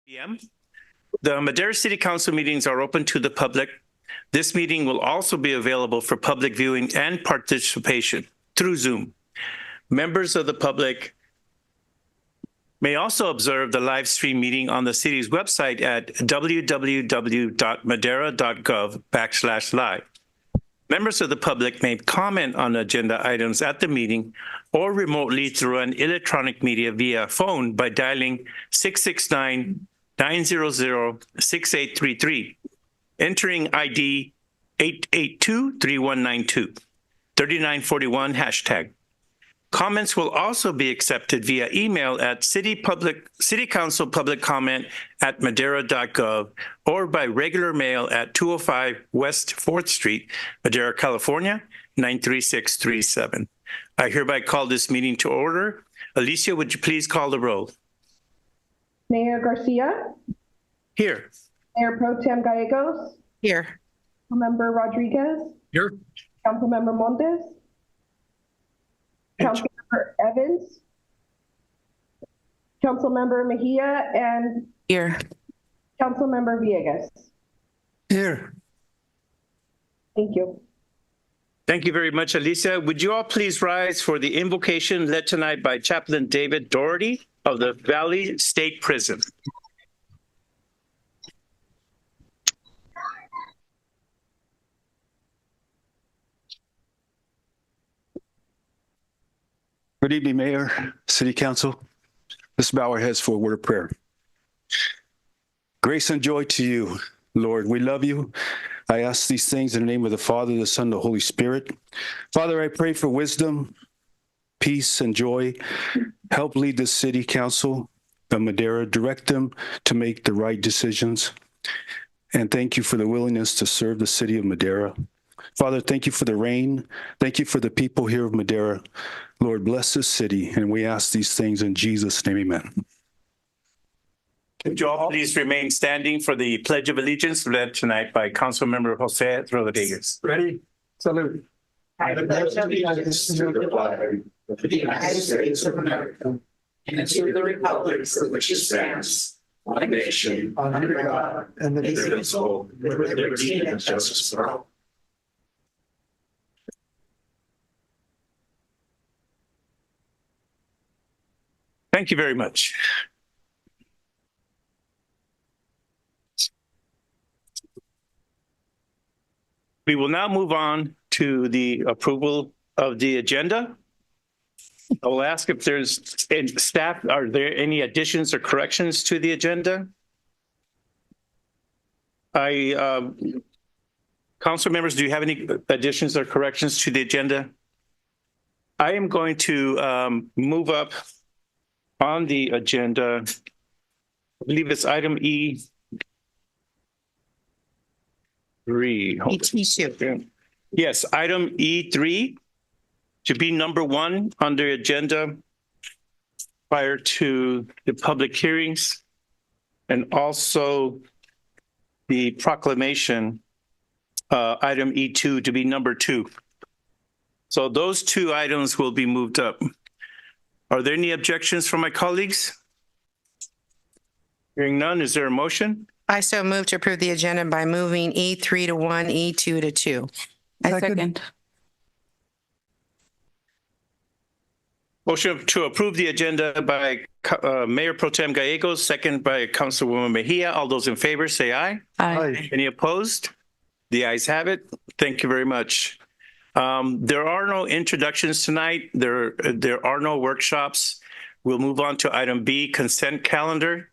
p.m. The Madera City Council meetings are open to the public. This meeting will also be available for public viewing and participation through Zoom. Members of the public may also observe the live stream meeting on the city's website at www.madera.gov/live. Members of the public may comment on agenda items at the meeting or remotely through an electronic media via phone by dialing 669-900-6833, entering ID 882-3192, 3941 hashtag. Comments will also be accepted via email at City Council Public Comment at madera.gov or by regular mail at 205 West 4th Street, Madera, California, 93637. I hereby call this meeting to order. Alicia, would you please call the roll? Mayor Garcia? Here. Mayor Pro Tem Gallegos? Here. Councilmember Rodriguez? Here. Councilmember Montes? Councilmember Evans? Councilmember Mejia? And Here. Councilmember Villegas? Here. Thank you. Thank you very much, Alicia. Would you all please rise for the invocation led tonight by Chaplain David Doherty of the Valley State Prison. Good evening, Mayor, City Council. Let's bow our heads for a word of prayer. Grace and joy to you, Lord. We love you. I ask these things in the name of the Father, the Son, and the Holy Spirit. Father, I pray for wisdom, peace, and joy. Help lead the City Council of Madera. Direct them to make the right decisions. And thank you for the willingness to serve the city of Madera. Father, thank you for the rain. Thank you for the people here of Madera. Lord, bless this city, and we ask these things in Jesus' name, amen. Could you all please remain standing for the Pledge of Allegiance led tonight by Councilmember Jose Rodriguez. Ready? Salute. I pledge allegiance to the flag of the United States of America and to the republic for which it stands, one nation, under God, indivisible, with liberty and justice for all. Thank you very much. We will now move on to the approval of the agenda. I will ask if there's staff, are there any additions or corrections to the agenda? Council members, do you have any additions or corrections to the agenda? I am going to move up on the agenda. I believe it's item E3. Yes, item E3 to be number 1 on the agenda prior to the public hearings, and also the proclamation, item E2 to be number 2. So those 2 items will be moved up. Are there any objections from my colleagues? Hearing none, is there a motion? I so move to approve the agenda by moving E3 to 1, E2 to 2. I second. Motion to approve the agenda by Mayor Pro Tem Gallegos, second by Councilwoman Mejia. All those in favor say aye. Aye. Any opposed? The ayes have it. Thank you very much. There are no introductions tonight. There are no workshops. We'll move on to item B, consent calendar.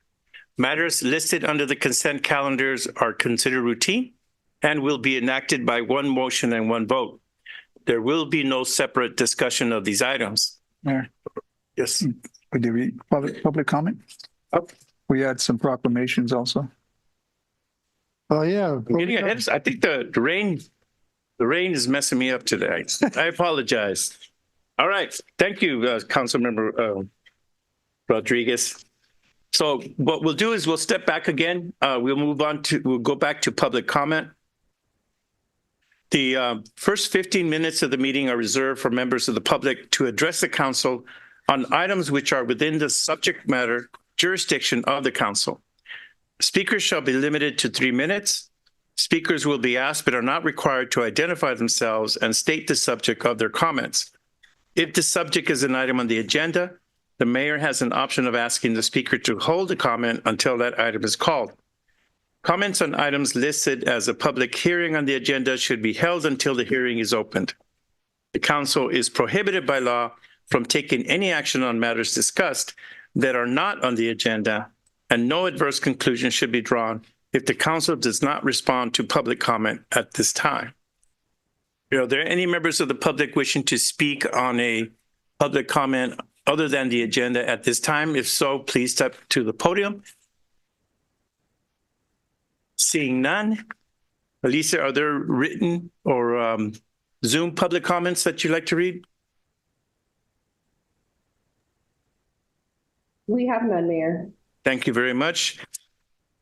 Matters listed under the consent calendars are considered routine and will be enacted by one motion and one vote. There will be no separate discussion of these items. Mayor, Yes. did we public comment? Oh. We had some proclamations also. Oh, yeah. I'm getting ahead. I think the rain is messing me up today. I apologize. All right. Thank you, Councilmember Rodriguez. So what we'll do is we'll step back again. We'll go back to public comment. The first 15 minutes of the meeting are reserved for members of the public to address the council on items which are within the subject matter jurisdiction of the council. Speakers shall be limited to 3 minutes. Speakers will be asked but are not required to identify themselves and state the subject of their comments. If the subject is an item on the agenda, the mayor has an option of asking the speaker to hold a comment until that item is called. Comments on items listed as a public hearing on the agenda should be held until the hearing is opened. The council is prohibited by law from taking any action on matters discussed that are not on the agenda, and no adverse conclusion should be drawn if the council does not respond to public comment at this time. Are there any members of the public wishing to speak on a public comment other than the agenda at this time? If so, please step to the podium. Seeing none. Elisa, are there written or Zoom public comments that you'd like to read? We have none, Mayor. Thank you very much.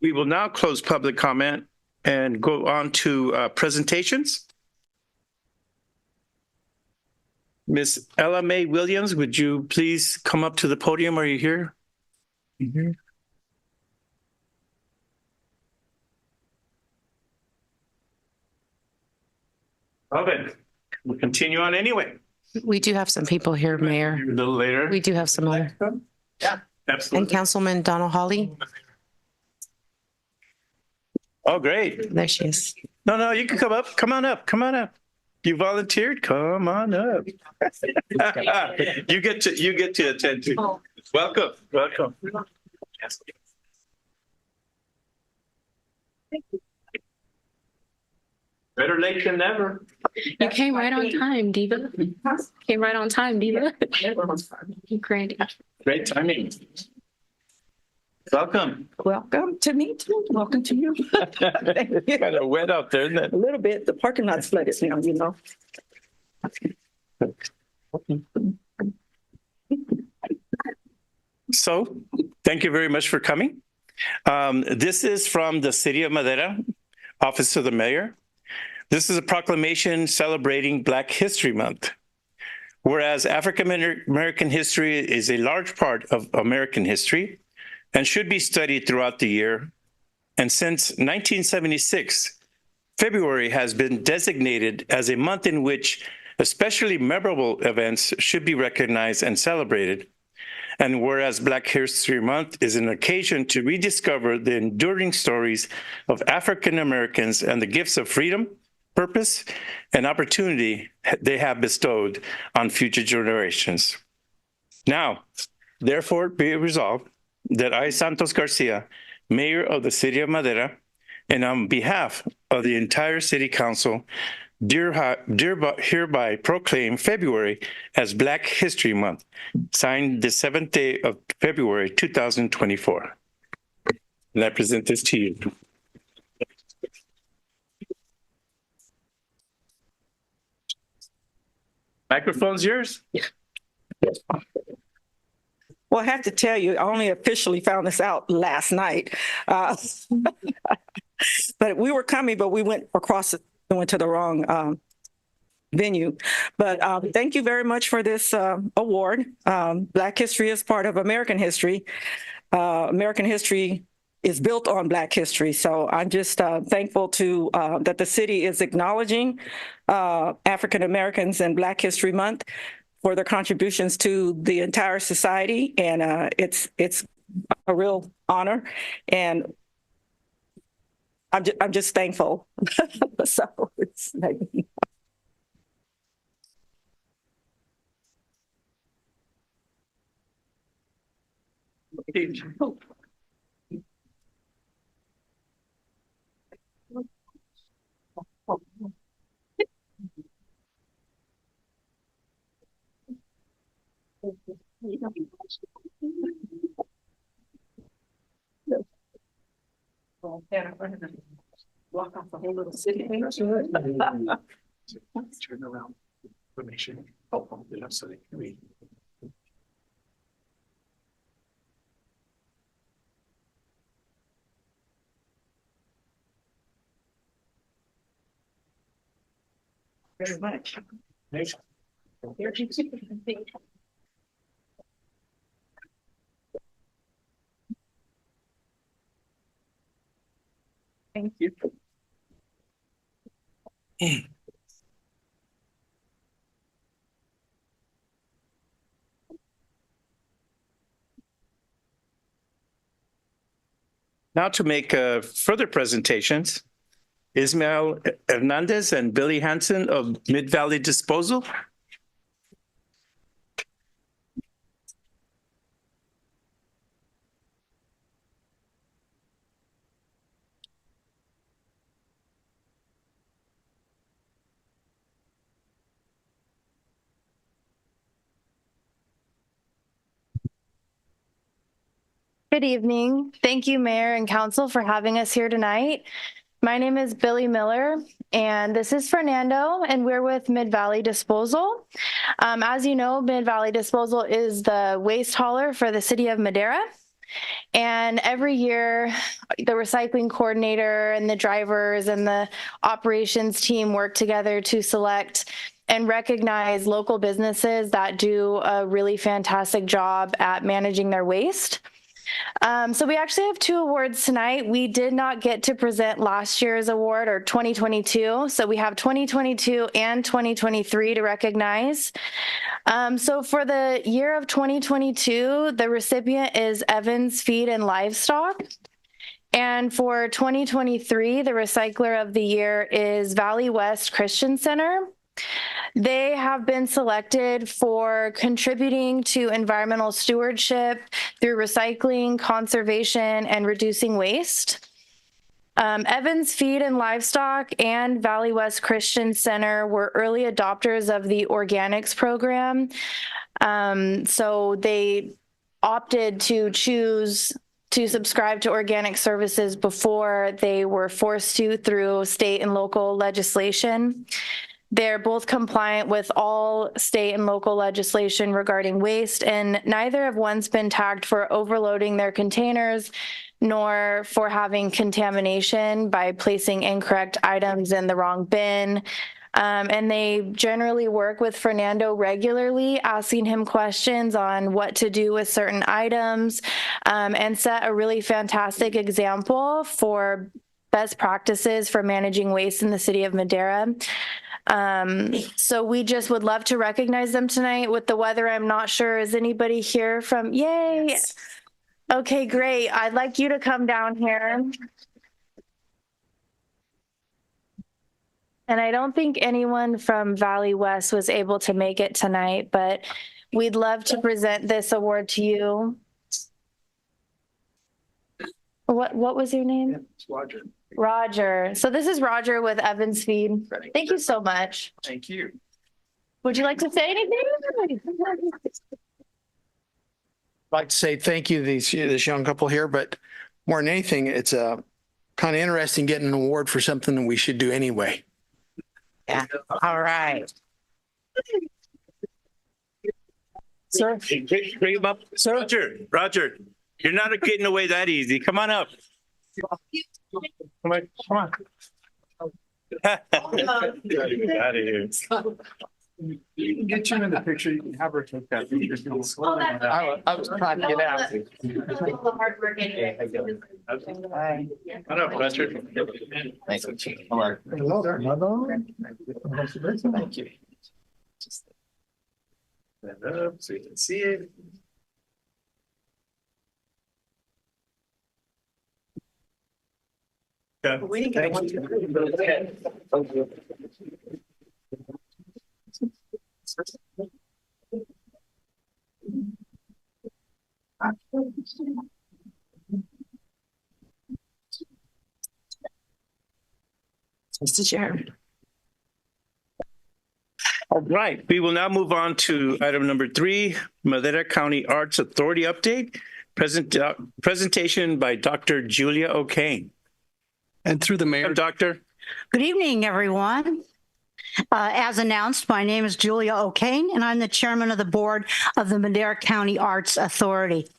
We will now close public comment and go on to presentations. Miss Ella Mae Williams, would you please come up to the podium? Are you here? Love it. We'll continue on anyway. We do have some people here, Mayor. A little later. We do have some other. Yeah, And absolutely. Councilman Donald Hawley, Oh, great. there she is. No, you can come up. Come on up. Come on up. You volunteered. Come on up. You get to attend to. Welcome. Welcome. Better late than never. You came right on time, Diva. Came right on time, Diva. Great. Great timing. Welcome. Welcome to me too. Welcome to you. Kind of wet out there, isn't it? A little bit. The parking lot's flooded now, you know. So, thank you very much for coming. This is from the City of Madera, Office of the Mayor. This is a proclamation celebrating Black History Month. Whereas African American history is a large part of American history and should be studied throughout the year. And since 1976, February has been designated as a month in which especially memorable events should be recognized and celebrated. And whereas Black History Month is an occasion to rediscover the enduring stories of African Americans and the gifts of freedom, purpose, and opportunity they have bestowed on future generations. Now, therefore, be it resolved that I, Santos Garcia, Mayor of the City of Madera, and on behalf of the entire City Council, hereby proclaim February as Black History Month, signed the 7th day of February, 2024. And I present this to you. Microphone's yours. Well, I have to tell you, I only officially found this out last night. But we were coming, but we went across, went to the wrong venue. But thank you very much for this award. Black history is part of American history. American history is built on Black history. So I'm just thankful to that the city is acknowledging African Americans and Black History Month for their contributions to the entire society. And it's a real honor. And I'm just thankful. So it's like, walk off the whole little city. Turn around. Information. Oh, so they can read. Very much. Nation. Thank you. Now to make further presentations, Ismael Hernandez and Billy Hansen of Mid Valley Disposal. Good evening. Thank you, Mayor and Council, for having us here tonight. My name is Billy Miller, and this is Fernando, and we're with Mid Valley Disposal. As you know, Mid Valley Disposal is the waste hauler for the city of Madera. And every year, the recycling coordinator and the drivers and the operations team work together to select and recognize local businesses that do a really fantastic job at managing their waste. So we actually have 2 awards tonight. We did not get to present last year's award, or 2022. So we have 2022 and 2023 to recognize. So for the year of 2022, the recipient is Evans Feed and Livestock. And for 2023, the recycler of the year is Valley West Christian Center. They have been selected for contributing to environmental stewardship through recycling, conservation, and reducing waste. Evans Feed and Livestock and Valley West Christian Center were early adopters of the organics program. So they opted to choose to subscribe to organic services before they were forced to through state and local legislation. They're both compliant with all state and local legislation regarding waste, and neither have once been tagged for overloading their containers nor for having contamination by placing incorrect items in the wrong bin. And they generally work with Fernando regularly, asking him questions on what to do with certain items, and set a really fantastic example for best practices for managing waste in the city of Madera. So we just would love to recognize them tonight. With the weather, I'm not sure. Is anybody here from, yay? Yes. Okay, great. I'd like you to come down here. And I don't think anyone from Valley West was able to make it tonight, but we'd love to present this award to you. What was your name? It's Roger. Roger. So this is Roger with Evans Feed. Thank you so much. Thank you. Would you like to say anything? I'd like to say thank you to this young couple here, but more than anything, it's kind of interesting getting an award for something that we should do anyway. Yeah. All right. Sir, bring him up. Sir, Roger, you're not getting away that easy. Come on up. Come on. Get out of here. You can get you in the picture. You can have her take that. I was trying to get out. Come on up, Roger. Nice to meet you. Hello there. Thank you. Stand up so you can see it. Yeah. We didn't get one. Mr. Chair. All right, we will now move on to item number 3, Madera County Arts Authority update. Presentation by Dr. Julia O'Kane. And through the mayor. Doctor. Good evening, everyone. As announced, my name is Julia O'Kane, and I'm the chairman of the board of the Madera County Arts Authority.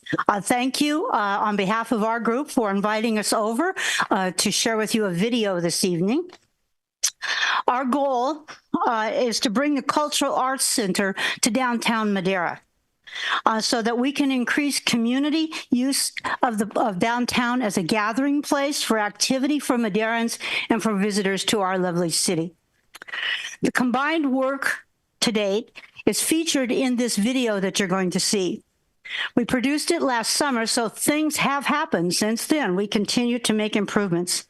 Thank you on behalf of our group for inviting us over to share with you a video this evening. Our goal is to bring the Cultural Arts Center to downtown Madera. so that we can increase community use of downtown as a gathering place for activity for Maderans and for visitors to our lovely city. The combined work to date is featured in this video that you're going to see. We produced it last summer, so things have happened since then. We continue to make improvements.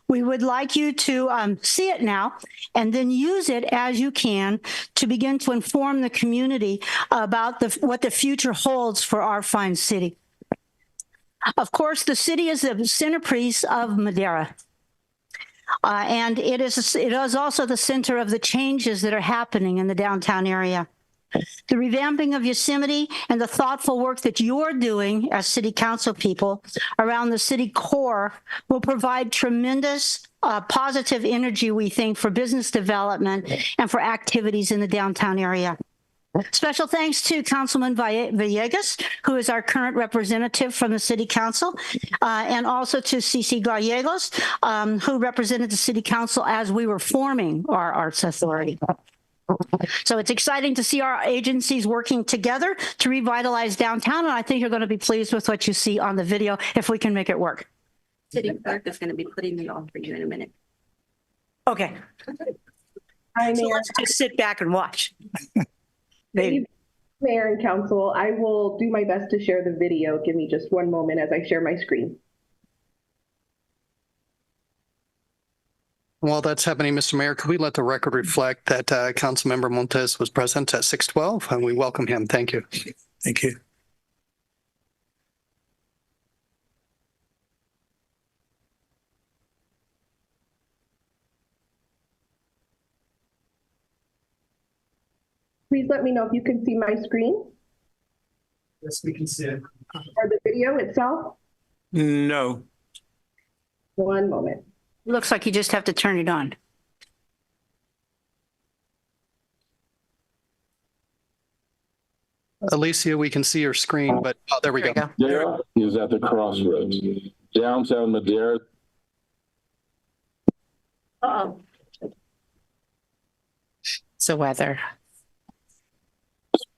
We would like you to see it now and then use it as you can to begin to inform the community about what the future holds for our fine city. Of course, the city is the centerpiece of Madera. And it is also the center of the changes that are happening in the downtown area. The revamping of Yosemite and the thoughtful work that you're doing as city council people around the city core will provide tremendous positive energy, we think, for business development and for activities in the downtown area. Special thanks to Councilman Villegas, who is our current representative from the City Council, and also to Cici Gallegos, who represented the City Council as we were forming our Arts Authority. So it's exciting to see our agencies working together to revitalize downtown, and I think you're going to be pleased with what you see on the video if we can make it work. City clerk is going to be putting it on for you in a minute. Okay. So let's just sit back and watch. Mayor and Council, I will do my best to share the video. Give me just one moment as I share my screen. While that's happening, Mr. Mayor, could we let the record reflect that Councilmember Montes was present at 6:12, and we welcome him. Thank you. Thank you. Please let me know if you can see my screen Yes, we can see it. or the video itself. No. One moment. Looks like you just have to turn it on. Alicia, we can see your screen, but there we go. Madera is at the crossroads. Downtown Madera. Uh-oh. It's the weather.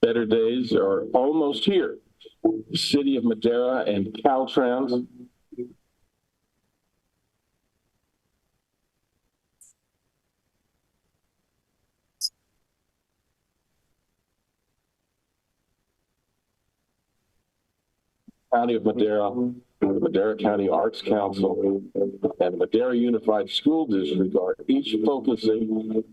Better days are almost here. The city of Madera and Caltrans County of Madera, the Madera County Arts Council, and Madera Unified School District are each focusing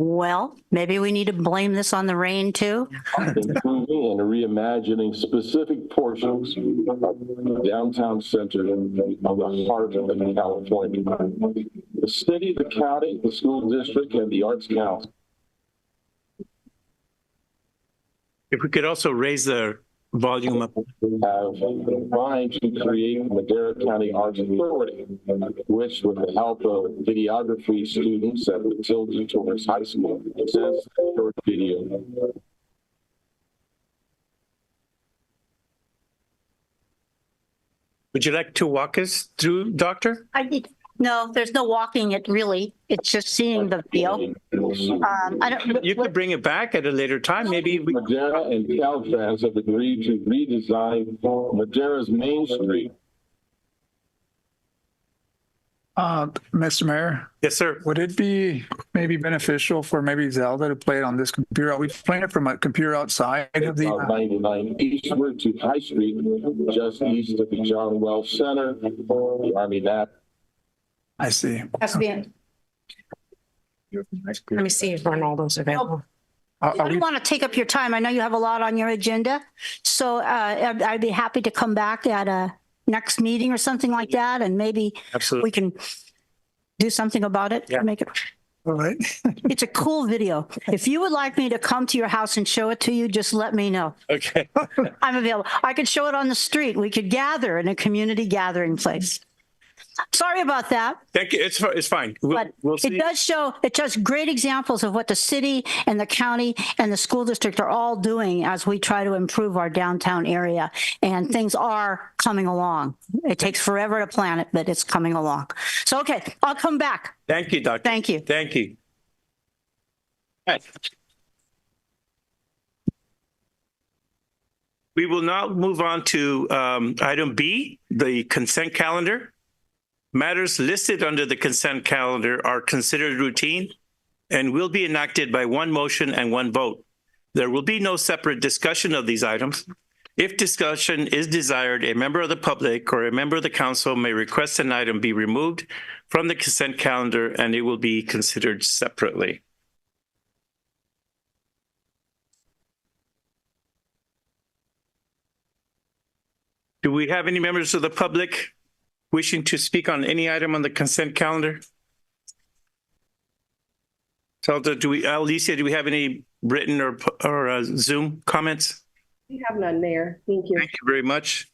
Well, maybe we need to blame this on the rain too. improving and reimagining specific portions of the downtown center of the heart of California. The city, the county, the school district, and the Arts Council. If we could also raise the volume up. Have trying to create the Madera County Arts Authority, which, with the help of videography students at the Tilden Torres High School, says short video. Would you like to walk us through, Doctor? No, there's no walking it really. It's just seeing the video. You could bring it back at a later time. Maybe we... Madera and Caltrans have agreed to redesign Madera's Main Street. Mr. Mayor, Yes, sir. would it be maybe beneficial for maybe Zelda to play it on this computer? Are we playing it from a computer outside of the? 99 eastward to High Street, just east of the John Wells Center, the Army Nat. I see. Has to be in. Let me see if Ronaldo's available. I don't want to take up your time. I know you have a lot on your agenda. So I'd be happy to come back at a next meeting or something like that. And maybe Absolutely. we can do something about it. Yeah. Make it. All right. It's a cool video. If you would like me to come to your house and show it to you, just let me know. Okay. I'm available. I could show it on the street. We could gather in a community gathering place. Sorry about that. Thank you. It's fine. But We'll see. it does great examples of what the city and the county and the school district are all doing as we try to improve our downtown area. And things are coming along. It takes forever to plan it, but it's coming along. So, okay, I'll come back. Thank you, Doctor. Thank you. Thank you. All right. We will now move on to item B, the consent calendar. Matters listed under the consent calendar are considered routine and will be enacted by one motion and one vote. There will be no separate discussion of these items. If discussion is desired, a member of the public or a member of the council may request an item be removed from the consent calendar and it will be considered separately. Do we have any members of the public wishing to speak on any item on the consent calendar? So Alicia, do we have any written or Zoom comments? We have none, Mayor. Thank you. Thank you very much.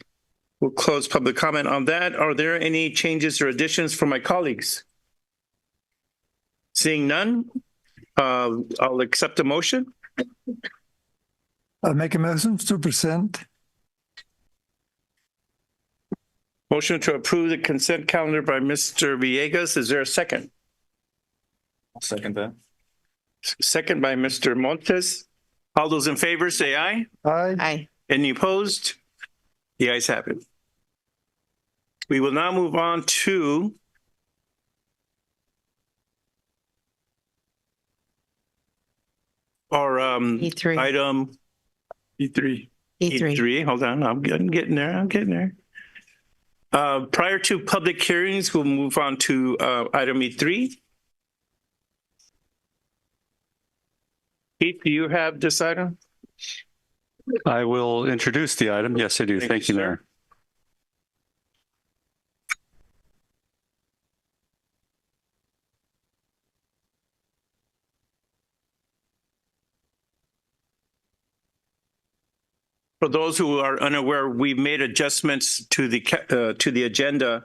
We'll close public comment on that. Are there any changes or additions from my colleagues? Seeing none, I'll accept a motion. I'll make a motion to present. Motion to approve the consent calendar by Mr. Villegas. Is there a second? I'll second that. Second by Mr. Montes. All those in favor say aye. Aye. Aye. Any opposed? The ayes have it. We will now move on to our E3. item E3. E3. E3. Hold on. I'm getting there. Prior to public hearings, we'll move on to item E3. Keith, do you have this item? I will introduce the item. Yes, I do. Thank you, Mayor. For those who are unaware, we've made adjustments to the agenda.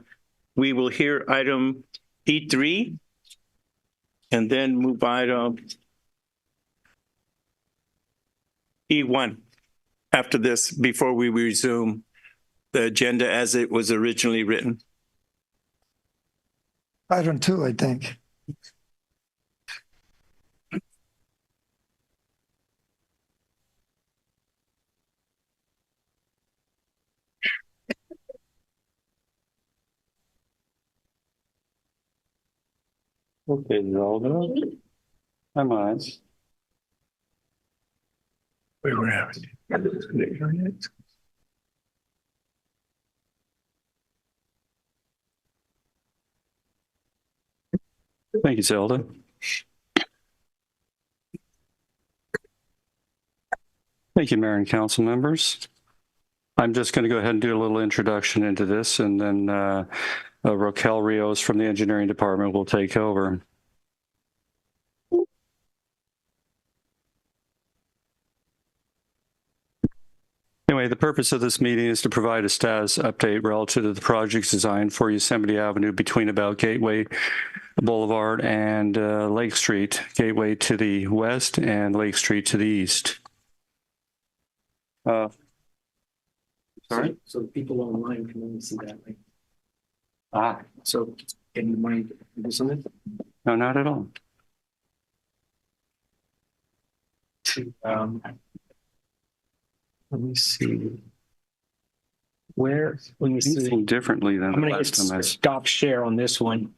We will hear item E3 and then move item E1 after this before we resume the agenda as it was originally written. Item 2, I think. Okay, Zalda. I'm eyes. We were having it. Thank you, Zelda. Thank you, Mayor and Council members. I'm just going to go ahead and do a little introduction into this, and then Raquel Rios from the Engineering Department will take over. Anyway, the purpose of this meeting is to provide a status update relative to the project's design for Yosemite Avenue between about Gateway Boulevard and Lake Street, Gateway to the west and Lake Street to the east. Sorry? So people online can only see that link. Ah. So can you mind to do something? No, not at all. Let me see. Where, let me see. Anything differently than I'm the going to last hit time I stop share on this one.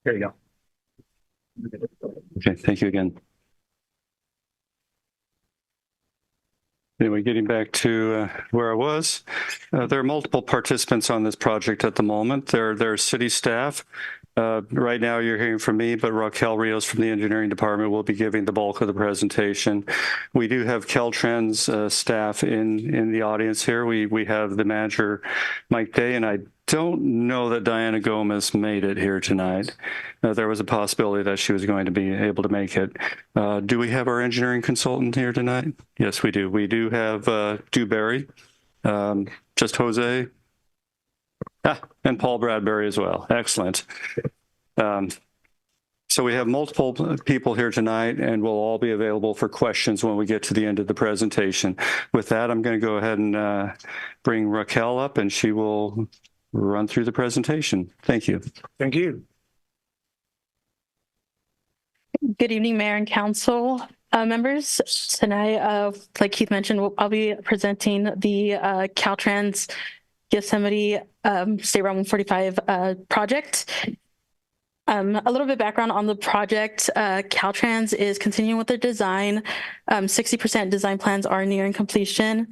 There you go. Okay, thank you again. Anyway, getting back to where I was, there are multiple participants on this project at the moment. There are city staff. Right now you're hearing from me, but Raquel Rios from the Engineering Department will be giving the bulk of the presentation. We do have Caltrans staff in the audience here. We have the manager, Mike Day, and I don't know that Diana Gomez made it here tonight. There was a possibility that she was going to be able to make it. Do we have our engineering consultant here tonight? Yes, we do. We do have Dewberry, just Jose, and Paul Bradbury as well. Excellent. So we have multiple people here tonight, and we'll all be available for questions when we get to the end of the presentation. With that, I'm going to go ahead and bring Raquel up, and she will run through the presentation. Thank you. Thank you. Good evening, Mayor and Council members. Tonight, like Keith mentioned, I'll be presenting the Caltrans Yosemite State Route 145 project. A little bit of background on the project. Caltrans is continuing with their design. 60% design plans are nearing completion.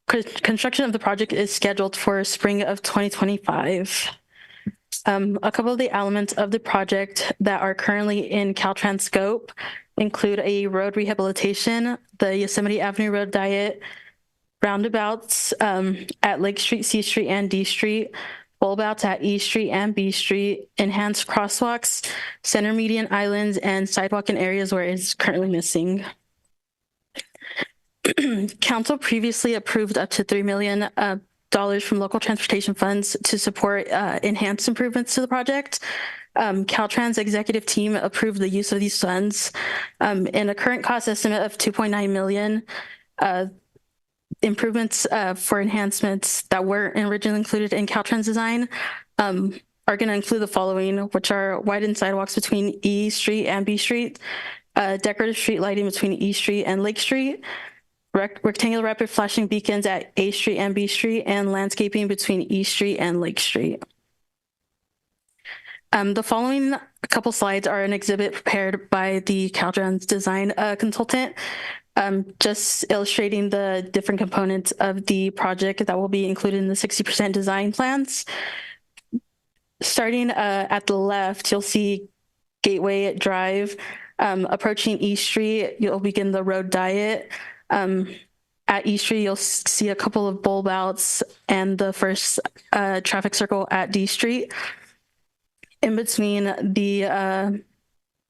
Construction of the project is scheduled for spring of 2025. A couple of the elements of the project that are currently in Caltrans scope include a road rehabilitation, the Yosemite Avenue Road Diet, roundabouts at Lake Street, C Street, and D Street, bulb outs at E Street and B Street, enhanced crosswalks, center median islands, and sidewalk in areas where it's currently missing. Council previously approved up to $3 million from local transportation funds to support enhanced improvements to the project. Caltrans executive team approved the use of these funds in a current cost estimate of $2.9 million. Improvements for enhancements that weren't originally included in Caltrans design are going to include the following, which are widened sidewalks between E Street and B Street, decorative street lighting between E Street and Lake Street, rectangular rapid flashing beacons at A Street and B Street, and landscaping between E Street and Lake Street. The following couple slides are an exhibit prepared by the Caltrans design consultant, just illustrating the different components of the project that will be included in the 60% design plans. Starting at the left, you'll see Gateway Drive. Approaching E Street, you'll begin the road diet. At E Street, you'll see a couple of bulb outs and the first traffic circle at D Street. In between the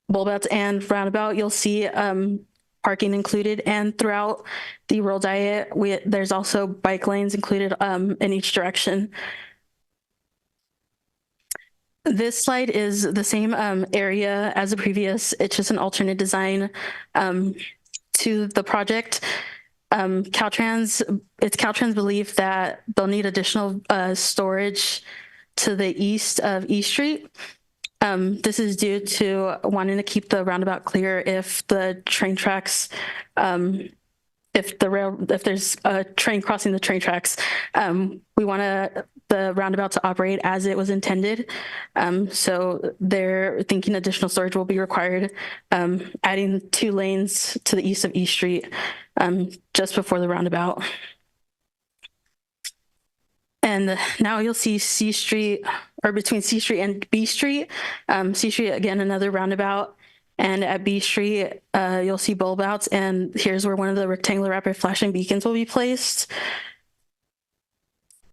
bulb outs and roundabout, you'll see parking included, and throughout the road diet, there's also bike lanes included in each direction. This slide is the same area as the previous. It's just an alternate design to the project. It's Caltrans' belief that they'll need additional storage to the east of E Street. This is due to wanting to keep the roundabout clear if the train tracks, if there's a train crossing the train tracks. We want the roundabout to operate as it was intended. So they're thinking additional storage will be required, adding 2 lanes to the east of E Street just before the roundabout. And now you'll see C Street, or between C Street and B Street. C Street, again, another roundabout. And at B Street, you'll see bulb outs. And here's where one of the rectangular rapid flashing beacons will be placed.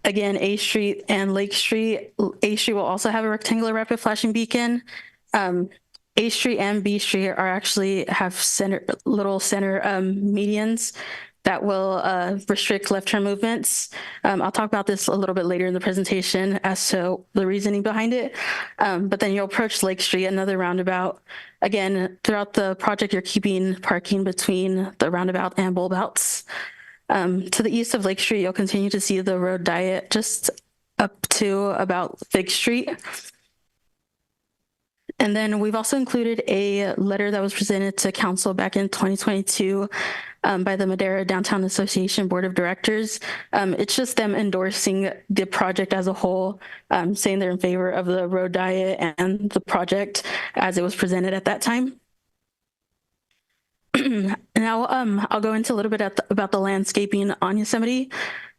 Again, A Street and Lake Street. A Street will also have a rectangular rapid flashing beacon. A Street and B Street actually have little center medians that will restrict left turn movements. I'll talk about this a little bit later in the presentation as to the reasoning behind it. But then you'll approach Lake Street, another roundabout. Again, throughout the project, you're keeping parking between the roundabout and bulb outs. To the east of Lake Street, you'll continue to see the road diet just up to about Fig Street. And then we've also included a letter that was presented to council back in 2022 by the Madera Downtown Association Board of Directors. It's just them endorsing the project as a whole, saying they're in favor of the road diet and the project as it was presented at that time. Now I'll go into a little bit about the landscaping on Yosemite.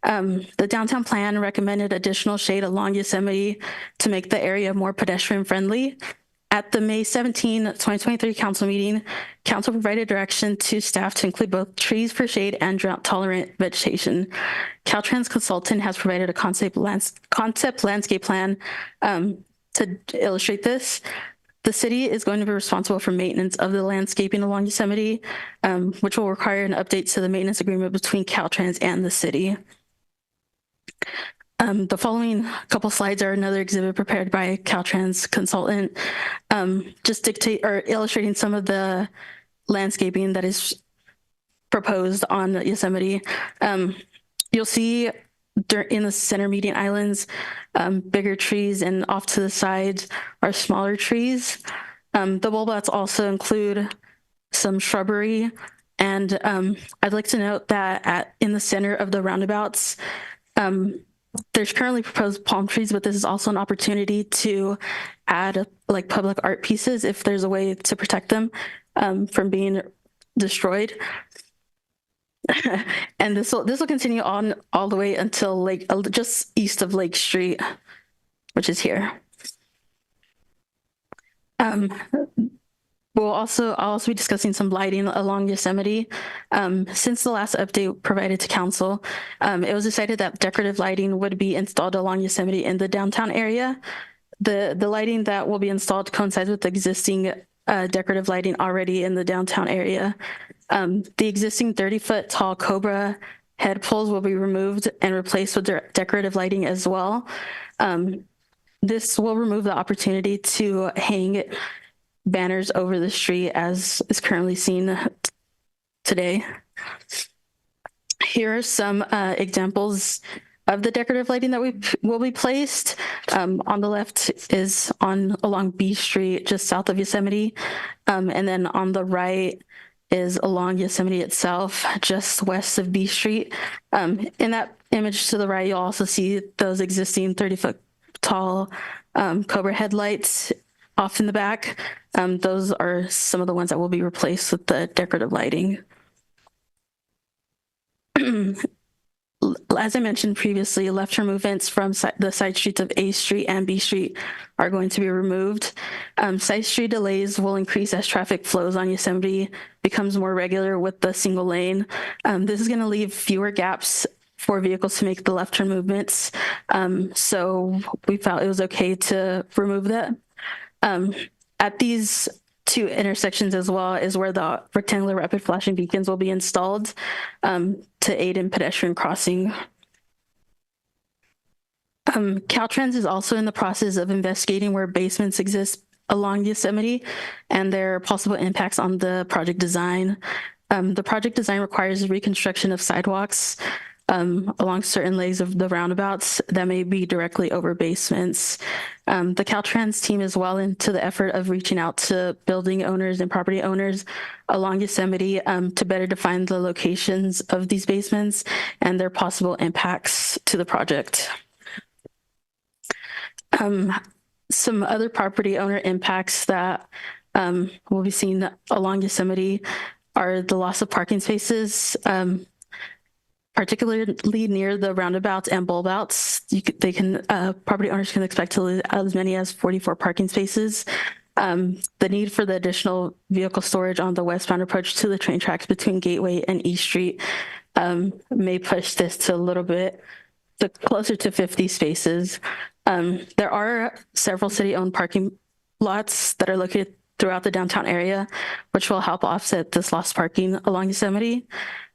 The downtown plan recommended additional shade along Yosemite to make the area more pedestrian friendly. At the May 17, 2023 council meeting, council provided direction to staff to include both trees for shade and drought-tolerant vegetation. Caltrans consultant has provided a concept landscape plan to illustrate this. The city is going to be responsible for maintenance of the landscaping along Yosemite, which will require an update to the maintenance agreement between Caltrans and the city. The following couple slides are another exhibit prepared by Caltrans consultant, just illustrating some of the landscaping that is proposed on Yosemite. You'll see in the center median islands, bigger trees, and off to the sides are smaller trees. The bulbouts also include some shrubbery, and I'd like to note that in the center of the roundabouts, there's currently proposed palm trees, but this is also an opportunity to add like public art pieces if there's a way to protect them from being destroyed. And this will continue on all the way until just east of Lake Street, which is here. I'll also be discussing some lighting along Yosemite. Since the last update provided to council, it was decided that decorative lighting would be installed along Yosemite in the downtown area. The lighting that will be installed coincides with the existing decorative lighting already in the downtown area. The existing 30-foot tall Cobra head poles will be removed and replaced with decorative lighting as well. This will remove the opportunity to hang banners over the street as is currently seen today. Here are some examples of the decorative lighting that will be placed. On the left is along B Street, just south of Yosemite. And then on the right is along Yosemite itself, just west of B Street. In that image to the right, you'll also see those existing 30-foot tall Cobra headlights off in the back. Those are some of the ones that will be replaced with the decorative lighting. As I mentioned previously, left turn movements from the side streets of A Street and B Street are going to be removed. Side street delays will increase as traffic flows on Yosemite becomes more regular with the single lane. This is going to leave fewer gaps for vehicles to make the left turn movements. So we felt it was okay to remove that. At these two intersections as well is where the rectangular rapid flashing beacons will be installed to aid in pedestrian crossing. Caltrans is also in the process of investigating where basements exist along Yosemite and their possible impacts on the project design. The project design requires reconstruction of sidewalks along certain legs of the roundabouts that may be directly over basements. The Caltrans team is well into the effort of reaching out to building owners and property owners along Yosemite to better define the locations of these basements and their possible impacts to the project. Some other property owner impacts that will be seen along Yosemite are the loss of parking spaces, particularly near the roundabouts and bulbouts. Property owners can expect to lose as many as 44 parking spaces. The need for the additional vehicle storage on the westbound approach to the train tracks between Gateway and East Street may push this to a little bit closer to 50 spaces. There are several city-owned parking lots that are located throughout the downtown area, which will help offset this lost parking along Yosemite.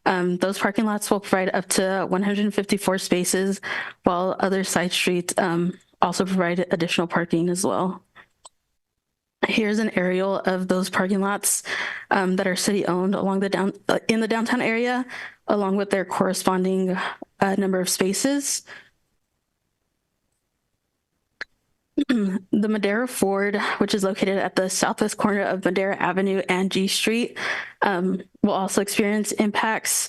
Those parking lots will provide up to 154 spaces, while other side streets also provide additional parking as well. Here's an aerial of those parking lots that are city-owned along in the downtown area, along with their corresponding number of spaces. The Madera Ford, which is located at the southwest corner of Madera Avenue and G Street, will also experience impacts,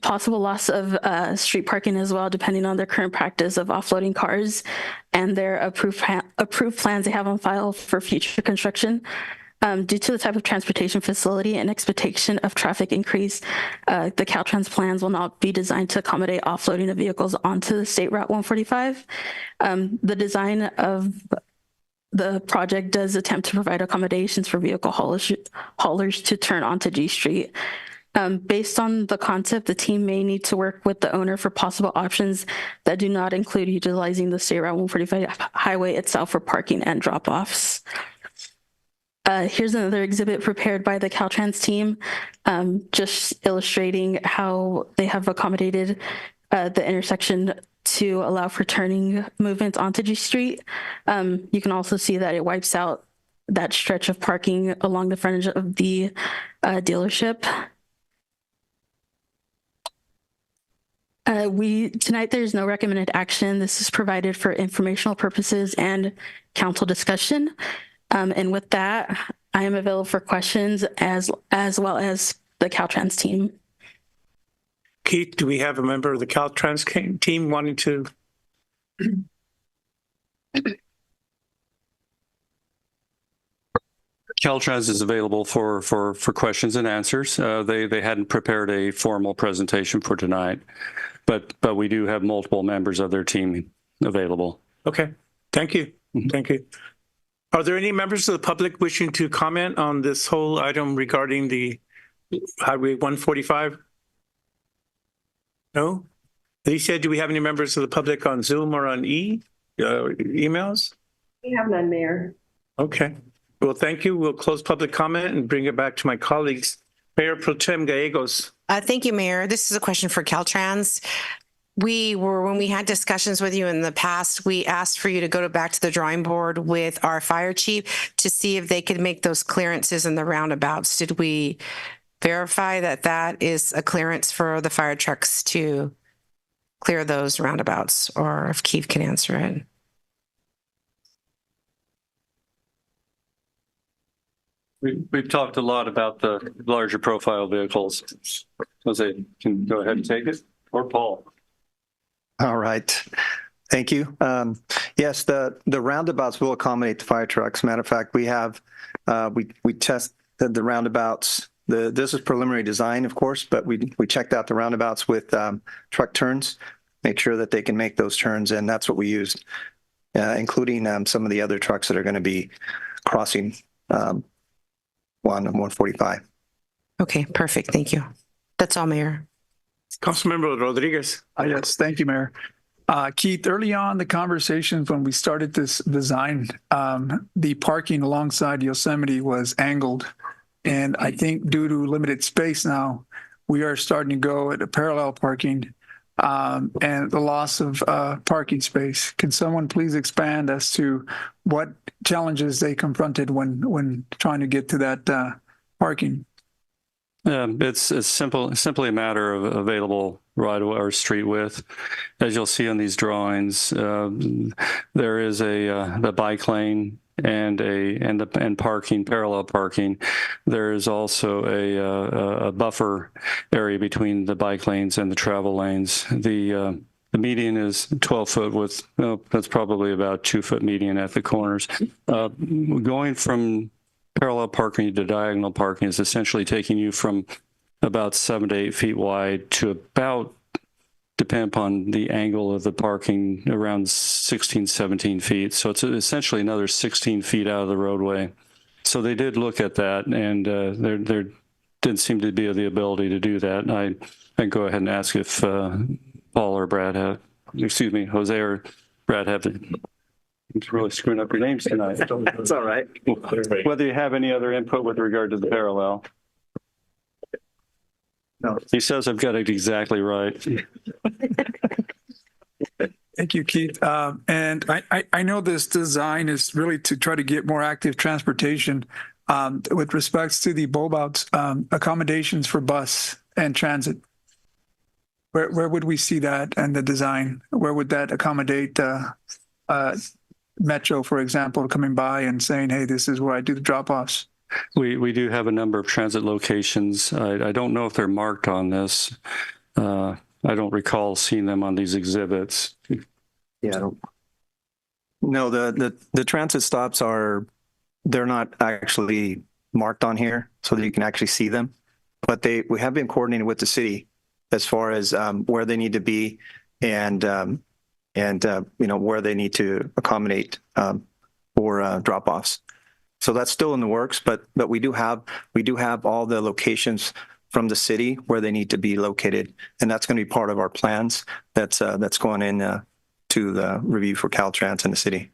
possible loss of street parking as well, depending on their current practice of offloading cars and their approved plans they have on file for future construction. Due to the type of transportation facility and expectation of traffic increase, the Caltrans plans will not be designed to accommodate offloading of vehicles onto the State Route 145. The design of the project does attempt to provide accommodations for vehicle haulers to turn onto G Street. Based on the concept, the team may need to work with the owner for possible options that do not include utilizing the State Route 145 highway itself for parking and drop-offs. Here's another exhibit prepared by the Caltrans team, just illustrating how they have accommodated the intersection to allow for turning movements onto G Street. You can also see that it wipes out that stretch of parking along the frontage of the dealership. Tonight, there's no recommended action. This is provided for informational purposes and council discussion. And with that, I am available for questions as well as the Caltrans team. Keith, do we have a member of the Caltrans team wanting to? Caltrans is available for questions and answers. They hadn't prepared a formal presentation for tonight, but we do have multiple members of their team available. Okay, thank you. Thank you. Are there any members of the public wishing to comment on this whole item regarding the Highway 145? No? Alicia, do we have any members of the public on Zoom or on emails? We have none, Mayor. Okay. Well, thank you. We'll close public comment and bring it back to my colleagues. Mayor Pro Tem Gallegos. Thank you, Mayor. This is a question for Caltrans. When we had discussions with you in the past, we asked for you to go back to the drawing board with our fire chief to see if they could make those clearances in the roundabouts. Did we verify that that is a clearance for the fire trucks to clear those roundabouts, or if Keith can answer it? We've talked a lot about the larger profile vehicles. Jose, can go ahead and take it, or Paul. All right. Thank you. Yes, the roundabouts will accommodate the fire trucks. Matter of fact, we have we tested the roundabouts. This is preliminary design, of course, but we checked out the roundabouts with truck turns, make sure that they can make those turns, and that's what we used, including some of the other trucks that are going to be crossing 145. Okay, perfect. Thank you. That's all, Mayor. Councilmember Rodriguez. Yes, thank you, Mayor. Keith, early on the conversations when we started this design, the parking alongside Yosemite was angled. And I think due to limited space now, we are starting to go at a parallel parking and the loss of parking space. Can someone please expand as to what challenges they confronted when trying to get to that parking? It's simply a matter of available right or street width. As you'll see on these drawings, there is the bike lane and parking, parallel parking. There is also a buffer area between the bike lanes and the travel lanes. The median is 12 foot with, that's probably about 2 foot median at the corners. Going from parallel parking to diagonal parking is essentially taking you from about 7 to 8 feet wide to about, depend upon the angle of the parking, around 16, 17 feet. So it's essentially another 16 feet out of the roadway. So they did look at that, and there didn't seem to be the ability to do that. I can go ahead and ask if Paul or Brad have, excuse me, Jose or Brad have It's really screwing up your names tonight. That's all right. Whether you have any other input with regard to the parallel. No. He says I've got it exactly right. Thank you, Keith. And I know this design is really to try to get more active transportation with respects to the bulb outs, accommodations for bus and transit. Where would we see that and the design? Where would that accommodate Metro, for example, coming by and saying, hey, this is where I do the drop-offs? We do have a number of transit locations. I don't know if they're marked on this. I don't recall seeing them on these exhibits. Yeah. No, the transit stops they're not actually marked on here so that you can actually see them. But we have been coordinating with the city as far as where they need to be and where they need to accommodate for for drop-offs. So that's still in the works, but we do have all the locations from the city where they need to be located, and that's going to be part of our plans. That's going in to the review for Caltrans in the city.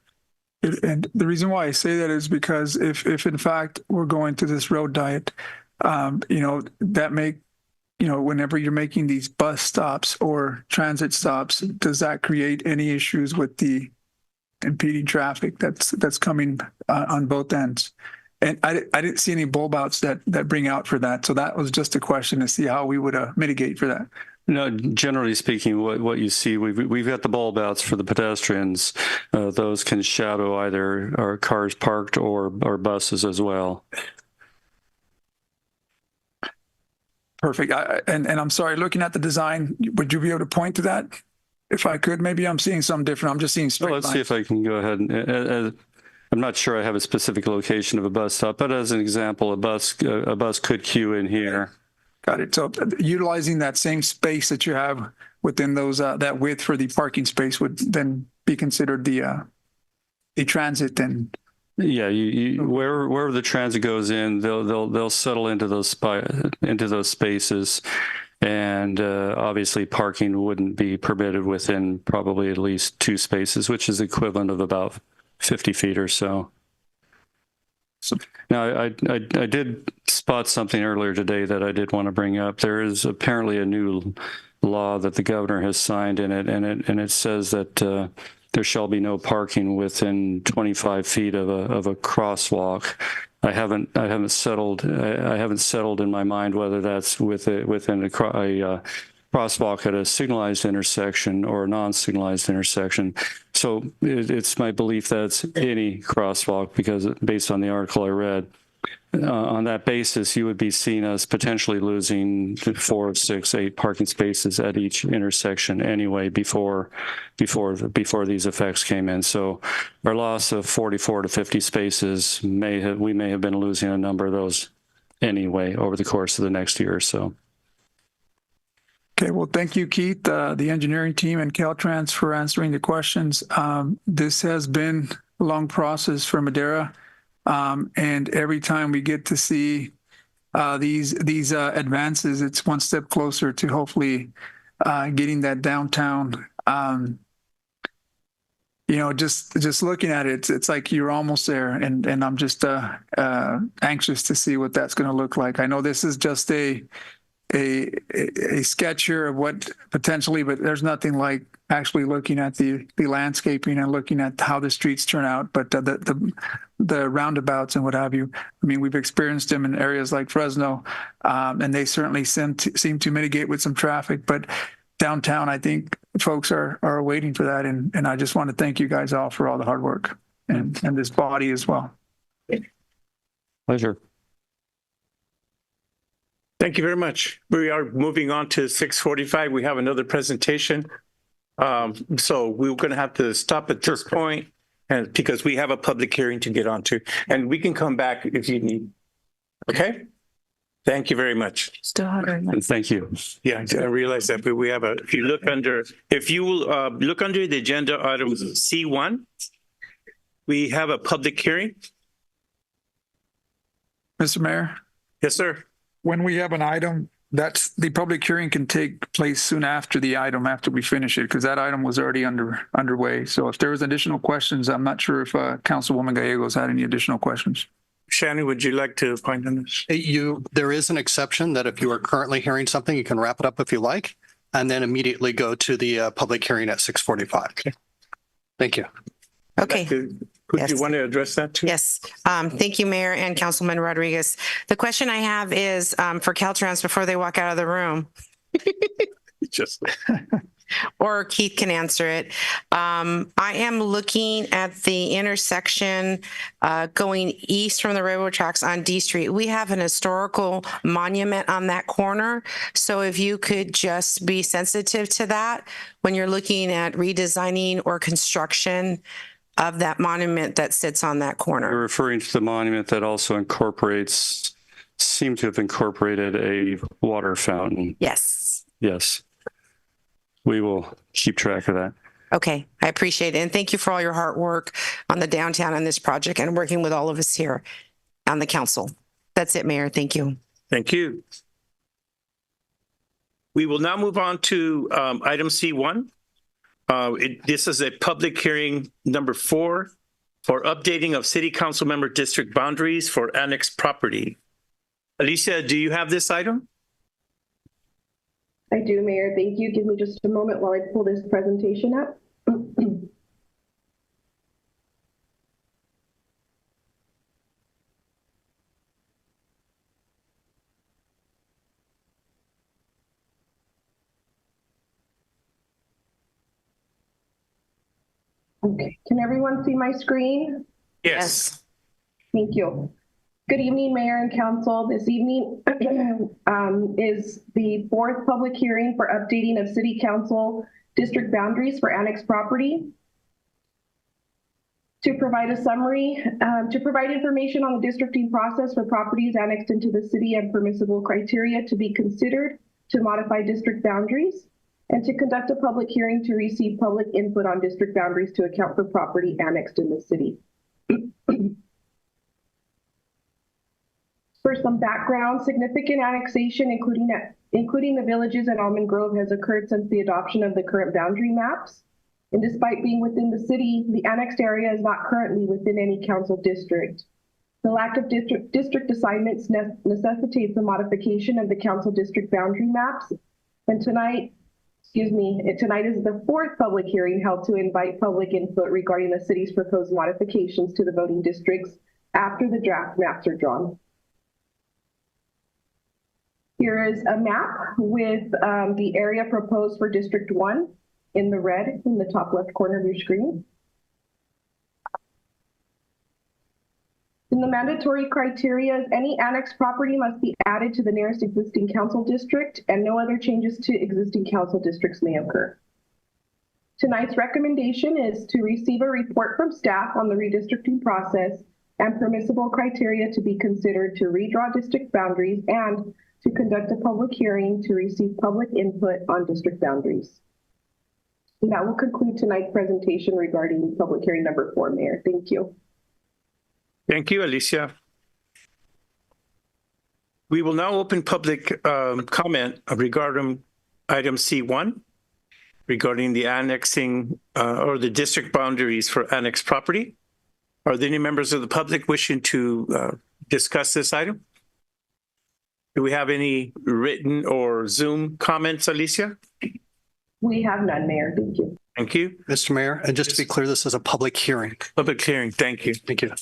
And the reason why I say that is because if in fact we're going to this road diet, whenever you're making these bus stops or transit stops, does that create any issues with the impeding traffic that's coming on both ends? And I didn't see any bulb outs that bring out for that. So that was just a question to see how we would mitigate for that. No, generally speaking, what you see, we've got the bulb outs for the pedestrians. Those can shadow either our cars parked or buses as well. Perfect. And I'm sorry, looking at the design, would you be able to point to that? If I could, maybe I'm seeing something different. I'm just seeing straight Let's lines. see if I can go ahead. I'm not sure I have a specific location of a bus stop, but as an example, a bus could queue in here. Got it. So utilizing that same space that you have within those that width for the parking space would then be considered the transit and. Yeah, wherever the transit goes in, they'll settle into those spaces, and obviously parking wouldn't be permitted within probably at least 2 spaces, which is equivalent of about 50 feet or so. Now, I did spot something earlier today that I did want to bring up. There is apparently a new law that the governor has signed in it, and it says that there shall be no parking within 25 feet of a crosswalk. I haven't settled in my mind whether that's within a crosswalk at a signalized intersection or a non-signalized intersection. So it's my belief that it's any crosswalk, because based on the article I read, on that basis, you would be seeing us potentially losing 4, 6, 8 parking spaces at each intersection anyway before these effects came in. So our loss of 44 to 50 spaces we may have been losing a number of those anyway over the course of the next year or so. Okay, well, thank you, Keith, the engineering team and Caltrans for answering the questions. This has been a long process for Madera. And every time we get to see these advances, it's one step closer to hopefully getting that downtown. Just looking at it, it's like you're almost there, and I'm just anxious to see what that's going to look like. I know this is just a sketch here of what potentially, but there's nothing like actually looking at the landscaping and looking at how the streets turn out. But the roundabouts and what have you, I mean, we've experienced them in areas like Fresno, and they certainly seem to mitigate with some traffic. But downtown, I think folks are waiting for that, and I just want to thank you guys all for all the hard work and this body as well. Pleasure. Thank you very much. We are moving on to 6:45. We have another presentation. So we're going to have to stop at this point, and because we have a public hearing to get onto, and we can come back if you need. Okay? Thank you very much. Still hovering. Thank you. Yeah, I realize that, but we have if you look under the agenda item C1, we have a public hearing. Mr. Mayor? Yes, sir. When we have an item, the public hearing can take place soon after the item, after we finish it, because that item was already underway. So if there was additional questions, I'm not sure if Councilwoman Gallegos had any additional questions. Shannon, would you like to point on this? There is an exception that if you are currently hearing something, you can wrap it up if you like, and then immediately go to the public hearing at 6:45. Okay. Thank you. Okay. Would you want to address that too? Yes. Thank you, Mayor and Councilman Rodriguez. The question I have is for Caltrans before they walk out of the room. Just or Keith can answer it. I am looking at the intersection going east from the railroad tracks on D Street. We have an historical monument on that corner. So if you could just be sensitive to that when you're looking at redesigning or construction of that monument that sits on that corner. You're referring to the monument that also seem to have incorporated a water fountain. Yes. Yes. We will keep track of that. Okay, I appreciate it. And thank you for all your hard work on the downtown on this project and working with all of us here on the council. That's it, Mayor. Thank you. Thank you. We will now move on to item C1. This is a public hearing number 4 for updating of city council member district boundaries for annexed property. Alicia, do you have this item? I do, Mayor. Thank you. Give me just a moment while I pull this presentation up. Okay, can everyone see my screen? Yes. Thank you. Good evening, Mayor and Council. This evening is the 4th public hearing for updating of City Council district boundaries for annexed property. To provide a summary, to provide information on the districting process for properties annexed into the city and permissible criteria to be considered to modify district boundaries, and to conduct a public hearing to receive public input on district boundaries to account for property annexed in the city. For some background, significant annexation, including the villages and Almond Grove, has occurred since the adoption of the current boundary maps. And despite being within the city, the annexed area is not currently within any council district. The lack of district assignments necessitates a modification of the council district boundary maps. And tonight is the 4th public hearing held to invite public input regarding the city's proposed modifications to the voting districts after the draft maps are drawn. Here is a map with the area proposed for District 1 in the red in the top left corner of your screen. In the mandatory criteria, any annexed property must be added to the nearest existing council district, and no other changes to existing council districts may occur. Tonight's recommendation is to receive a report from staff on the redistricting process and permissible criteria to be considered to redraw district boundaries, and to conduct a public hearing to receive public input on district boundaries. And that will conclude tonight's presentation regarding public hearing number 4, Mayor. Thank you. Thank you, Alicia. We will now open public comment regarding item C1, regarding the annexing or the district boundaries for annexed property. Are there any members of the public wishing to discuss this item? Do we have any written or Zoom comments, Alicia? We have none, Mayor. Thank you. Thank you. Mr. Mayor, and just to be clear, this is a public hearing. Public hearing. Thank you. Thank you.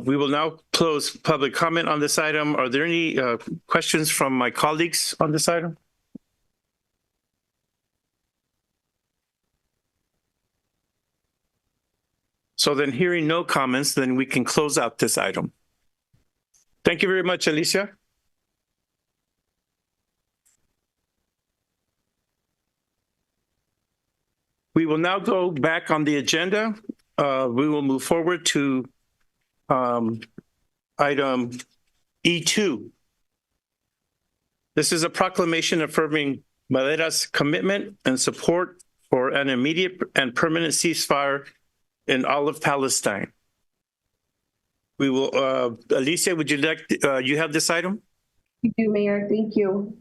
We will now close public comment on this item. Are there any questions from my colleagues on this item? So then, hearing no comments, then we can close out this item. Thank you very much, Alicia. We will now go back on the agenda. We will move forward to item E2. This is a proclamation affirming Madera's commitment and support for an immediate and permanent ceasefire in all of Palestine. We will, Alicia, would you like, you have this item? You do, Mayor. Thank you.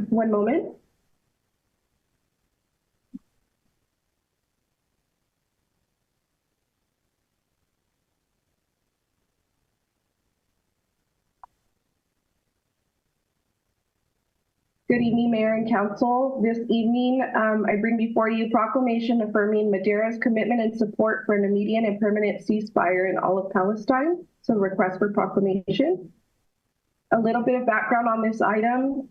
One moment. Good evening, Mayor and Council. This evening, I bring before you proclamation affirming Madera's commitment and support for an immediate and permanent ceasefire in all of Palestine. So request for proclamation. A little bit of background on this item.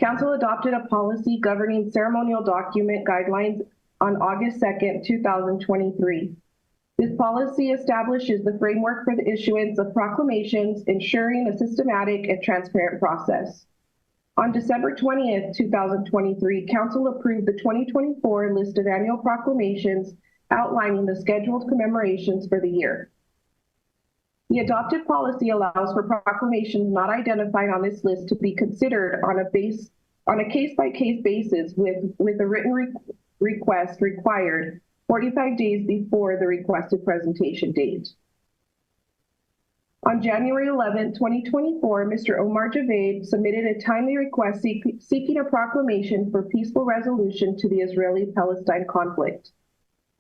Council adopted a policy governing ceremonial document guidelines on August 2nd, 2023. This policy establishes the framework for the issuance of proclamations, ensuring a systematic and transparent process. On December 20th, 2023, Council approved the 2024 list of annual proclamations outlining the scheduled commemorations for the year. The adopted policy allows for proclamations not identified on this list to be considered on a on a case-by-case basis with a written request required 45 days before the requested presentation date. On January 11, 2024, Mr. Omar Javed submitted a timely request seeking a proclamation for peaceful resolution to the Israeli-Palestine conflict.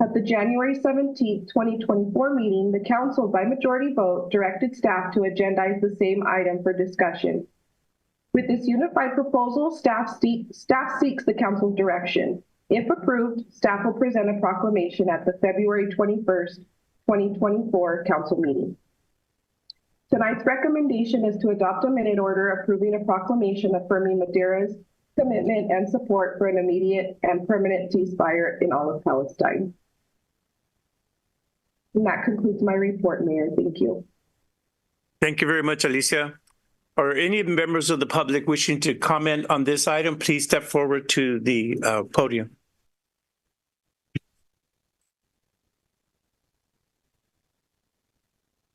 At the January 17, 2024 meeting, the council, by majority vote, directed staff to agendize the same item for discussion. With this unified proposal, staff seeks the council's direction. If approved, staff will present a proclamation at the February 21st, 2024 council meeting. Tonight's recommendation is to adopt a minute order approving a proclamation affirming Madera's commitment and support for an immediate and permanent ceasefire in all of Palestine. And that concludes my report, Mayor. Thank you. Thank you very much, Alicia. Are any members of the public wishing to comment on this item? Please step forward to the podium.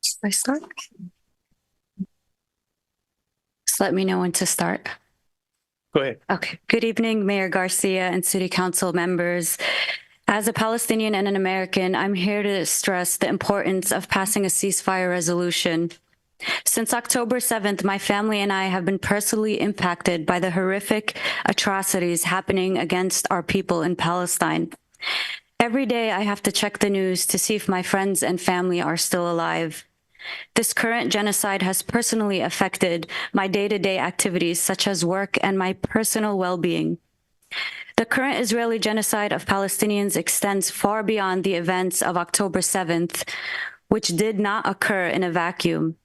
Should I start? Just let me know when to start. Go ahead. Okay. Good evening, Mayor Garcia and City Council members. As a Palestinian and an American, I'm here to stress the importance of passing a ceasefire resolution. Since October 7th, my family and I have been personally impacted by the horrific atrocities happening against our people in Palestine. Every day I have to check the news to see if my friends and family are still alive. This current genocide has personally affected my day-to-day activities such as work and my personal well-being. The current Israeli genocide of Palestinians extends far beyond the events of October 7th, which did not occur in a vacuum.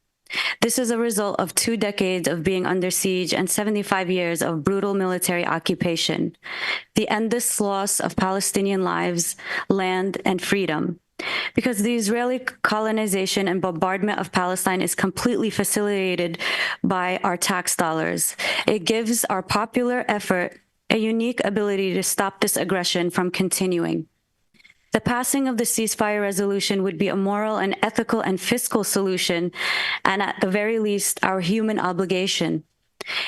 This is a result of 2 decades of being under siege and 75 years of brutal military occupation, the endless loss of Palestinian lives, land, and freedom. Because the Israeli colonization and bombardment of Palestine is completely facilitated by our tax dollars, it gives our popular effort a unique ability to stop this aggression from continuing. The passing of the ceasefire resolution would be a moral and ethical and fiscal solution, and at the very least, our human obligation.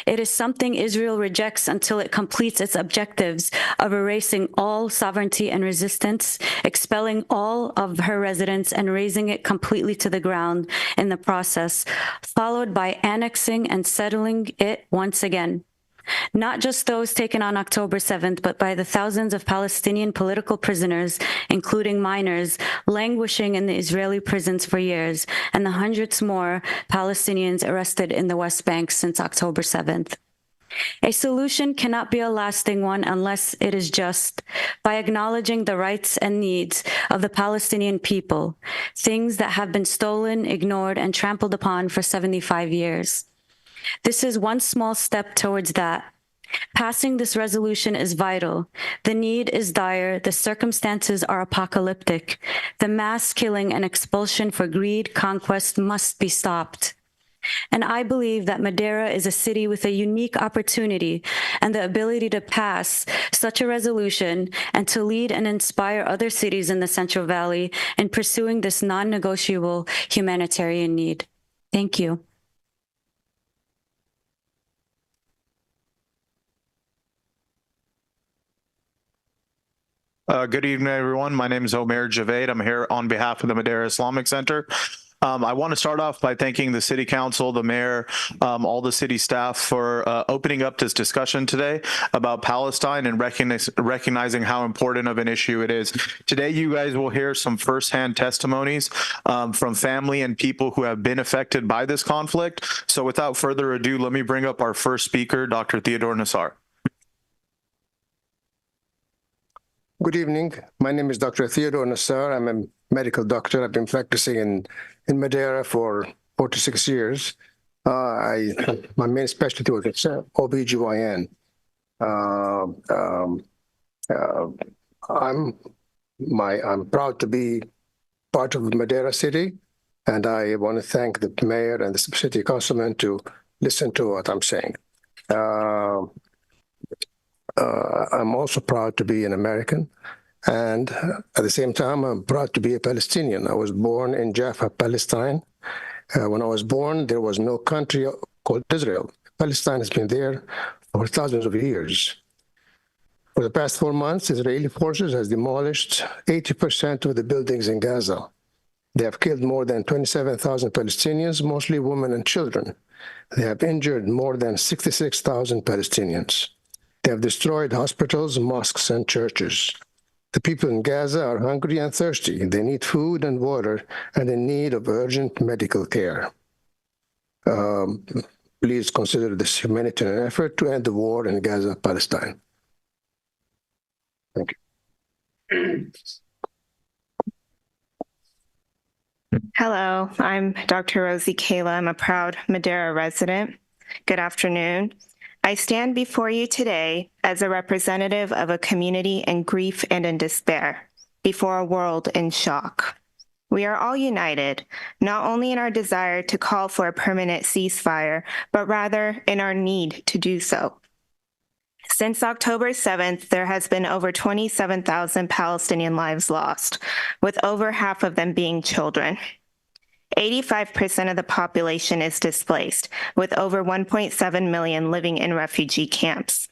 It is something Israel rejects until it completes its objectives of erasing all sovereignty and resistance, expelling all of her residents and razing it completely to the ground in the process, followed by annexing and settling it once again. Not just those taken on October 7th, but by the thousands of Palestinian political prisoners, including minors, languishing in the Israeli prisons for years, and the hundreds more Palestinians arrested in the West Bank since October 7th. A solution cannot be a lasting one unless it is just, by acknowledging the rights and needs of the Palestinian people, things that have been stolen, ignored, and trampled upon for 75 years. This is one small step towards that. Passing this resolution is vital. The need is dire. The circumstances are apocalyptic. The mass killing and expulsion for greed, conquest must be stopped. And I believe that Madera is a city with a unique opportunity and the ability to pass such a resolution and to lead and inspire other cities in the Central Valley in pursuing this non-negotiable humanitarian need. Thank you. Good evening, everyone. My name is Omer Javed. I'm here on behalf of the Madera Islamic Center. I want to start off by thanking the City Council, the Mayor, all the city staff for opening up this discussion today about Palestine and recognizing how important of an issue it is. Today, you guys will hear some firsthand testimonies from family and people who have been affected by this conflict. So without further ado, let me bring up our first speaker, Dr. Theodore Nassar. Good evening. My name is Dr. Theodore Nassar. I'm a medical doctor. I've been practicing in Madera for 46 years. My main specialty was OBGYN. I'm proud to be part of Madera City, and I want to thank the mayor and the city councilman to listen to what I'm saying. I'm also proud to be an American, and at the same time, I'm proud to be a Palestinian. I was born in Jaffa, Palestine. When I was born, there was no country called Israel. Palestine has been there over thousands of years. For the past 4 months, Israeli forces has demolished 80% of the buildings in Gaza. They have killed more than 27,000 Palestinians, mostly women and children. They have injured more than 66,000 Palestinians. They have destroyed hospitals, mosques, and churches. The people in Gaza are hungry and thirsty. They need food and water and in need of urgent medical care. Please consider this humanitarian effort to end the war in Gaza, Palestine. Thank you. Hello, I'm Dr. Rosie Kayla. I'm a proud Madera resident. Good afternoon. I stand before you today as a representative of a community in grief and in despair, before a world in shock. We are all united, not only in our desire to call for a permanent ceasefire, but rather in our need to do so. Since October 7th, there has been over 27,000 Palestinian lives lost, with over half of them being children. 85% of the population is displaced, with over 1.7 million living in refugee camps.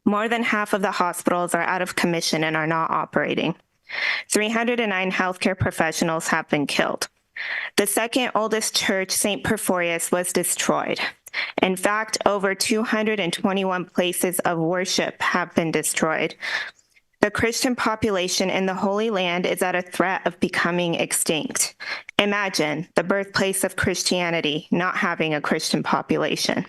More than half of the hospitals are out of commission and are not operating. 309 healthcare professionals have been killed. The second oldest church, St. Porphyrius, was destroyed. In fact, over 221 places of worship have been destroyed. The Christian population in the Holy Land is at a threat of becoming extinct. Imagine the birthplace of Christianity not having a Christian population.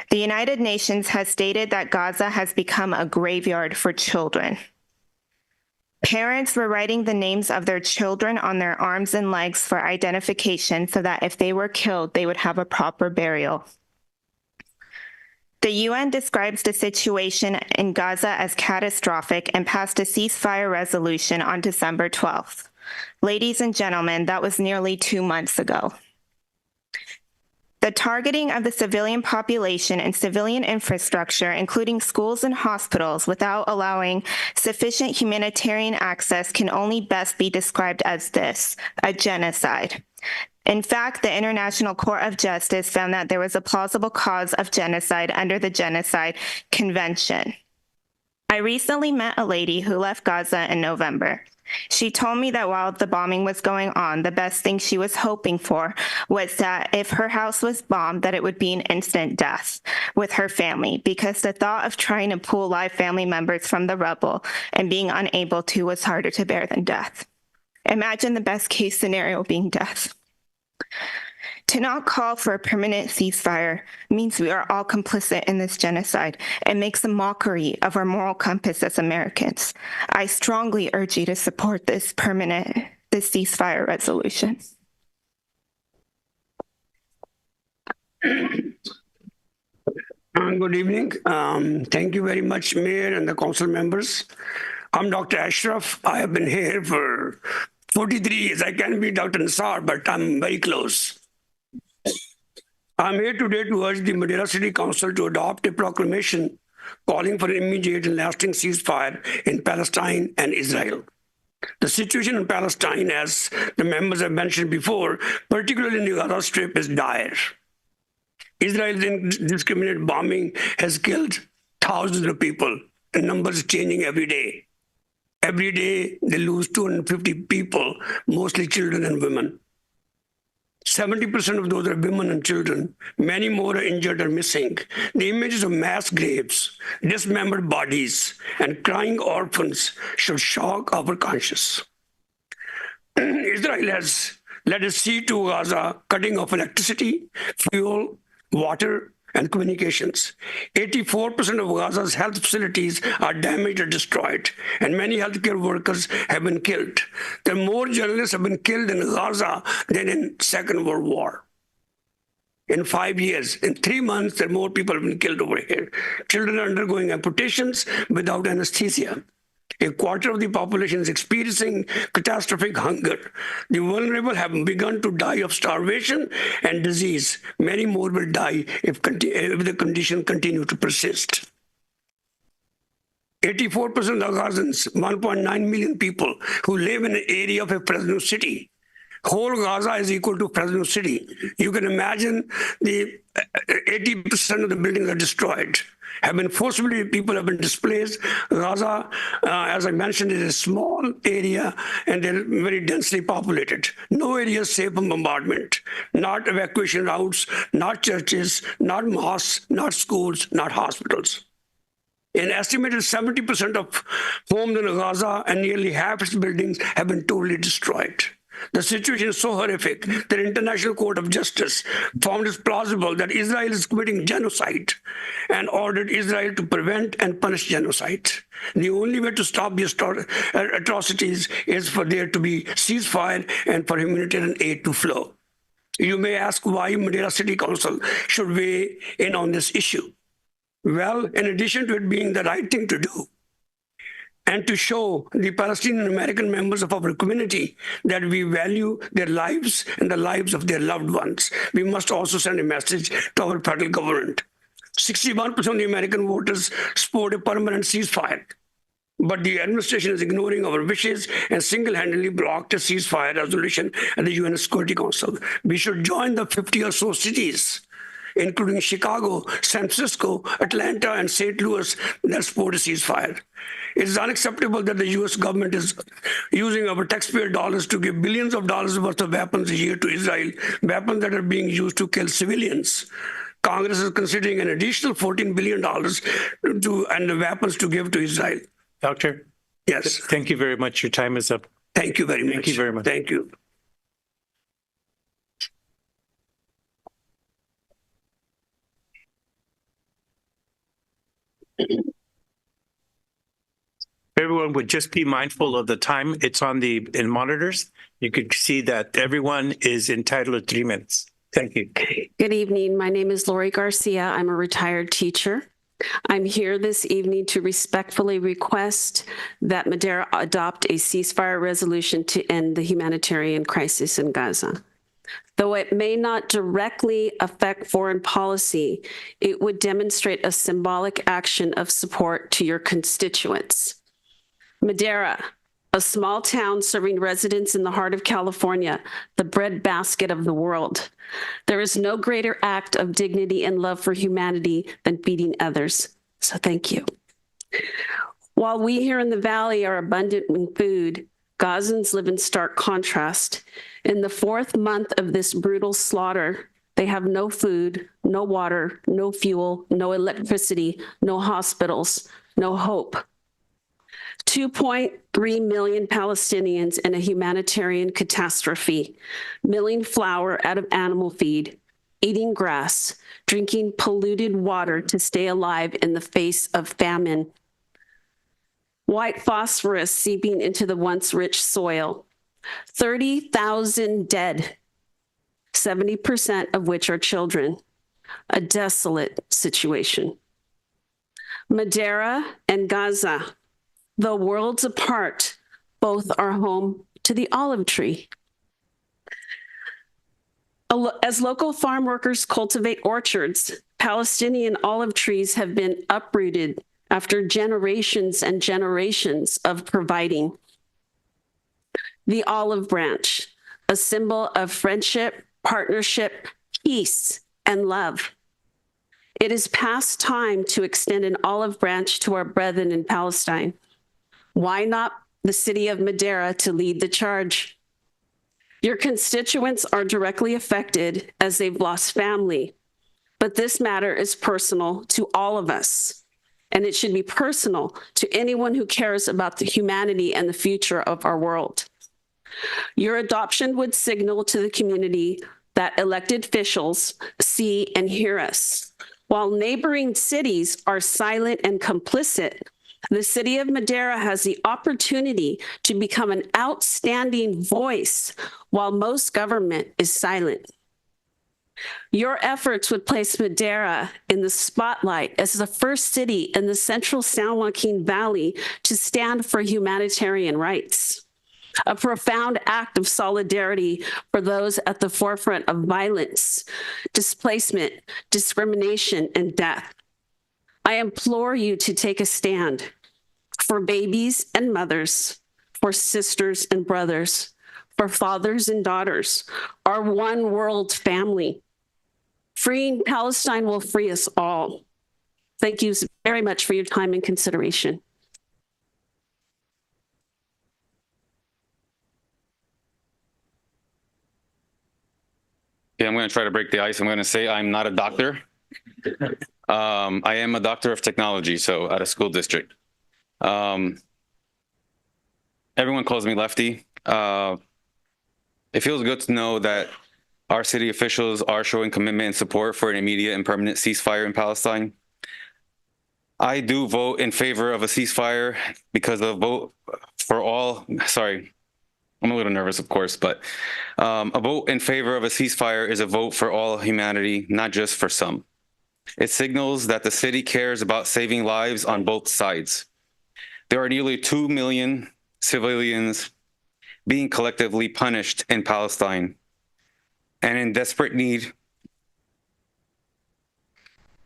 The United Nations has stated that Gaza has become a graveyard for children. Parents were writing the names of their children on their arms and legs for identification so that if they were killed, they would have a proper burial. The UN describes the situation in Gaza as catastrophic and passed a ceasefire resolution on December 12th. Ladies and gentlemen, that was nearly 2 months ago. The targeting of the civilian population and civilian infrastructure, including schools and hospitals, without allowing sufficient humanitarian access can only best be described as this, a genocide. In fact, the International Court of Justice found that there was a plausible cause of genocide under the Genocide Convention. I recently met a lady who left Gaza in November. She told me that while the bombing was going on, the best thing she was hoping for was that if her house was bombed, that it would be an instant death with her family, because the thought of trying to pull live family members from the rubble and being unable to was harder to bear than death. Imagine the best case scenario being death. To not call for a permanent ceasefire means we are all complicit in this genocide and makes a mockery of our moral compass as Americans. I strongly urge you to support this ceasefire resolution. Good evening. Thank you very much, Mayor and the council members. I'm Dr. Ashraf. I have been here for 43 years. I can be Dr. Nassar, but I'm very close. I'm here today to urge the Madera City Council to adopt a proclamation calling for an immediate and lasting ceasefire in Palestine and Israel. The situation in Palestine, as the members have mentioned before, particularly in the Gaza Strip, is dire. Israel's indiscriminate bombing has killed thousands of people, and numbers changing every day. Every day, they lose 250 people, mostly children and women. 70% of those are women and children. Many more are injured or missing. The images of mass graves, dismembered bodies, and crying orphans should shock our conscience. Israel has let us see to Gaza cutting off electricity, fuel, water, and communications. 84% of Gaza's health facilities are damaged or destroyed, and many healthcare workers have been killed. There are more journalists have been killed in Gaza than in Second World War. In 5 years, in 3 months, there are more people have been killed over here. Children are undergoing amputations without anesthesia. A quarter of the population is experiencing catastrophic hunger. The vulnerable have begun to die of starvation and disease. Many more will die if the condition continue to persist. 84% of Gazans, 1.9 million people who live in an area of a Fresno city, Whole Gaza is equal to Fresno City. You can imagine the 80% of the buildings are destroyed. Have been forcibly, people have been displaced. Gaza, as I mentioned, is a small area and they're very densely populated. No area is safe from bombardment. Not evacuation routes, not churches, not mosques, not schools, not hospitals. An estimated 70% of homes in Gaza and nearly half its buildings have been totally destroyed. The situation is so horrific that the International Court of Justice found it plausible that Israel is committing genocide and ordered Israel to prevent and punish genocide. The only way to stop these atrocities is for there to be ceasefire and for humanitarian aid to flow. You may ask why Madera City Council should weigh in on this issue. Well, in addition to it being the right thing to do, and to show the Palestinian American members of our community that we value their lives and the lives of their loved ones, we must also send a message to our federal government. 61% of the American voters support a permanent ceasefire, but the administration is ignoring our wishes and single-handedly blocked a ceasefire resolution at the UN Security Council. We should join the 50 or so cities, including Chicago, San Francisco, Atlanta, and St. Louis, that support a ceasefire. It is unacceptable that the U.S. government is using our taxpayer dollars to give billions of dollars worth of weapons a year to Israel, weapons that are being used to kill civilians. Congress is considering an additional $14 billion and the weapons to give to Israel. Doctor? Yes. Thank you very much. Your time is up. Thank you very much. Thank you very much. Thank you. Everyone would just be mindful of the time. It's on in monitors. You could see that everyone is entitled to 3 minutes. Thank you. Good evening. My name is Lori Garcia. I'm a retired teacher. I'm here this evening to respectfully request that Madera adopt a ceasefire resolution to end the humanitarian crisis in Gaza. Though it may not directly affect foreign policy, it would demonstrate a symbolic action of support to your constituents. Madera, a small town serving residents in the heart of California, the breadbasket of the world. There is no greater act of dignity and love for humanity than feeding others. So thank you. While we here in the Valley are abundant in food, Gazans live in stark contrast. In the 4th month of this brutal slaughter, they have no food, no water, no fuel, no electricity, no hospitals, no hope. 2.3 million Palestinians in a humanitarian catastrophe, milling flour out of animal feed, eating grass, drinking polluted water to stay alive in the face of famine. White phosphorus seeping into the once rich soil. 30,000 dead, 70% of which are children. A desolate situation. Madera and Gaza, though worlds apart, both are home to the olive tree. As local farm workers cultivate orchards, Palestinian olive trees have been uprooted after generations and generations of providing. The olive branch, a symbol of friendship, partnership, peace, and love. It is past time to extend an olive branch to our brethren in Palestine. Why not the city of Madera to lead the charge? Your constituents are directly affected as they've lost family, but this matter is personal to all of us, and it should be personal to anyone who cares about the humanity and the future of our world. Your adoption would signal to the community that elected officials see and hear us. While neighboring cities are silent and complicit, the city of Madera has the opportunity to become an outstanding voice while most government is silent. Your efforts would place Madera in the spotlight as the first city in the central San Joaquin Valley to stand for humanitarian rights, a profound act of solidarity for those at the forefront of violence, displacement, discrimination, and death. I implore you to take a stand for babies and mothers, for sisters and brothers, for fathers and daughters, our one world family. Freeing Palestine will free us all. Thank you very much for your time and consideration. Yeah, I'm going to try to break the ice. I'm going to say I'm not a doctor. I am a doctor of technology, so at a school district. Everyone calls me Lefty. It feels good to know that our city officials are showing commitment and support for an immediate and permanent ceasefire in Palestine. I do vote in favor of a ceasefire because a vote for all, sorry, I'm a little nervous, of course, but a vote in favor of a ceasefire is a vote for all humanity, not just for some. It signals that the city cares about saving lives on both sides. There are nearly 2 million civilians being collectively punished in Palestine and in desperate need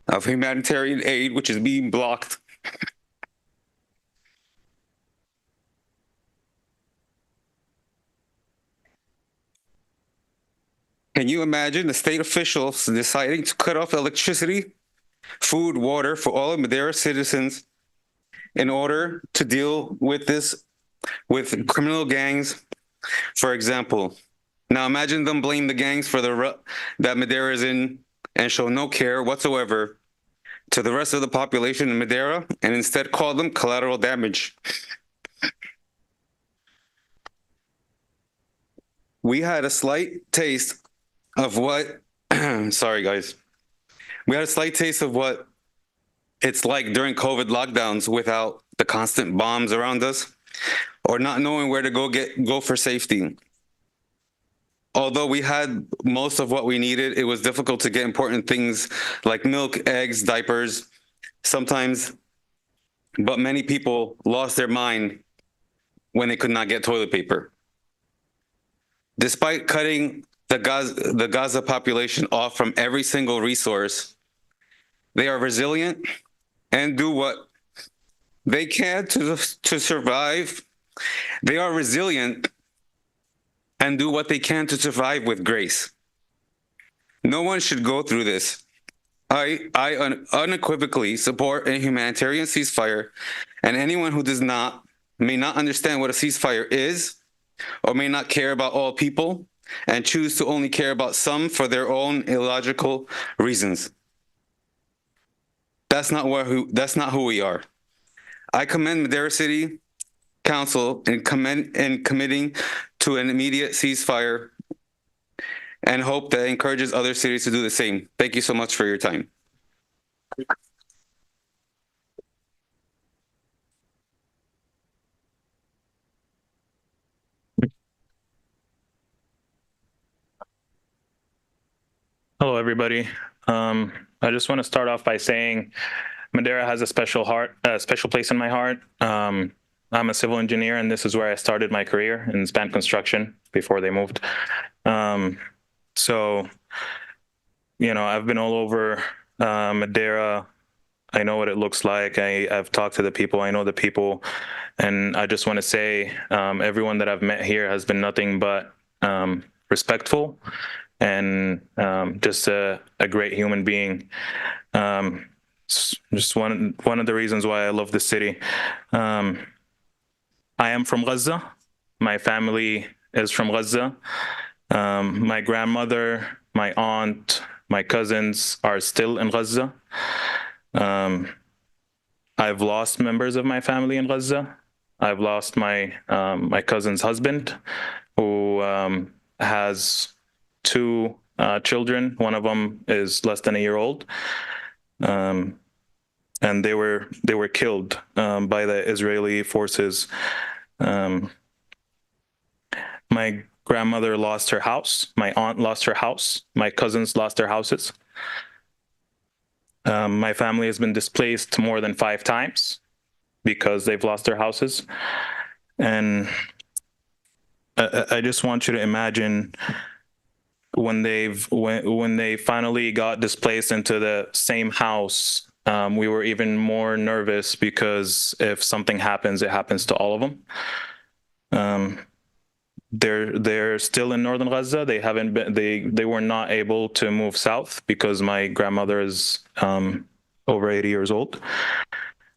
of humanitarian aid, which is being blocked. Can you imagine the state officials deciding to cut off electricity, food, water for all of Madera citizens in order to deal with this, with criminal gangs, for example? Now imagine them blame the gangs for the rut that Madera is in and show no care whatsoever to the rest of the population in Madera and instead call them collateral damage. We had a slight taste of what, sorry guys, we had a slight taste of what it's like during COVID lockdowns without the constant bombs around us or not knowing where to go for safety. Although we had most of what we needed, it was difficult to get important things like milk, eggs, diapers, sometimes, but many people lost their mind when they could not get toilet paper. Despite cutting the Gaza population off from every single resource, they are resilient and do what they can to survive. They are resilient and do what they can to survive with grace. No one should go through this. I unequivocally support a humanitarian ceasefire, and anyone who may not understand what a ceasefire is, or may not care about all people, and choose to only care about some for their own illogical reasons. That's not who we are. I commend Madera City Council in committing to an immediate ceasefire and hope that encourages other cities to do the same. Thank you so much for your time. Hello, everybody. I just want to start off by saying Madera has a special place in my heart. I'm a civil engineer, and this is where I started my career in span construction before they moved. So, you know, I've been all over Madera. I know what it looks like. I've talked to the people. I know the people. And I just want to say everyone that I've met here has been nothing but respectful and just a great human being. Just one of the reasons why I love this city. I am from Gaza. My family is from Gaza. My grandmother, my aunt, my cousins are still in Gaza. I've lost members of my family in Gaza. I've lost my cousin's husband, who has 2 children. One of them is less than a year old. And they were killed by the Israeli forces. My grandmother lost her house. My aunt lost her house. My cousins lost their houses. My family has been displaced more than 5 times because they've lost their houses. And I just want you to imagine when they finally got displaced into the same house, we were even more nervous because if something happens, it happens to all of them. they're still in northern Gaza. They haven't been. They were not able to move south because my grandmother is over 80 years old.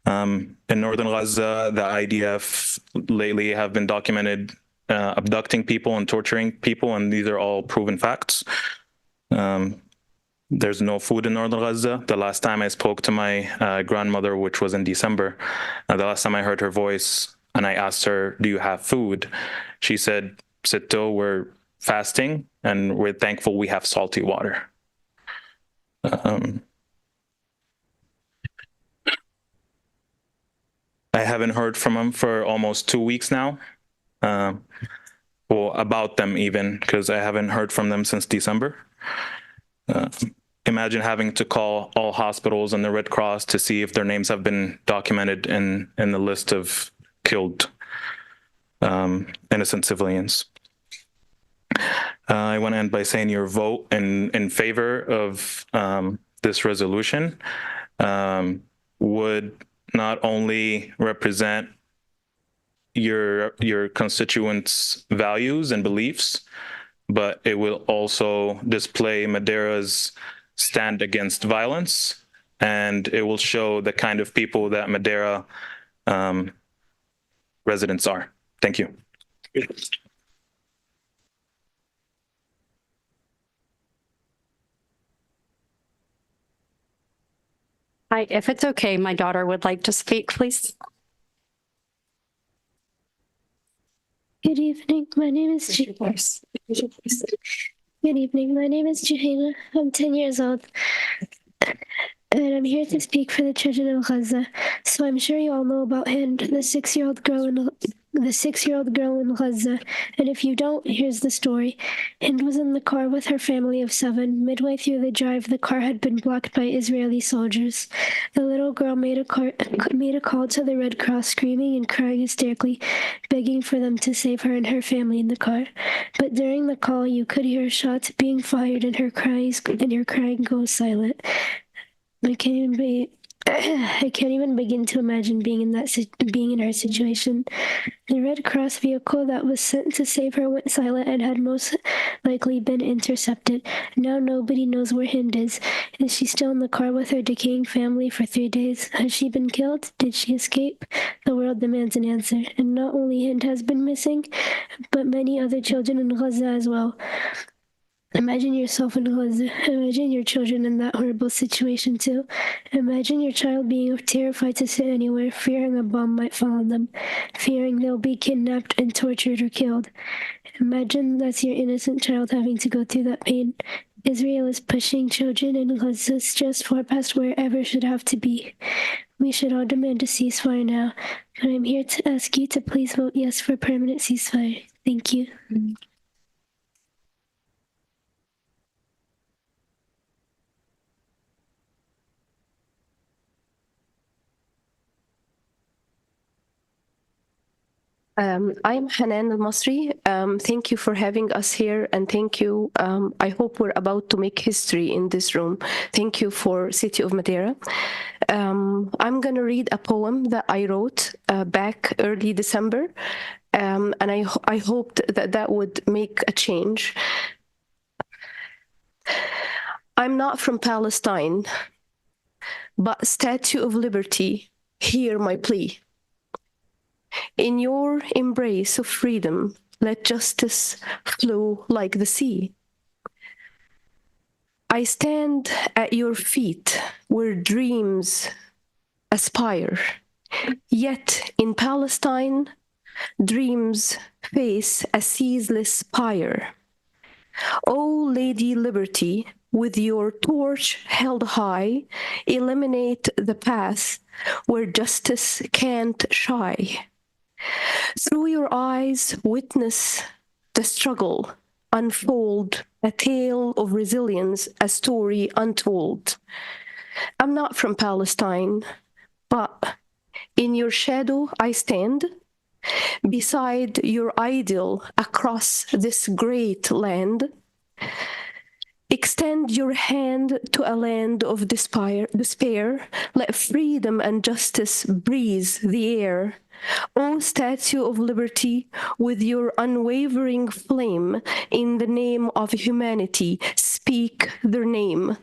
In northern Gaza, the IDF lately have been documented abducting people and torturing people, and these are all proven facts. There's no food in northern Gaza. The last time I spoke to my grandmother, which was in December, the last time I heard her voice and I asked her, do you have food? She said, Sito, we're fasting and we're thankful we have salty water. I haven't heard from them for almost 2 weeks now. Well, about them even, because I haven't heard from them since December. Imagine having to call all hospitals and the Red Cross to see if their names have been documented in the list of killed innocent civilians. I want to end by saying your vote in favor of this resolution would not only represent your constituents' values and beliefs, but it will also display Madera's stand against violence, and it will show the kind of people that Madera residents are. Thank you. Hi, if it's okay, my daughter would like to speak, please. Good evening. My name is Good evening. My name is Juhaina. I'm 10 years old. And I'm here to speak for the children of Gaza. So I'm sure you all know about Hind, the 6-year-old girl in Gaza. And if you don't, here's the story. Hind was in the car with her family of 7. Midway through the drive, the car had been blocked by Israeli soldiers. The little girl made a call to the Red Cross, screaming and crying hysterically, begging for them to save her and her family in the car. But during the call, you could hear shots being fired and her crying goes silent. I can't even begin to imagine being in her situation. The Red Cross vehicle that was sent to save her went silent and had most likely been intercepted. Now nobody knows where Hind is. Is she still in the car with her decaying family for 3 days? Has she been killed? Did she escape? The world demands an answer. And not only Hind has been missing, but many other children in Gaza as well. Imagine yourself in Gaza. Imagine your children in that horrible situation too. Imagine your child being terrified to sit anywhere, fearing a bomb might fall on them, fearing they'll be kidnapped and tortured or killed. Imagine that's your innocent child having to go through that pain. Israel is pushing children in Gaza just far past wherever should have to be. We should all demand a ceasefire now, but I'm here to ask you to please vote yes for permanent ceasefire. Thank you. I'm Hanan Al-Masri. Thank you for having us here, and thank you. I hope we're about to make history in this room. Thank you for City of Madera. I'm going to read a poem that I wrote back early December, and I hoped that would make a change. I'm not from Palestine, but Statue of Liberty, hear my plea. In your embrace of freedom, let justice flow like the sea. I stand at your feet where dreams aspire, yet in Palestine, dreams face a ceaseless pyre. O Lady Liberty, with your torch held high, illuminate the path where justice can't shy. Through your eyes, witness the struggle unfold, a tale of resilience, a story untold. I'm not from Palestine, but in your shadow I stand, beside your ideal across this great land. Extend your hand to a land of despair. Let freedom and justice breathe the air. O Statue of Liberty, with your unwavering flame, in the name of humanity, speak their name.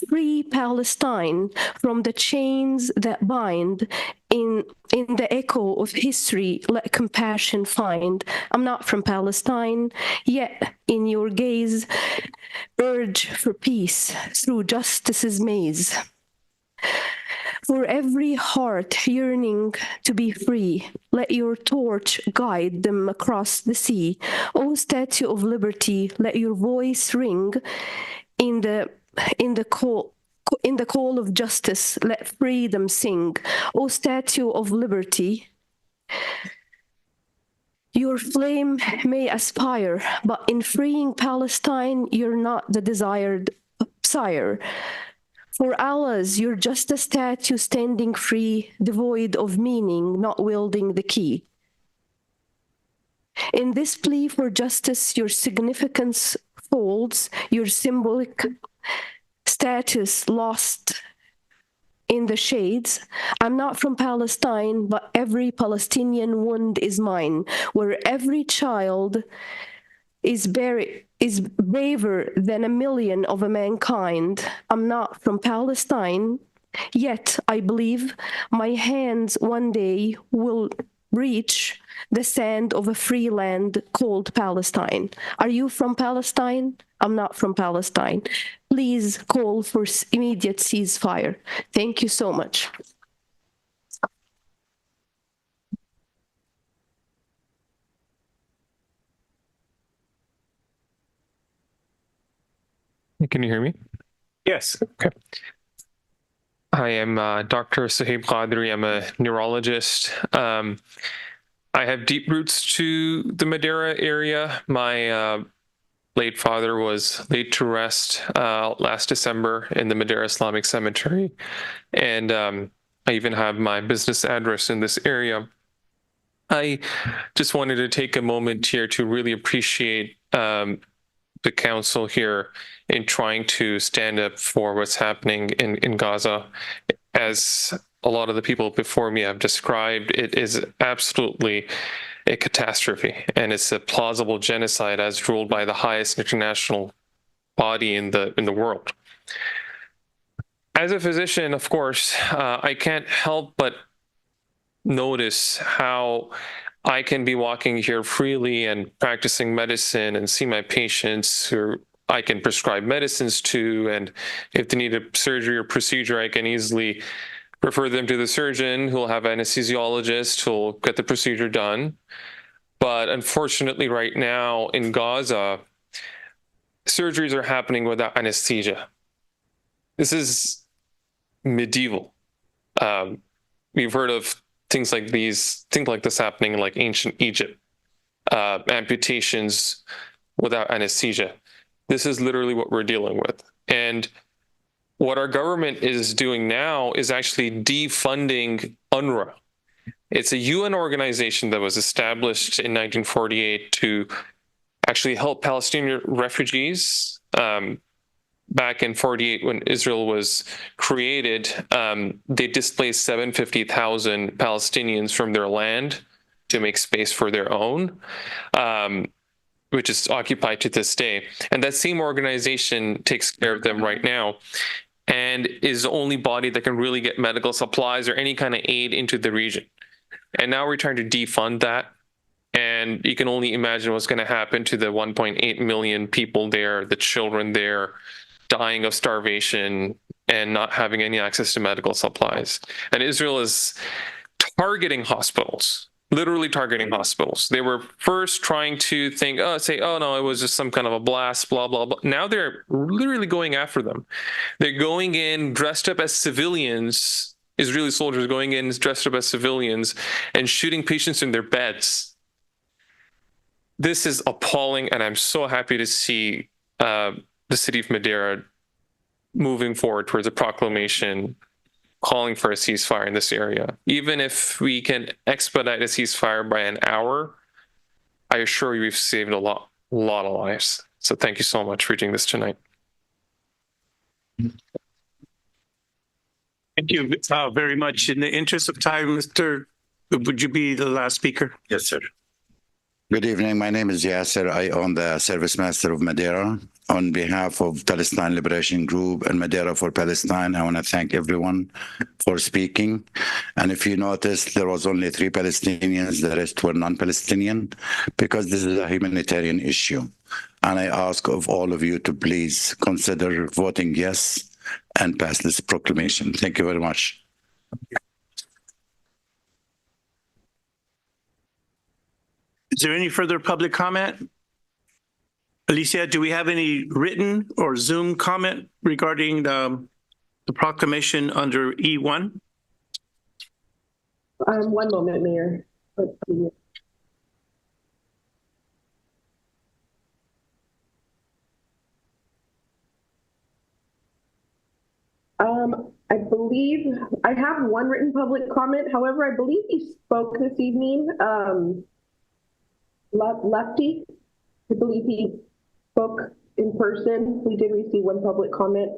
Free Palestine from the chains that bind. In the echo of history, let compassion find. I'm not from Palestine, yet in your gaze, urge for peace through justice's maze. For every heart yearning to be free, let your torch guide them across the sea. O Statue of Liberty, let your voice ring in the call of justice, let freedom sing. O Statue of Liberty, your flame may aspire, but in freeing Palestine, you're not the desired sire. For Allah's, you're just a statue standing free, devoid of meaning, not wielding the key. In this plea for justice, your significance folds, your symbolic status lost in the shades. I'm not from Palestine, but every Palestinian wound is mine, where every child is braver than a million of a mankind. I'm not from Palestine, yet I believe my hands one day will reach the sand of a free land called Palestine. Are you from Palestine? I'm not from Palestine. Please call for immediate ceasefire. Thank you so much. Can you hear me? Yes. Okay. I am Dr. Sahib Qadri. I'm a neurologist. I have deep roots to the Madera area. My late father was laid to rest last December in the Madera Islamic Cemetery. And I even have my business address in this area. I just wanted to take a moment here to really appreciate the council here in trying to stand up for what's happening in Gaza. As a lot of the people before me have described, it is absolutely a catastrophe, and it's a plausible genocide as ruled by the highest international body in the world. As a physician, of course, I can't help but notice how I can be walking here freely and practicing medicine and see my patients who I can prescribe medicines to. And if they need a surgery or procedure, I can easily refer them to the surgeon who'll have an anesthesiologist who'll get the procedure done. But unfortunately, right now in Gaza, surgeries are happening without anesthesia. This is medieval. We've heard of things like this happening in like ancient Egypt, amputations without anesthesia. This is literally what we're dealing with. And what our government is doing now is actually defunding UNRWA. It's a UN organization that was established in 1948 to actually help Palestinian refugees. Back in 48, when Israel was created, they displaced 750,000 Palestinians from their land to make space for their own, which is occupied to this day. And that same organization takes care of them right now and is the only body that can really get medical supplies or any kind of aid into the region. And now we're trying to defund that. And you can only imagine what's going to happen to the 1.8 million people there, the children there, dying of starvation and not having any access to medical supplies. And Israel is targeting hospitals, literally targeting hospitals. They were first trying to say, oh no, it was just some kind of a blast, blah, blah, blah. Now they're literally going after them. They're going in dressed up as civilians, Israeli soldiers going in dressed up as civilians and shooting patients in their beds. This is appalling, and I'm so happy to see the city of Madera moving forward towards a proclamation calling for a ceasefire in this area. Even if we can expedite a ceasefire by an hour, I assure you we've saved a lot of lives. So thank you so much for doing this tonight. Thank you very much. In the interest of time, Mr. would you be the last speaker? Yes, sir. Good evening. My name is Yasser. I own the Service Master of Madera. On behalf of Palestine Liberation Group and Madera for Palestine, I want to thank everyone for speaking. And if you notice, there was only 3 Palestinians, the rest were non-Palestinian, because this is a humanitarian issue. And I ask of all of you to please consider voting yes and pass this proclamation. Thank you very much. Is there any further public comment? Alicia, do we have any written or Zoom comment regarding the proclamation under E1? One moment, Mayor. Let's see. I believe I have one written public comment. However, I believe he spoke this evening. Lefty, I believe he spoke in person. We did receive one public comment.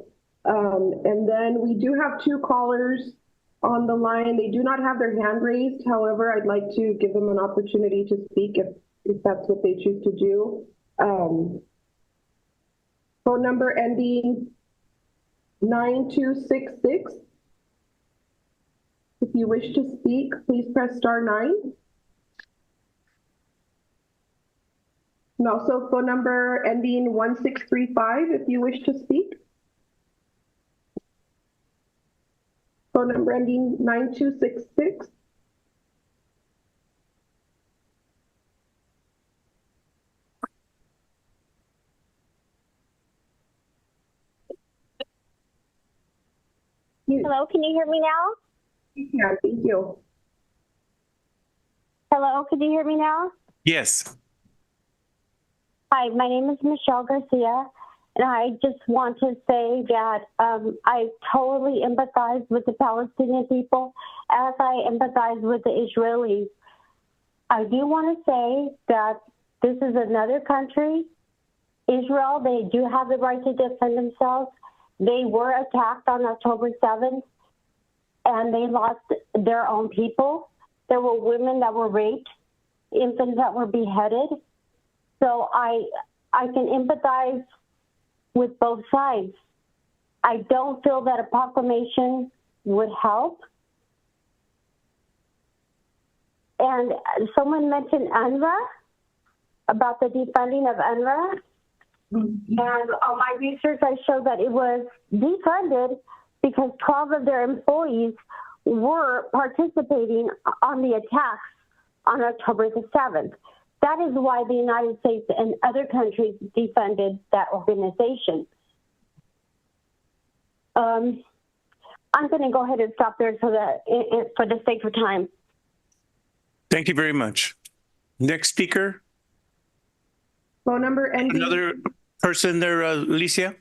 And then we do have 2 callers on the line. They do not have their hand raised. However, I'd like to give them an opportunity to speak if that's what they choose to do. Phone number ending 9266. If you wish to speak, please press *9. And also phone number ending 1635 if you wish to speak. Phone number ending 9266. Hello, can you hear me now? Yeah, thank you. Hello, can you hear me now? Yes. Hi, my name is Michelle Garcia, and I just want to say that I totally empathize with the Palestinian people as I empathize with the Israelis. I do want to say that this is another country. Israel, they do have the right to defend themselves. They were attacked on October 7th, and they lost their own people. There were women that were raped, infants that were beheaded. So I can empathize with both sides. I don't feel that a proclamation would help. And someone mentioned UNRWA, about the defunding of UNRWA. And on my research, I showed that it was defunded because 12 of their employees were participating on the attacks on October the 7th. That is why the United States and other countries defunded that organization. I'm going to go ahead and stop there so that for the sake of time. Thank you very much. Next speaker. Phone number ending. Another person there, Alicia?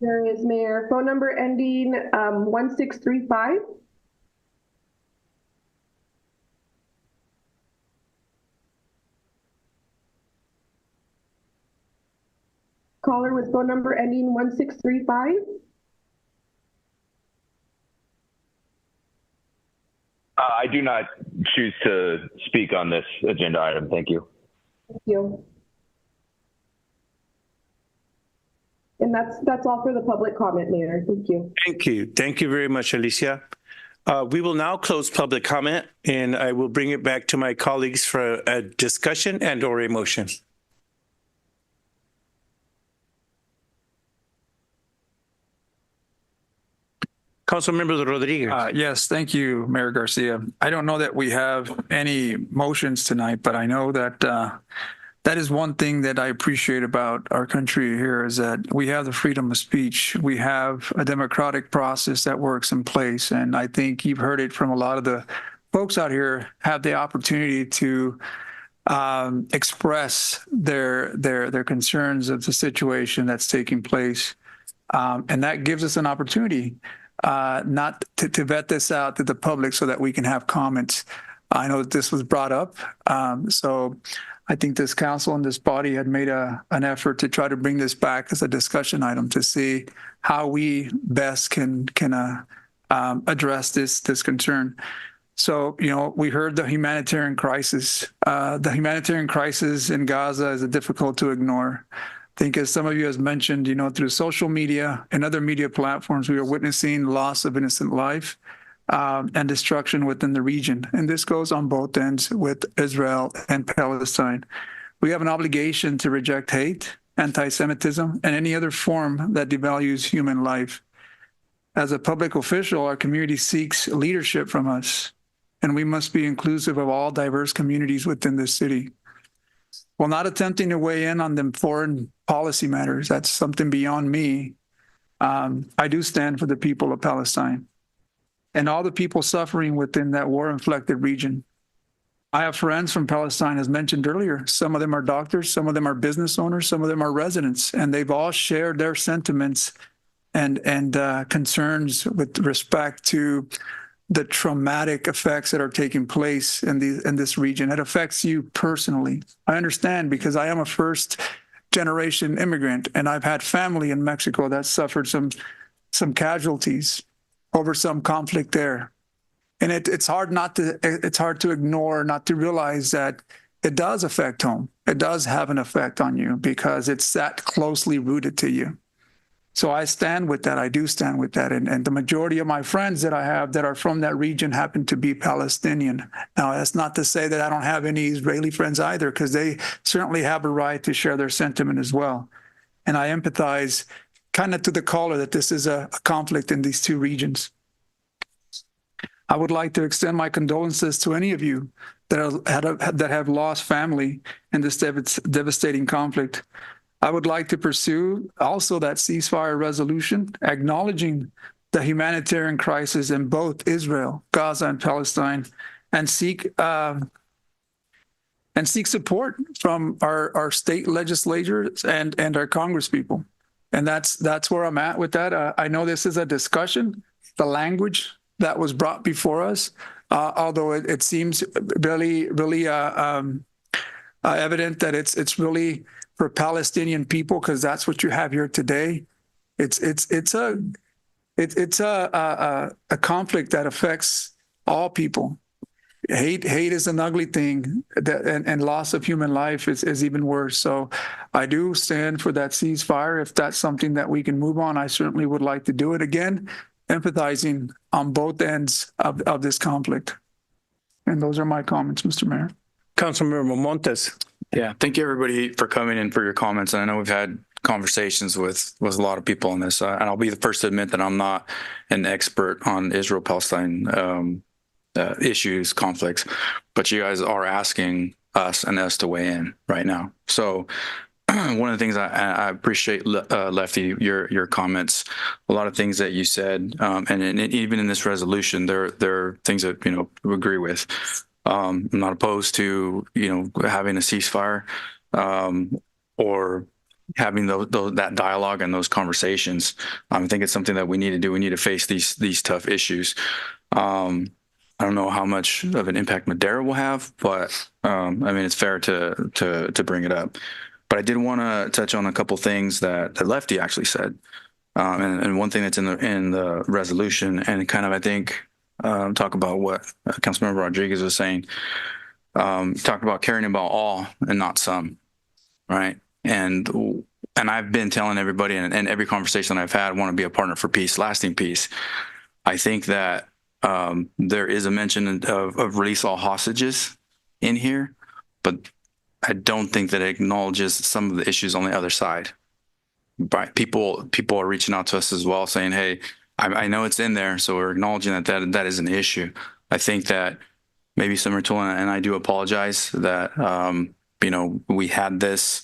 There is, Mayor. Phone number ending 1635. Caller with phone number ending 1635. I do not choose to speak on this agenda item. Thank you. Thank you. And that's all for the public comment, Mayor. Thank you. Thank you. Thank you very much, Alicia. We will now close public comment, and I will bring it back to my colleagues for a discussion and or a motion. Councilmember Rodriguez. Yes, thank you, Mayor Garcia. I don't know that we have any motions tonight, but I know that that is one thing that I appreciate about our country here is that we have the freedom of speech. We have a democratic process that works in place. And I think you've heard it from a lot of the folks out here have the opportunity to express their concerns of the situation that's taking place. And that gives us an opportunity not to vet this out to the public so that we can have comments. I know that this was brought up. So I think this council and this body had made an effort to try to bring this back as a discussion item to see how we best can address this concern. So, we heard the humanitarian crisis. The humanitarian crisis in Gaza is difficult to ignore. I think as some of you has mentioned, through social media and other media platforms, we are witnessing loss of innocent life and destruction within the region. And this goes on both ends with Israel and Palestine. We have an obligation to reject hate, anti-Semitism, and any other form that devalues human life. As a public official, our community seeks leadership from us, and we must be inclusive of all diverse communities within this city. While not attempting to weigh in on them foreign policy matters, that's something beyond me, I do stand for the people of Palestine and all the people suffering within that war-inflicted region. I have friends from Palestine, as mentioned earlier. Some of them are doctors, some of them are business owners, some of them are residents, and they've all shared their sentiments and concerns with respect to the traumatic effects that are taking place in this region. It affects you personally. I understand because I am a first-generation immigrant, and I've had family in Mexico that suffered some casualties over some conflict there. And it's hard to ignore, not to realize that it does affect home. It does have an effect on you because it's that closely rooted to you. So I stand with that. I do stand with that. And the majority of my friends that I have that are from that region happen to be Palestinian. Now, that's not to say that I don't have any Israeli friends either, because they certainly have a right to share their sentiment as well. And I empathize kind of to the caller that this is a conflict in these two regions. I would like to extend my condolences to any of you that have lost family in this devastating conflict. I would like to pursue also that ceasefire resolution, acknowledging the humanitarian crisis in both Israel, Gaza, and Palestine, and seek support from our state legislators and our congresspeople. And that's where I'm at with that. I know this is a discussion. The language that was brought before us, although it seems really evident that it's really for Palestinian people, because that's what you have here today. It's a conflict that affects all people. Hate is an ugly thing, and loss of human life is even worse. So I do stand for that ceasefire. If that's something that we can move on, I certainly would like to do it again, empathizing on both ends of this conflict. And those are my comments, Mr. Mayor. Councilmember Montes. Yeah, thank you everybody for coming in for your comments. And I know we've had conversations with a lot of people on this. And I'll be the first to admit that I'm not an expert on Israel-Palestine issues, conflicts, but you guys are asking us to weigh in right now. So one of the things I appreciate, Lefty, your comments, a lot of things that you said, and even in this resolution, there are things that, we agree with. I'm not opposed to, having a ceasefire or having that dialogue and those conversations. I think it's something that we need to do. We need to face these tough issues. I don't know how much of an impact Madera will have, but it's fair to bring it up. But I did want to touch on a couple things that Lefty actually said, and one thing that's in the resolution, and kind of I think talk about what Councilmember Rodriguez was saying. Talked about caring about all and not some, right? And I've been telling everybody, and every conversation I've had, I want to be a partner for peace, lasting peace. I think that there is a mention of release all hostages in here, but I don't think that it acknowledges some of the issues on the other side. Right? People are reaching out to us as well, saying, "Hey, I know it's in there," so we're acknowledging that is an issue. I think that maybe Senator Tulin, and I do apologize that we had this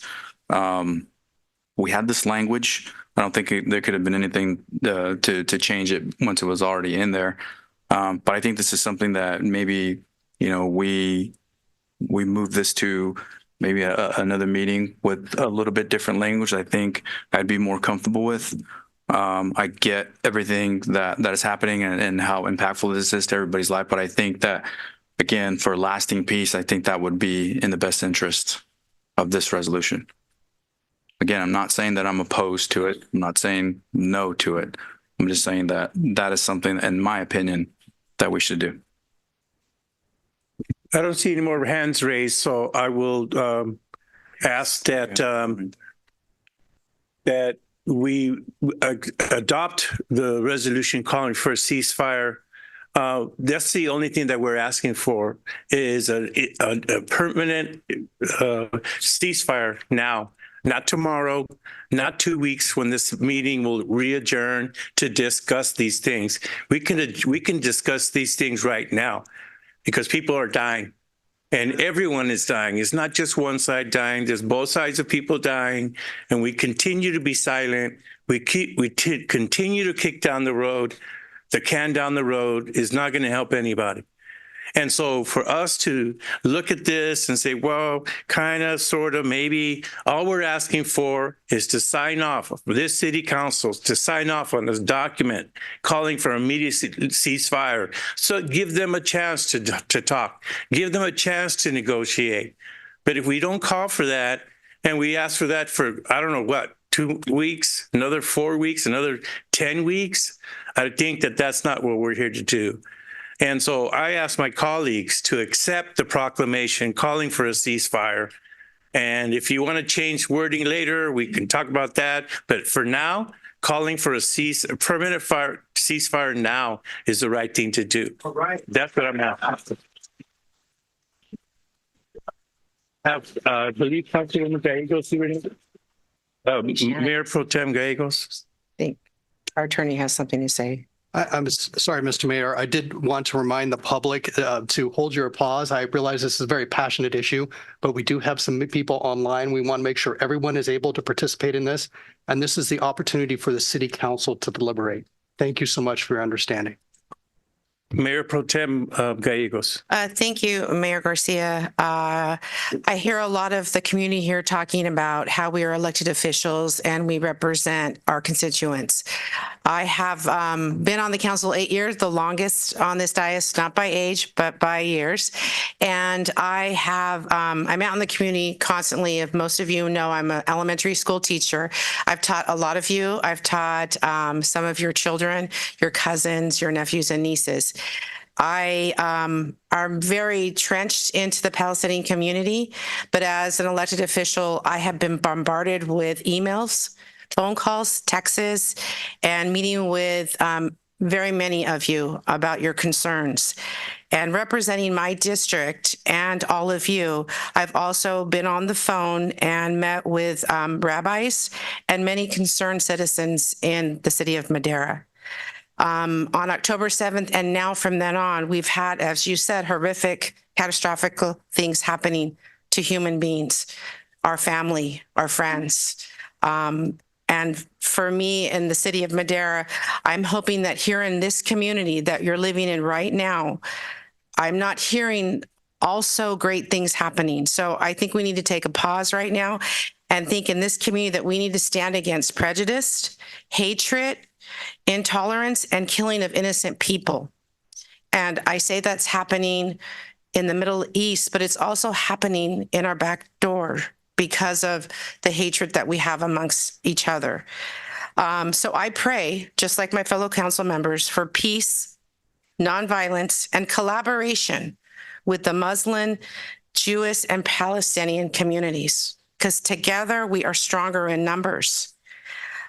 language. I don't think there could have been anything to change it once it was already in there. But I think this is something that maybe we move this to maybe another meeting with a little bit different language. I think I'd be more comfortable with. I get everything that is happening and how impactful this is to everybody's life. But I think that, again, for lasting peace, I think that would be in the best interest of this resolution. Again, I'm not saying that I'm opposed to it. I'm not saying no to it. I'm just saying that is something, in my opinion, that we should do. I don't see any more hands raised, so I will ask that that we adopt the resolution calling for a ceasefire. That's the only thing that we're asking for is a permanent ceasefire now, not tomorrow, not 2 weeks when this meeting will re-adjourn to discuss these things. We can discuss these things right now because people are dying. And everyone is dying. It's not just one side dying. There's both sides of people dying, and we continue to be silent. We continue to kick down the road. The can down the road is not going to help anybody. And so for us to look at this and say, well, kind of, sort of, maybe, all we're asking for is to sign off, this city council, to sign off on this document calling for immediate ceasefire. So give them a chance to talk, give them a chance to negotiate. But if we don't call for that, and we ask for that for, I don't know what, 2 weeks, another 4 weeks, another 10 weeks, I think that that's not what we're here to do. And so I ask my colleagues to accept the proclamation calling for a ceasefire. And if you want to change wording later, we can talk about that. But for now, calling for a permanent ceasefire now is the right thing to do. All right. That's what I'm asking. I believe Councilwoman Gallegos, Mayor Pro Tem Gallegos. I think our attorney has something to say. I'm sorry, Mr. Mayor. I did want to remind the public to hold your applause. I realize this is a very passionate issue, but we do have some people online. We want to make sure everyone is able to participate in this. And this is the opportunity for the city council to deliberate. Thank you so much for your understanding. Mayor Pro Tem Gallegos. Thank you, Mayor Garcia. I hear a lot of the community here talking about how we are elected officials and we represent our constituents. I have been on the council 8 years, the longest on this dais, not by age, but by years. And I'm out in the community constantly. If most of you know, I'm an elementary school teacher. I've taught a lot of you. I've taught some of your children, your cousins, your nephews and nieces. I am very trenched into the Palestinian community, but as an elected official, I have been bombarded with emails, phone calls, texts, and meeting with very many of you about your concerns. And representing my district and all of you, I've also been on the phone and met with rabbis and many concerned citizens in the city of Madera. On October 7th, and now from then on, we've had, as you said, horrific, catastrophic things happening to human beings, our family, our friends. And for me in the city of Madera, I'm hoping that here in this community that you're living in right now, I'm not hearing also great things happening. So I think we need to take a pause right now and think in this community that we need to stand against prejudice, hatred, intolerance, and killing of innocent people. And I say that's happening in the Middle East, but it's also happening in our back door because of the hatred that we have amongst each other. So I pray, just like my fellow council members, for peace, nonviolence, and collaboration with the Muslim, Jewish, and Palestinian communities, because together we are stronger in numbers.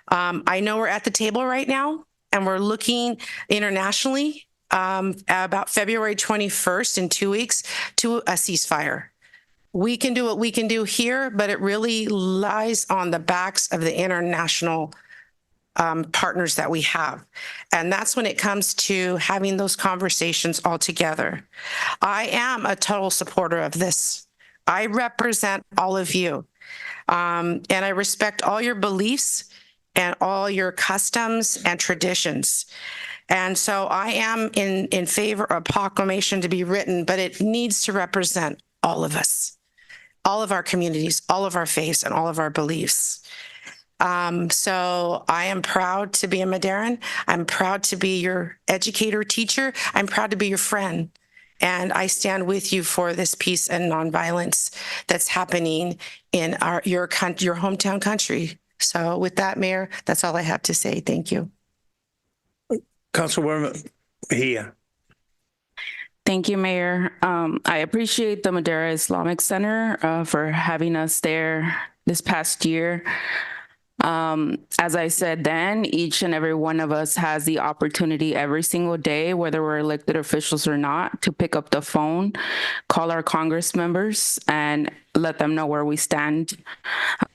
I know we're at the table right now, and we're looking internationally about February 21st in 2 weeks to a ceasefire. We can do what we can do here, but it really lies on the backs of the international partners that we have. And that's when it comes to having those conversations all together. I am a total supporter of this. I represent all of you. And I respect all your beliefs and all your customs and traditions. And so I am in favor of a proclamation to be written, but it needs to represent all of us, all of our communities, all of our faiths, and all of our beliefs. So I am proud to be a Maderan. I'm proud to be your educator, teacher. I'm proud to be your friend. And I stand with you for this peace and nonviolence that's happening in your hometown country. So with that, Mayor, that's all I have to say. Thank you. Councilwoman Mejia. Thank you, Mayor. I appreciate the Madera Islamic Center for having us there this past year. As I said then, each and every one of us has the opportunity every single day, whether we're elected officials or not, to pick up the phone, call our Congress members, and let them know where we stand.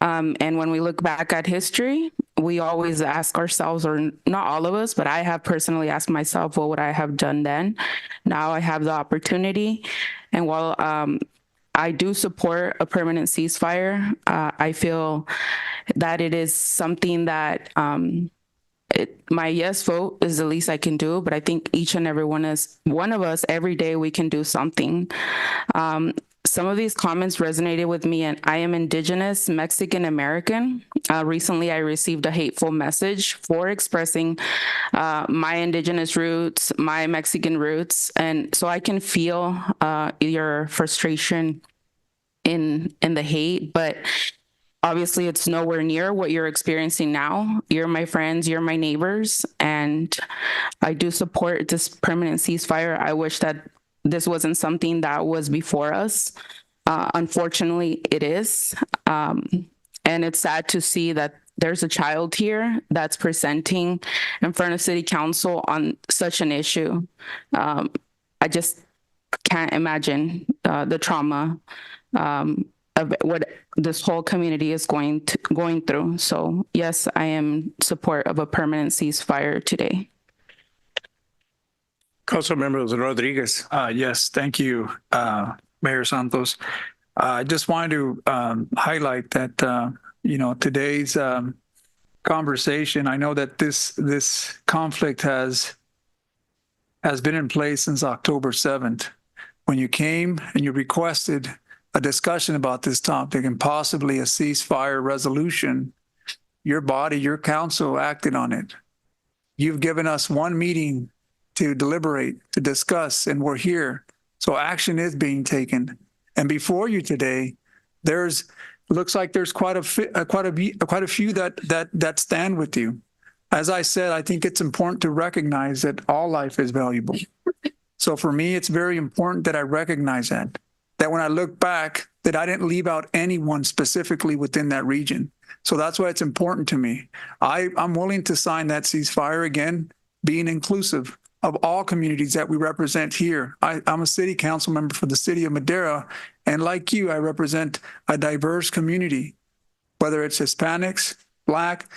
And when we look back at history, we always ask ourselves, or not all of us, but I have personally asked myself, what would I have done then? Now I have the opportunity. And while I do support a permanent ceasefire, I feel that it is something that my yes vote is the least I can do, but I think each and every one of us every day we can do something. Some of these comments resonated with me, and I am Indigenous Mexican American. Recently, I received a hateful message for expressing my Indigenous roots, my Mexican roots, and so I can feel your frustration in the hate, but obviously it's nowhere near what you're experiencing now. You're my friends, you're my neighbors, and I do support this permanent ceasefire. I wish that this wasn't something that was before us. Unfortunately, it is. And it's sad to see that there's a child here that's presenting in front of City Council on such an issue. I just can't imagine the trauma of what this whole community is going through. So yes, I am support of a permanent ceasefire today. Councilmember Rodriguez. Yes, thank you, Mayor Santos. I just wanted to highlight that, today's conversation, I know that this conflict has been in place since October 7th. When you came and you requested a discussion about this topic and possibly a ceasefire resolution, your body, your council acted on it. You've given us one meeting to deliberate, to discuss, and we're here. So action is being taken. And before you today, looks like there's quite a few that stand with you. As I said, I think it's important to recognize that all life is valuable. So for me, it's very important that I recognize that when I look back, that I didn't leave out anyone specifically within that region. So that's why it's important to me. I'm willing to sign that ceasefire again, being inclusive of all communities that we represent here. I'm a city council member for the city of Madera, and like you, I represent a diverse community, whether it's Hispanics, Black,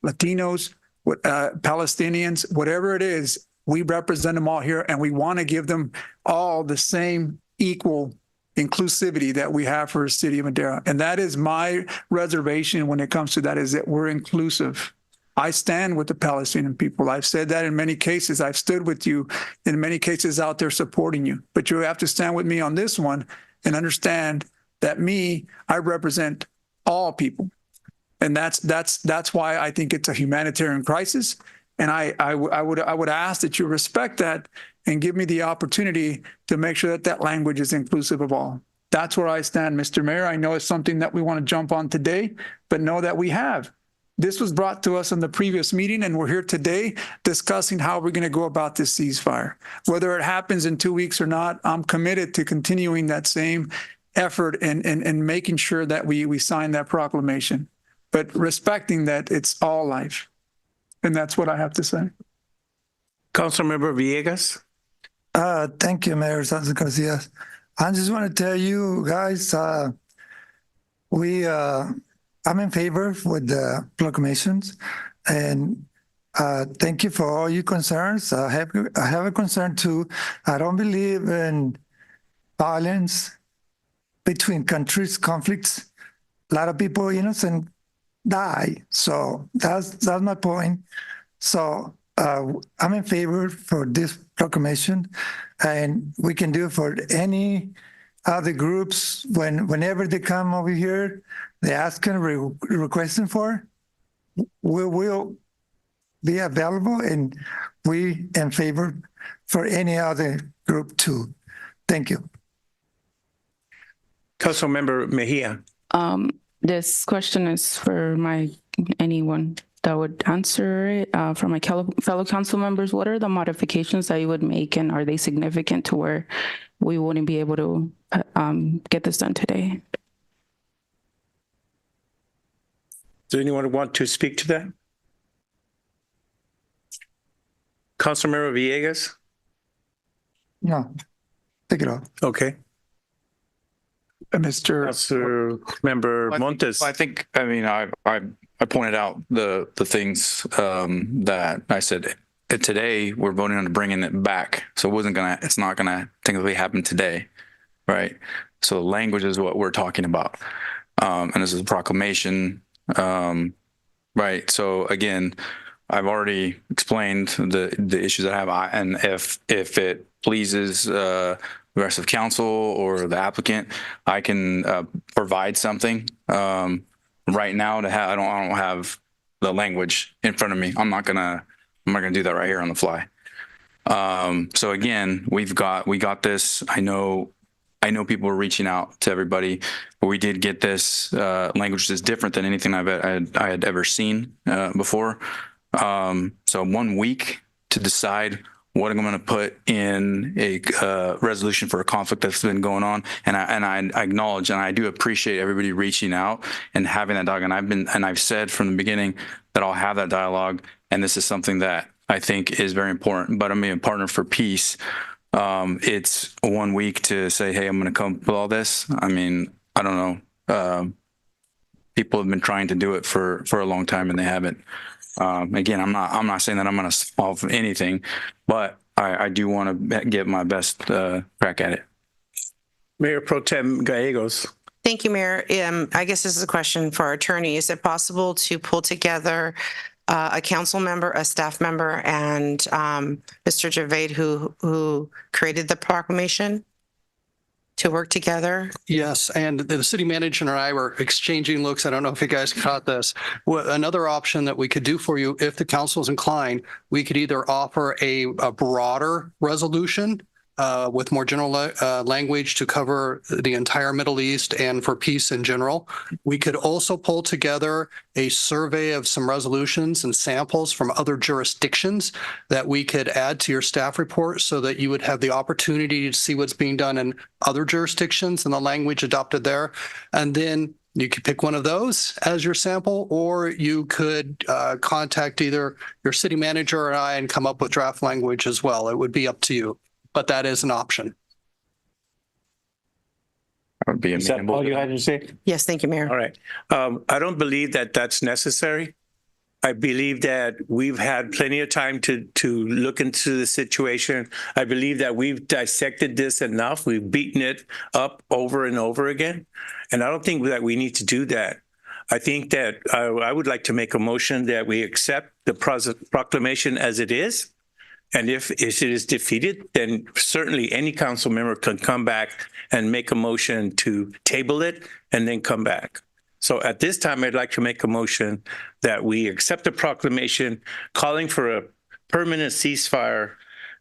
Latinos, Palestinians, whatever it is, we represent them all here, and we want to give them all the same equal inclusivity that we have for the city of Madera. And that is my reservation when it comes to that, is that we're inclusive. I stand with the Palestinian people. I've said that in many cases. I've stood with you in many cases out there supporting you. But you have to stand with me on this one and understand that I represent all people. And that's why I think it's a humanitarian crisis. And I would ask that you respect that and give me the opportunity to make sure that language is inclusive of all. That's where I stand, Mr. Mayor. I know it's something that we want to jump on today, but know that we have. This was brought to us in the previous meeting, and we're here today discussing how we're going to go about this ceasefire. Whether it happens in 2 weeks or not, I'm committed to continuing that same effort and making sure that we sign that proclamation, but respecting that it's all life. And that's what I have to say. Councilmember Villegas. Thank you, Mayor Santos Garcia. I just want to tell you guys, I'm in favor with the proclamations, and thank you for all your concerns. I have a concern too. I don't believe in violence between countries, conflicts. A lot of people, innocent, die. So that's my point. So I'm in favor for this proclamation, and we can do it for any other groups whenever they come over here, they ask and requesting for, we will be available, and we in favor for any other group too. Thank you. Councilmember Mejia. This question is for anyone. that would answer it. From my fellow council members, what are the modifications that you would make, and are they significant to where we wouldn't be able to get this done today? Does anyone want to speak to that? Councilmember Villegas? No, take it off. Okay. Councilmember Montes. I think, I mean, I pointed out the things that I said. Today we're voting on bringing it back, so it's not gonna technically happen today, right? So language is what we're talking about, and this is a proclamation, right? So again, I've already explained the issues I have, and if it pleases the rest of council or the applicant, I can provide something right now to have. I don't have the language in front of me. I'm not gonna do that right here on the fly. So again, we got this. I know people are reaching out to everybody, but we did get this language that's different than anything I had ever seen before. So 1 week to decide what I'm going to put in a resolution for a conflict that's been going on, and I acknowledge and I do appreciate everybody reaching out and having that dialogue. And I've said from the beginning that I'll have that dialogue, and this is something that I think is very important. But I'm being a partner for peace. It's 1 week to say, hey, I'm going to come with all this. I mean, I don't know. People have been trying to do it for a long time, and they haven't. Again, I'm not saying that I'm going to solve anything, but I do want to get my best crack at it. Mayor Pro Tem Gallegos. Thank you, Mayor. I guess this is a question for our attorney. Is it possible to pull together a council member, a staff member, and Mr. Javed, who created the proclamation, to work together? Yes, and the city manager and I were exchanging looks. I don't know if you guys caught this. Another option that we could do for you, if the council is inclined, we could either offer a broader resolution with more general language to cover the entire Middle East and for peace in general. We could also pull together a survey of some resolutions and samples from other jurisdictions that we could add to your staff report so that you would have the opportunity to see what's being done in other jurisdictions and the language adopted there. And then you could pick one of those as your sample, or you could contact either your city manager or I and come up with draft language as well. It would be up to you. But that is an option. Is that all you had to say? Yes, thank you, Mayor. All right. I don't believe that that's necessary. I believe that we've had plenty of time to look into the situation. I believe that we've dissected this enough. We've beaten it up over and over again. And I don't think that we need to do that. I think that I would like to make a motion that we accept the proclamation as it is. And if it is defeated, then certainly any council member can come back and make a motion to table it and then come back. So at this time, I'd like to make a motion that we accept the proclamation calling for a permanent ceasefire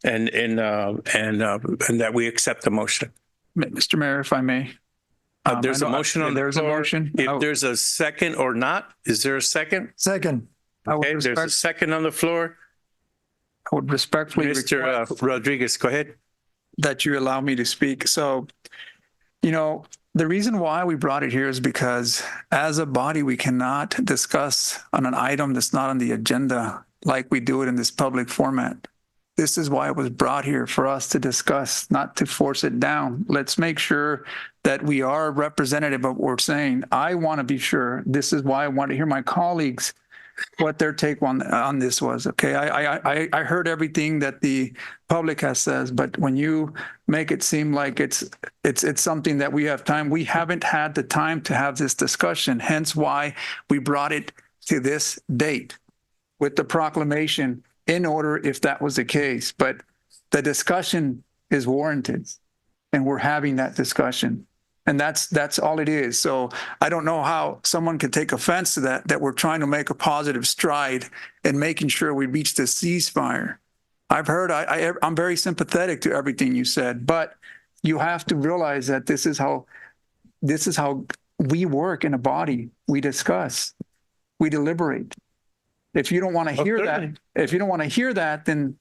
and that we accept the motion. Mr. Mayor, if I may. There's a motion on the floor. There's a motion. If there's a second or not, is there a second? Second. Okay, there's a second on the floor. I would respectfully Mr. Rodriguez, go ahead. That you allow me to speak. So, you know, the reason why we brought it here is because as a body, we cannot discuss on an item that's not on the agenda like we do it in this public format. This is why it was brought here, for us to discuss, not to force it down. Let's make sure that we are representative of what we're saying. I want to be sure. This is why I want to hear my colleagues what their take on this was. Okay, I heard everything that the public has says, but when you make it seem like it's something that we have time, we haven't had the time to have this discussion. Hence why we brought it to this date with the proclamation in order if that was the case. But the discussion is warranted, and we're having that discussion. And that's all it is. So I don't know how someone could take offense to that we're trying to make a positive stride in making sure we reach the ceasefire. I've heard, I'm very sympathetic to everything you said, but you have to realize that this is how we work in a body. We discuss, we deliberate. If you don't want to hear that, then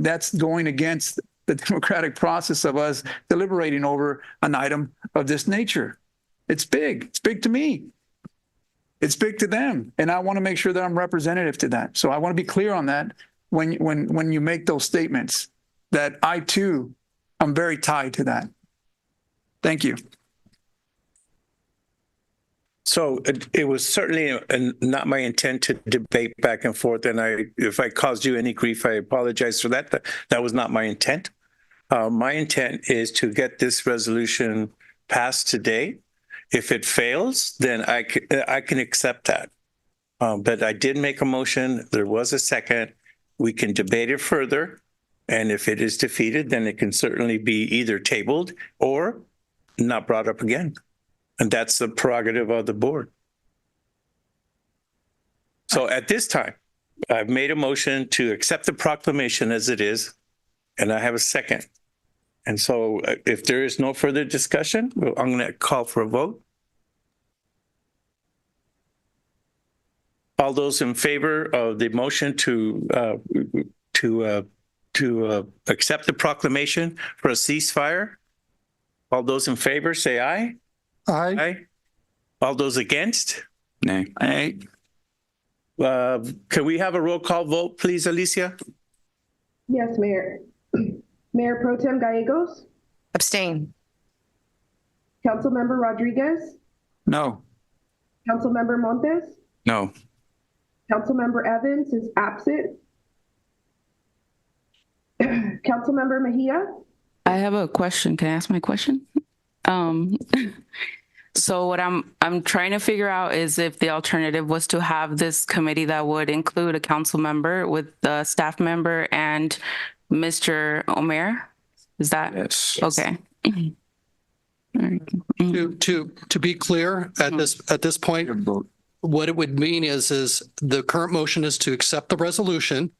that's going against the democratic process of us deliberating over an item of this nature. It's big. It's big to me. It's big to them. And I want to make sure that I'm representative to that. So I want to be clear on that when you make those statements, that I too, I'm very tied to that. Thank you. So it was certainly not my intent to debate back and forth. And if I caused you any grief, I apologize for that. That was not my intent. My intent is to get this resolution passed today. If it fails, then I can accept that. But I did make a motion. There was a second. We can debate it further. And if it is defeated, then it can certainly be either tabled or not brought up again. And that's the prerogative of the board. So at this time, I've made a motion to accept the proclamation as it is, and I have a second. And so if there is no further discussion, I'm going to call for a vote. All those in favor of the motion to accept the proclamation for a ceasefire, all those in favor say aye. Aye. Aye. All those against? Nay. Aye. Can we have a roll call vote, please, Alicia? Yes, Mayor. Mayor Pro Tem Gallegos? Abstain. Councilmember Rodriguez? No. Councilmember Montes? No. Councilmember Evans is absent. Councilmember Mejia? I have a question. Can I ask my question? So what I'm trying to figure out is if the alternative was to have this committee that would include a council member with the staff member and Mr. Omer. Is that Yes. okay? To be clear, at this point, what it would mean is the current motion is to accept the resolution.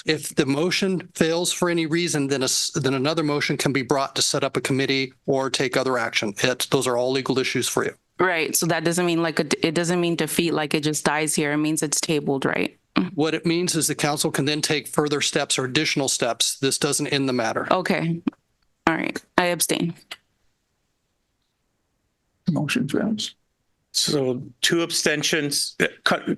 If the motion fails for any reason, then another motion can be brought to set up a committee or take other action. Those are all legal issues for you. Right. So that doesn't mean it doesn't mean defeat, like it just dies here. It means it's tabled, right? What it means is the council can then take further steps or additional steps. This doesn't end the matter. Okay. All right. I abstain. Motion fails. So 2 abstentions. Correct me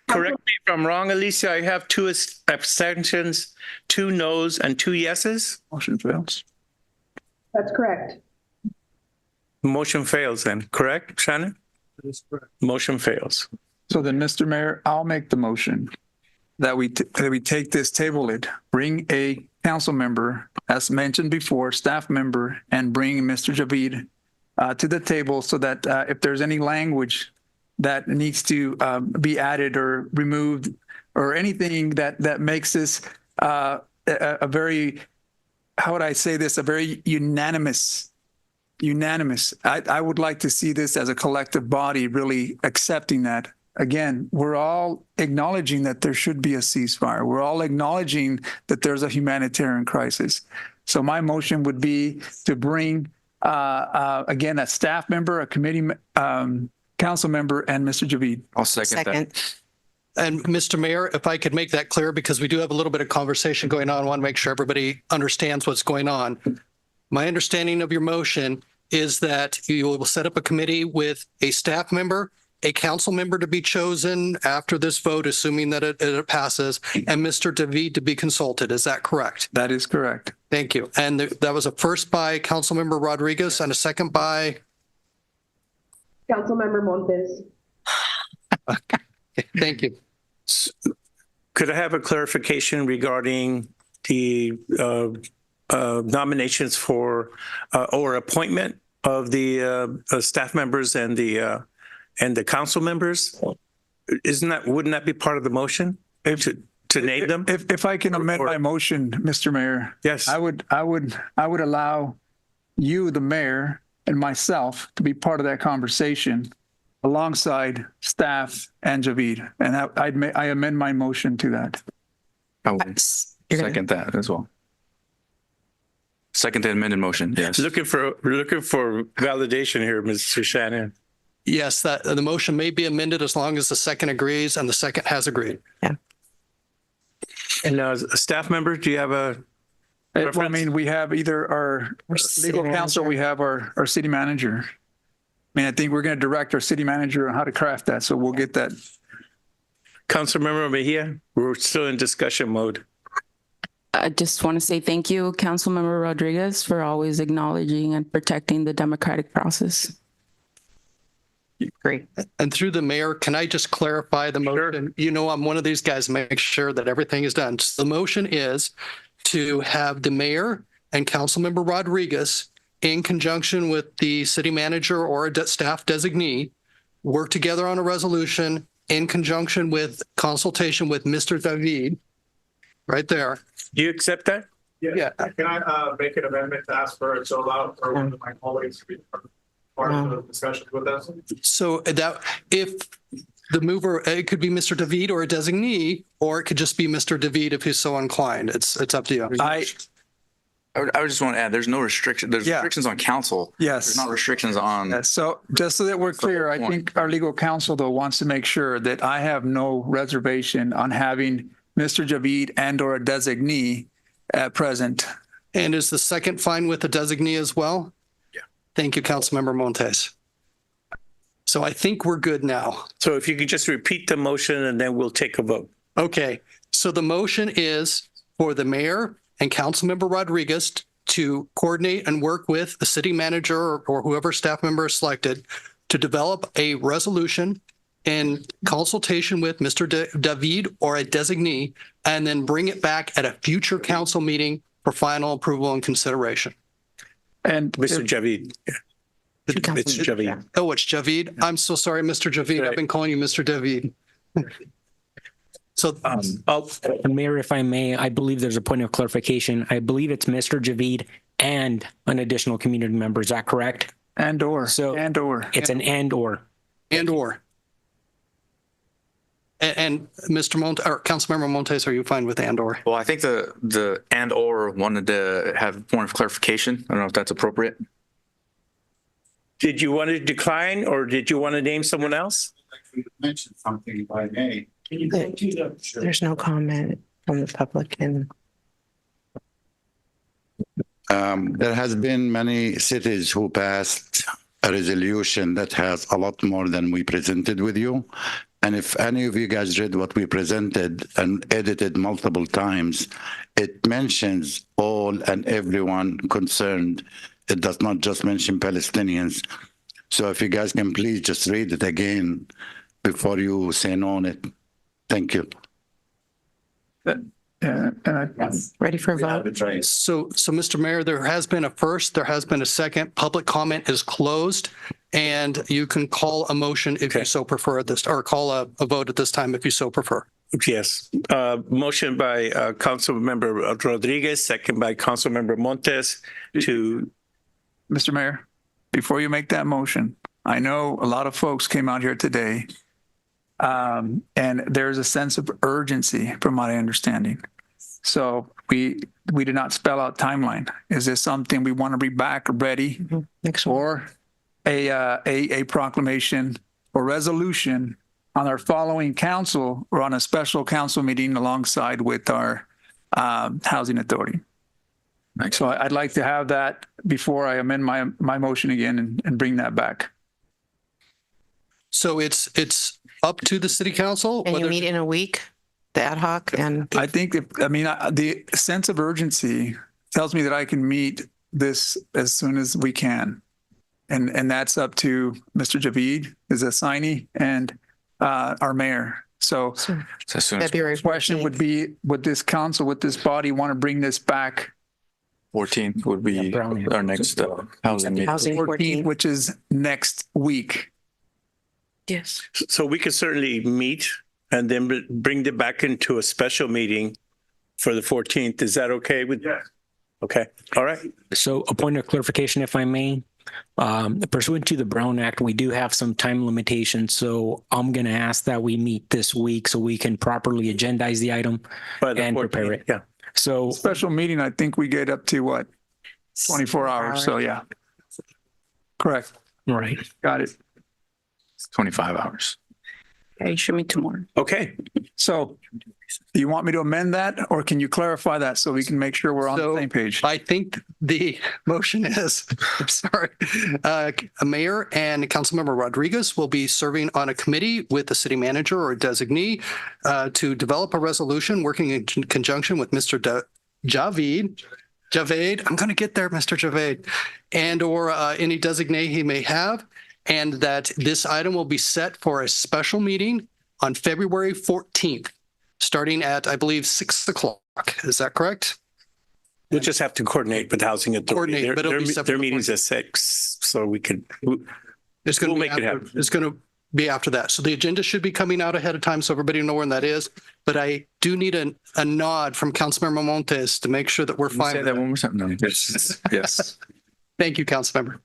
if I'm wrong, Alicia. I have 2 abstentions, 2 noes, and 2 yeses. Motion fails. That's correct. Motion fails then, correct, Shannon? That is correct. Motion fails. So then, Mr. Mayor, I'll make the motion that we take this, table it, bring a council member, as mentioned before, staff member, and bring Mr. Javid to the table so that if there's any language that needs to be added or removed or anything that makes this a very, how would I say this, a very unanimous. I would like to see this as a collective body really accepting that. Again, we're all acknowledging that there should be a ceasefire. We're all acknowledging that there's a humanitarian crisis. So my motion would be to bring again, a staff member, a committee council member, and Mr. Javid. I'll second that. And Mr. Mayor, if I could make that clear, because we do have a little bit of conversation going on, I want to make sure everybody understands what's going on. My understanding of your motion is that you will set up a committee with a staff member, a council member to be chosen after this vote, assuming that it passes, and Mr. David to be consulted. Is that correct? That is correct. Thank you. And that was a first by Councilmember Rodriguez and a second by? Councilmember Montes. Okay. Thank you. Could I have a clarification regarding the nominations for or appointment of the staff members and the council members? Wouldn't that be part of the motion to name them? If I can amend my motion, Mr. Mayor. Yes. I would allow you, the mayor, and myself to be part of that conversation alongside staff and Javid. And I amend my motion to that. I would second that as well. Second the amended motion, yes. We're looking for validation here, Mr. Shannon. Yes, that the motion may be amended as long as the second agrees and the second has agreed. Yeah. And staff members, do you have a Well, I mean, we have either our legal counsel, we have our city manager. I mean, I think we're going to direct our city manager on how to craft that, so we'll get that. Councilmember Mejia? We're still in discussion mode. I just want to say thank you, Councilmember Rodriguez, for always acknowledging and protecting the democratic process. Great. And through the mayor, can I just clarify the motion? You know, I'm one of these guys, make sure that everything is done. So the motion is to have the mayor and Councilmember Rodriguez, in conjunction with the city manager or a staff designee, work together on a resolution in conjunction with consultation with Mr. David, right there. Do you accept that? Yeah. Can I make an amendment to ask for a solo out for one of my colleagues to be part of the discussion with us? So that if the mover, it could be Mr. David or a designee, or it could just be Mr. David if he's so inclined. It's up to you. I would just want to add, there's no restriction. There's restrictions on council. Yes. There's not restrictions on. Yes. So just so that we're clear, I think our legal counsel, though, wants to make sure that I have no reservation on having Mr. Javid and or a designee present. And is the second fine with the designee as well? Yeah. Thank you, Councilmember Montes. So I think we're good now. So if you could just repeat the motion and then we'll take a vote. Okay. So the motion is for the mayor and Councilmember Rodriguez to coordinate and work with the city manager or whoever staff member is selected to develop a resolution in consultation with Mr. David or a designee, and then bring it back at a future council meeting for final approval and consideration. And Mr. Javid. It's Javid. Oh, it's Javid. I'm so sorry, Mr. Javid. I've been calling you Mr. David. So, Mayor, if I may, I believe there's a point of clarification. I believe it's Mr. Javid and an additional community member. Is that correct? And or. So and or. It's an and or. And or. And Mr. Montes or Councilmember Montes, are you fine with and or? Well, I think the and or wanted to have a point of clarification. I don't know if that's appropriate. Did you want to decline or did you want to name someone else? Mention something if I may. There's no comment from the public. And there has been many cities who passed a resolution that has a lot more than we presented with you. And if any of you guys read what we presented and edited multiple times, it mentions all and everyone concerned. It does not just mention Palestinians. So if you guys can please just read it again before you say no on it. Thank you. ready for a vote? So, Mr. Mayor, there has been a first, there has been a second. Public comment is closed, and you can call a motion if you so prefer at this, or call a vote at this time if you so prefer. Yes. Motion by Councilmember Rodriguez, second by Councilmember Montes to. Mr. Mayor, before you make that motion, I know a lot of folks came out here today, and there's a sense of urgency from my understanding. So we did not spell out timeline. Is this something we want to be back ready or a proclamation or resolution on our following council or on a special council meeting alongside with our housing authority? So I'd like to have that before I amend my motion again and bring that back. So it's up to the city council. And you meet in a week, the ad hoc, and I think the sense of urgency tells me that I can meet this as soon as we can, and that's up to Mr. Javid, his assignee, and our mayor. So February question would be: would this council, would this body want to bring this back? 14th would be our next housing meeting. 14th, which is next week. Yes. So we could certainly meet and then bring it back into a special meeting for the 14th. Is that okay with you? Okay. All right. So a point of clarification, if I may, pursuant to the Brown Act, we do have some time limitations. So I'm going to ask that we meet this week so we can properly agendize the item and prepare it. Yeah. So special meeting, I think we get up to what? 24 hours. So yeah. Correct. Right. Got it. It's 25 hours. Okay, show me tomorrow. Okay. So do you want me to amend that or can you clarify that so we can make sure we're on the same page? I think the motion is, I'm sorry, Mayor and Councilmember Rodriguez will be serving on a committee with the city manager or designee to develop a resolution working in conjunction with Mr. Javed, I'm going to get there, Mr. Javed, and or any designee he may have, and that this item will be set for a special meeting on February 14th, starting at, I believe, 6 o'clock. Is that correct? We'll just have to coordinate with Housing Authority. Coordinate, but it'll be Their meeting's at 6, so we could, It's going we'll to make it happen. It's going to be after that. So the agenda should be coming out ahead of time so everybody know when that is. But I do need a nod from Councilmember Montes to make sure that we're fine. Say that one more time. No. Yes. Yes. Thank you, Councilmember.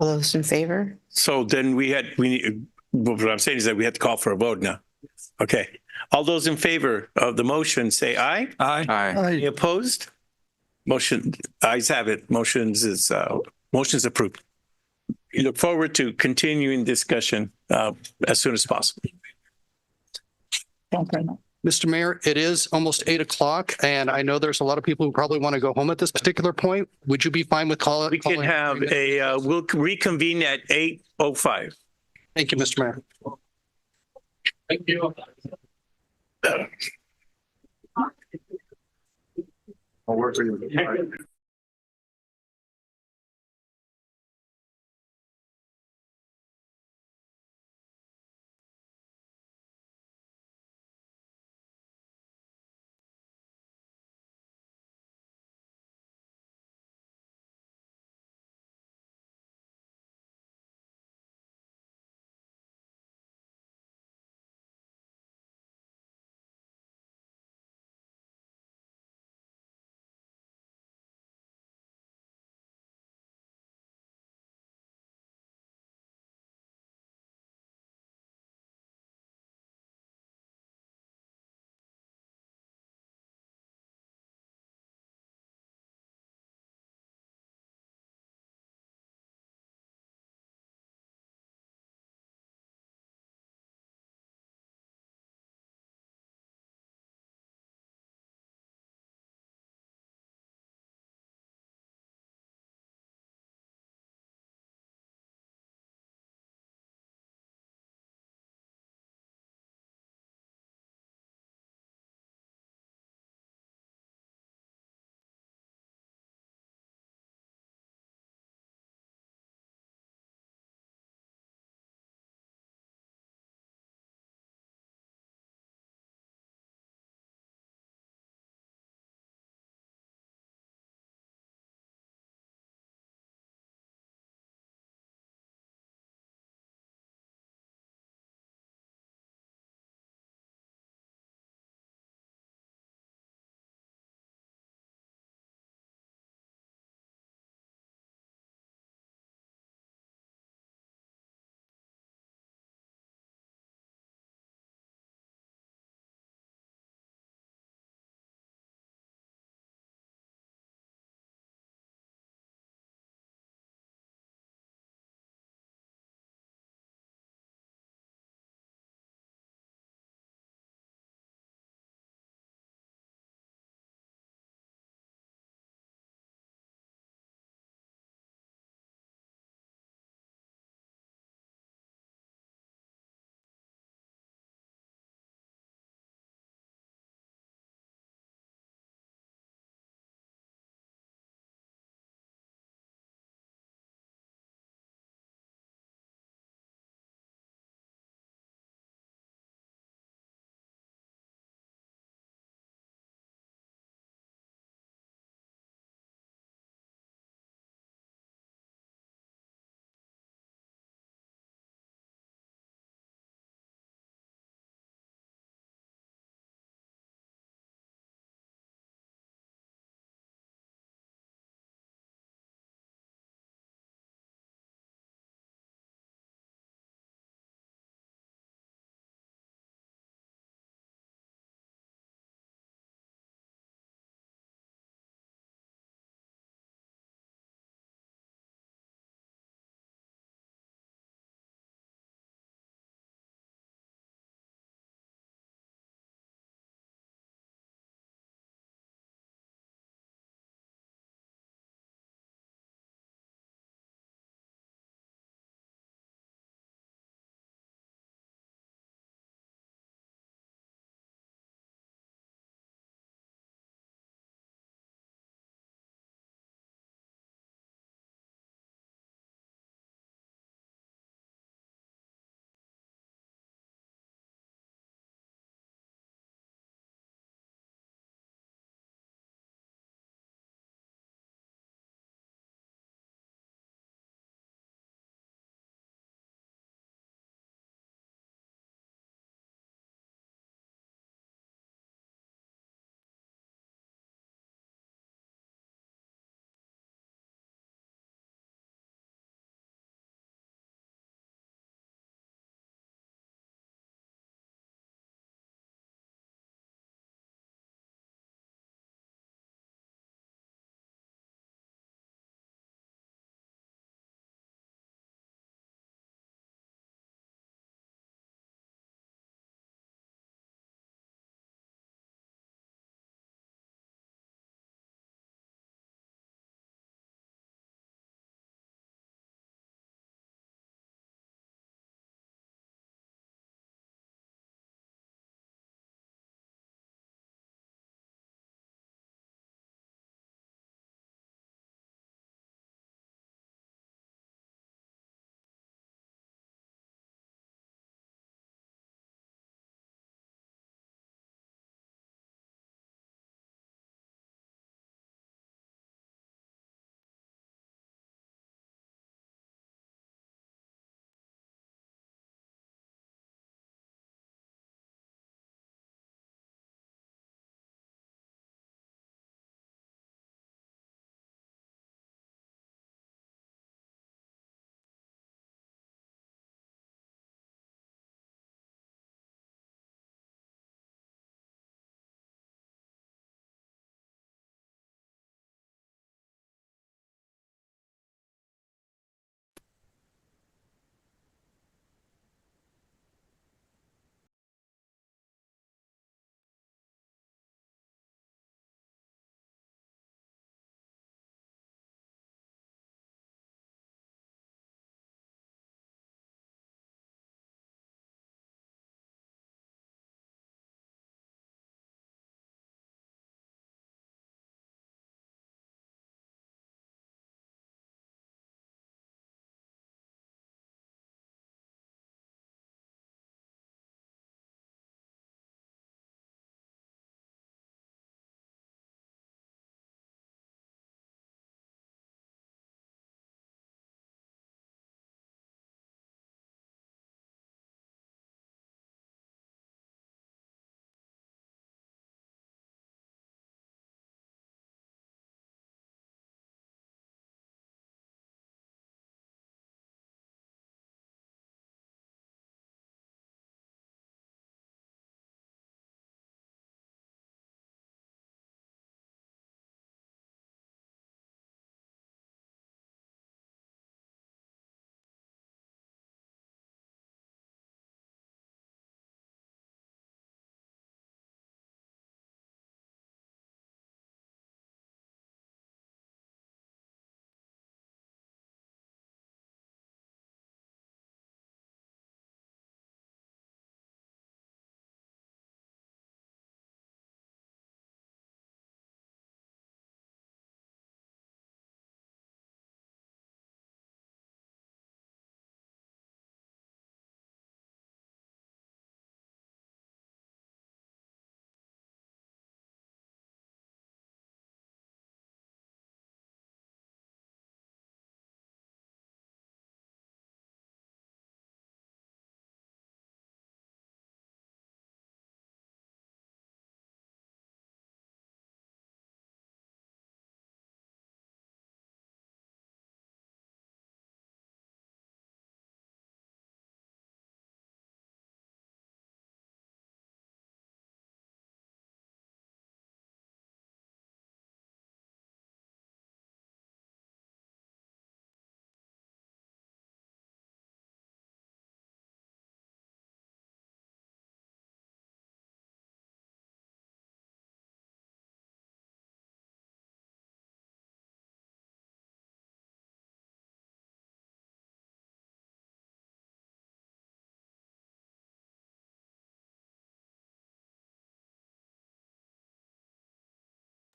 All those in favor? So then what I'm saying is that we had to call for a vote now. Okay. All those in favor of the motion, say aye. Aye. Aye. Any opposed? Motion, ayes have it. Motion's approved. We look forward to continuing discussion as soon as possible. Mr. Mayor, it is almost 8 o'clock, and I know there's a lot of people who probably want to go home at this particular point. Would you be fine with calling? We can have we'll reconvene at 8:05. Thank you, Mr. Mayor. Thank you. I'll work for you.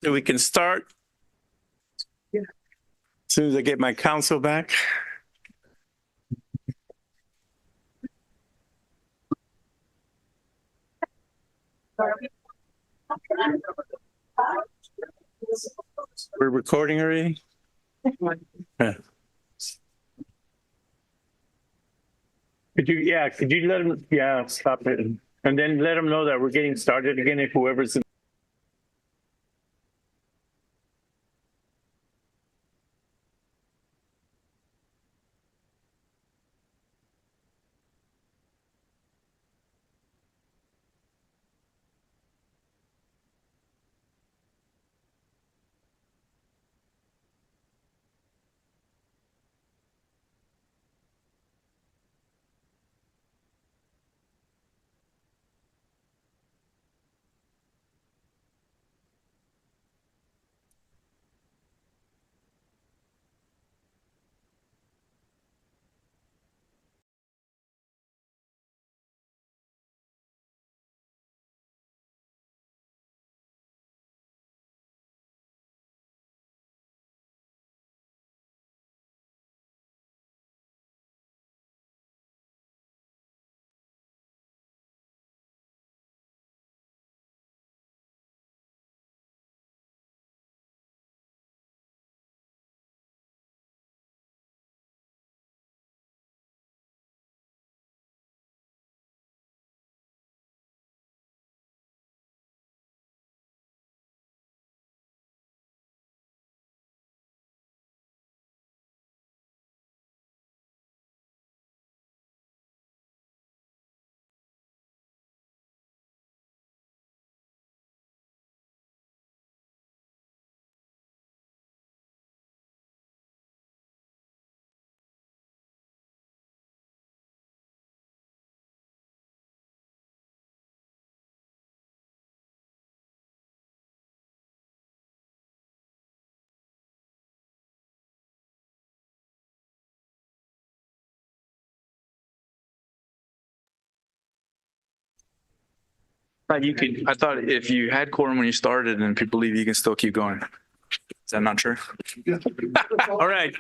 So we can start. As soon as I get my counsel back. We're recording already? Yeah. Could you let them, stop it. And then let them know that we're getting started again if whoever's in. I thought if you had quorum when you started and people leave, you can still keep going. Is that not true? All right.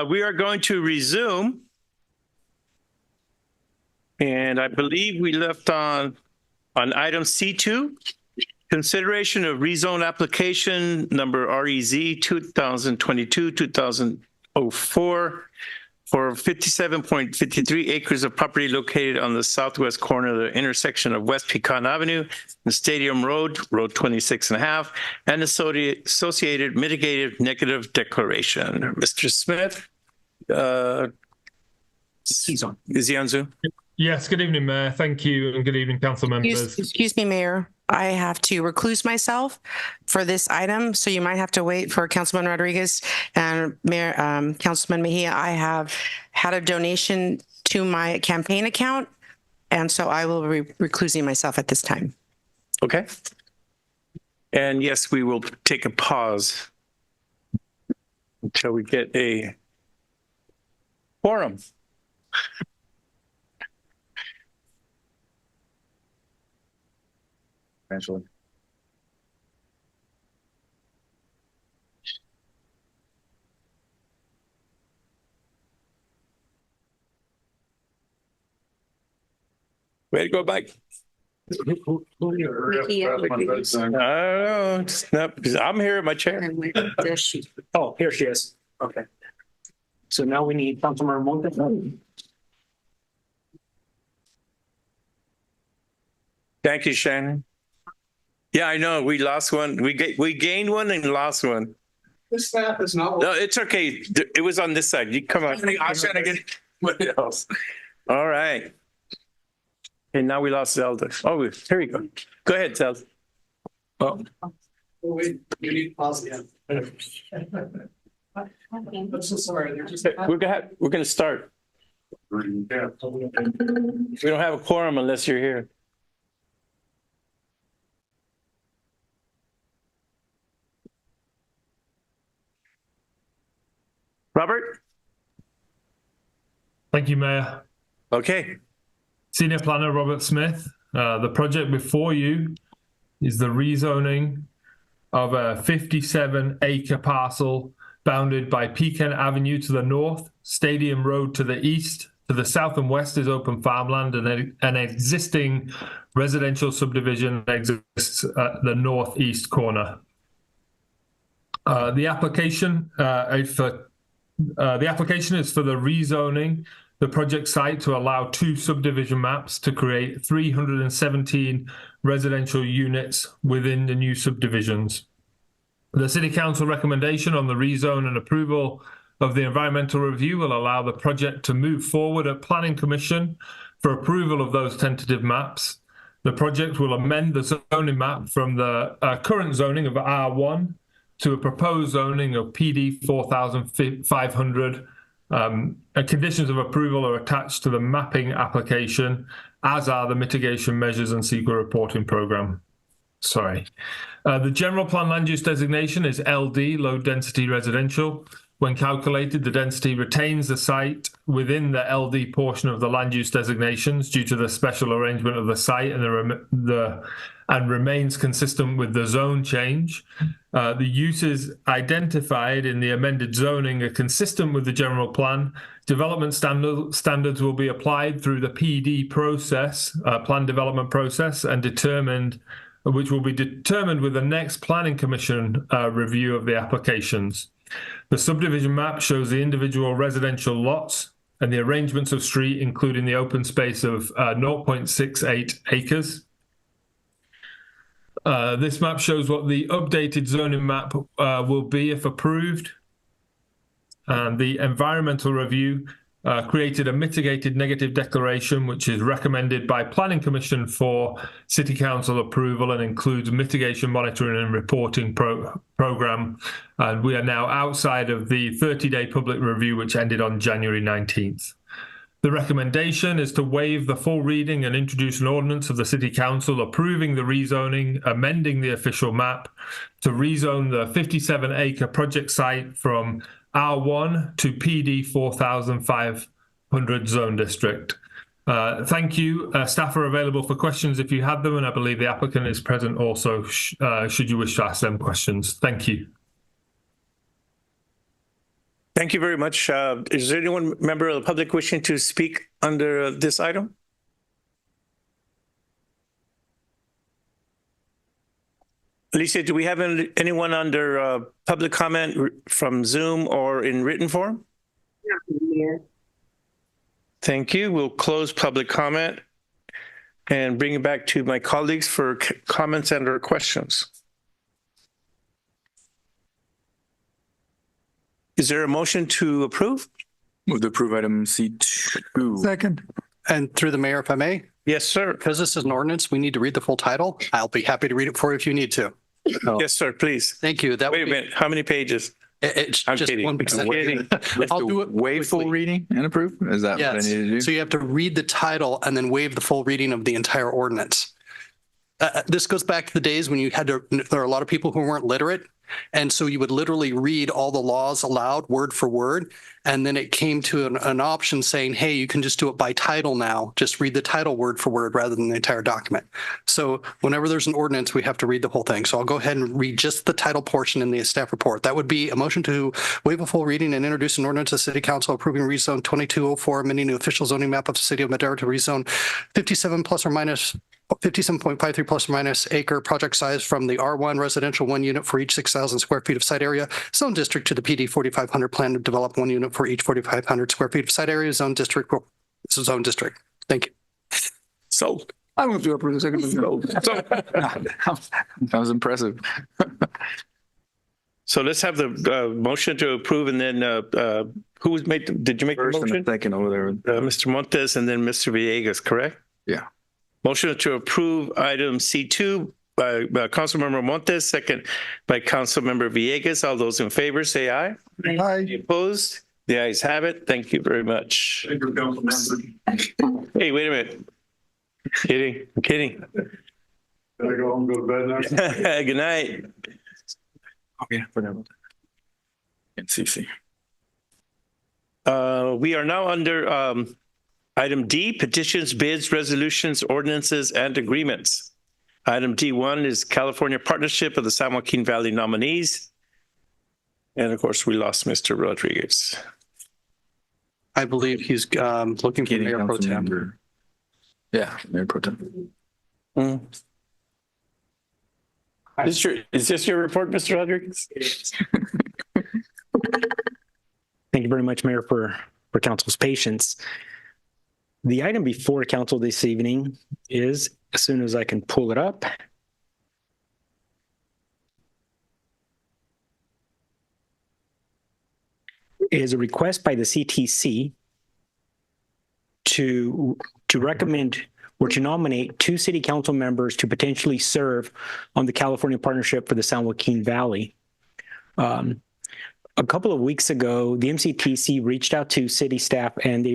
We are going to resume. And I believe we left on item C2, consideration of rezone application number REZ 2022-2004 for 57.53 acres of property located on the southwest corner of the intersection of West Pecan Avenue and Stadium Road, Road 26.5, and associated mitigated negative declaration. Mr. Smith, is he on Zoom? Yes, good evening, Mayor. Thank you, and good evening, council members. Excuse me, Mayor. I have to recluse myself for this item, so you might have to wait for Councilman Rodriguez and Mayor, Councilman Mejia. I have had a donation to my campaign account, and so I will be reclusing myself at this time. Okay. And yes, we will take a pause until we get a quorum. Eventually. Way to go, Mike. I don't know. I'm here in my chair. Oh, here she is. Okay. So now we need Councilmember Montes. Thank you, Shannon. Yeah, I know. We lost one. We gained one and lost one. This staff is not. No, it's okay. It was on this side. You come on. I was trying to get what else. All right. And now we lost Zelda. Oh, here we go. Go ahead, Zelda. Oh. Wait, you need to pause again. I'm so sorry. We're gonna start. We don't have a quorum unless you're here. Robert? Thank you, Mayor. Okay. Senior Planner Robert Smith. The project before you is the rezoning of a 57-acre parcel bounded by Pecan Avenue to the north, Stadium Road to the east. To the south and west is open farmland, and an existing residential subdivision exists at the northeast corner. The application is for the rezoning the project site to allow 2 subdivision maps to create 317 residential units within the new subdivisions. The City Council recommendation on the rezone and approval of the environmental review will allow the project to move forward at Planning Commission for approval of those tentative maps. The project will amend the zoning map from the current zoning of R1 to a proposed zoning of PD 4500. Conditions of approval are attached to the mapping application, as are the mitigation measures and secret reporting program. The general plan land use designation is LD, low density residential. When calculated, the density retains the site within the LD portion of the land use designations due to the special arrangement of the site and remains consistent with the zone change. The uses identified in the amended zoning are consistent with the general plan. Development standards will be applied through the PD process, plan development process, and which will be determined with the next Planning Commission review of the applications. The subdivision map shows the individual residential lots and the arrangements of street, including the open space of 0.68 acres. This map shows what the updated zoning map will be if approved. And the environmental review created a mitigated negative declaration, which is recommended by Planning Commission for City Council approval and includes mitigation monitoring and reporting program. And we are now outside of the 30-day public review, which ended on January 19th. The recommendation is to waive the full reading and introduce an ordinance of the City Council approving the rezoning, amending the official map to rezone the 57-acre project site from R1 to PD 4500 zone district. Thank you. Staff are available for questions if you have them, and I believe the applicant is present also should you wish to ask them questions. Thank you. Thank you very much. Is there anyone member of the public wishing to speak under this item? Alicia, do we have anyone under public comment from Zoom or in written form? Mayor. Thank you. We'll close public comment and bring it back to my colleagues for comments and or questions. Is there a motion to approve? Move to approve item C2. Second. And through the mayor, if I may? Yes, sir. Because this is an ordinance, we need to read the full title. I'll be happy to read it for you if you need to. Yes, sir, please. Thank you. Wait a minute. How many pages? It's I'm just kidding. one big I'm kidding. I'll do it. Waive full reading and approve? Is that what I need to do? So you have to read the title and then waive the full reading of the entire ordinance. This goes back to the days when you had to, there are a lot of people who weren't literate. And so you would literally read all the laws aloud, word for word. And then it came to an option saying, hey, you can just do it by title now. Just read the title word for word rather than the entire document. So whenever there's an ordinance, we have to read the whole thing. So I'll go ahead and read just the title portion in the staff report. That would be a motion to waive a full reading and introduce an ordinance to the City Council approving rezone 2204, amending the official zoning map of the City of Madera to rezone 57.53 plus or minus acre project size from the R1 residential 1 unit for each 6,000 square feet of site area zone district to the PD 4500 plan to develop 1 unit for each 4,500 square feet of site area zone district. This is zone district. Thank you. Sold. I move to approve the second. That was impressive. So let's have the motion to approve, and then who was made? Did you make the motion? Second over there. Mr. Montes and then Mr. Villegas, correct? Yeah. Motion to approve item C2 by Councilmember Montes, second by Councilmember Villegas. All those in favor say aye. Aye. Any opposed? The ayes have it. Thank you very much. Thank you, Councilmember. Hey, wait a minute. Kidding. I'm kidding. Gotta go home, go to bed now. Good night. Oh, yeah, forgot about that. And CC. We are now under item D, petitions, bids, resolutions, ordinances, and agreements. Item D1 is California Partnership of the San Joaquin Valley nominees. And of course, we lost Mr. Rodriguez. I believe he's looking for Mayor Pro Tem. Yeah, Mayor Pro Tem. Is this your report, Mr. Rodriguez? Thank you very much, Mayor, for council's patience. The item before council this evening is, as soon as I can pull it up, is a request by the CTC to recommend or to nominate 2 city council members to potentially serve on the California Partnership for the San Joaquin Valley. A couple of weeks ago, the MCTC reached out to city staff and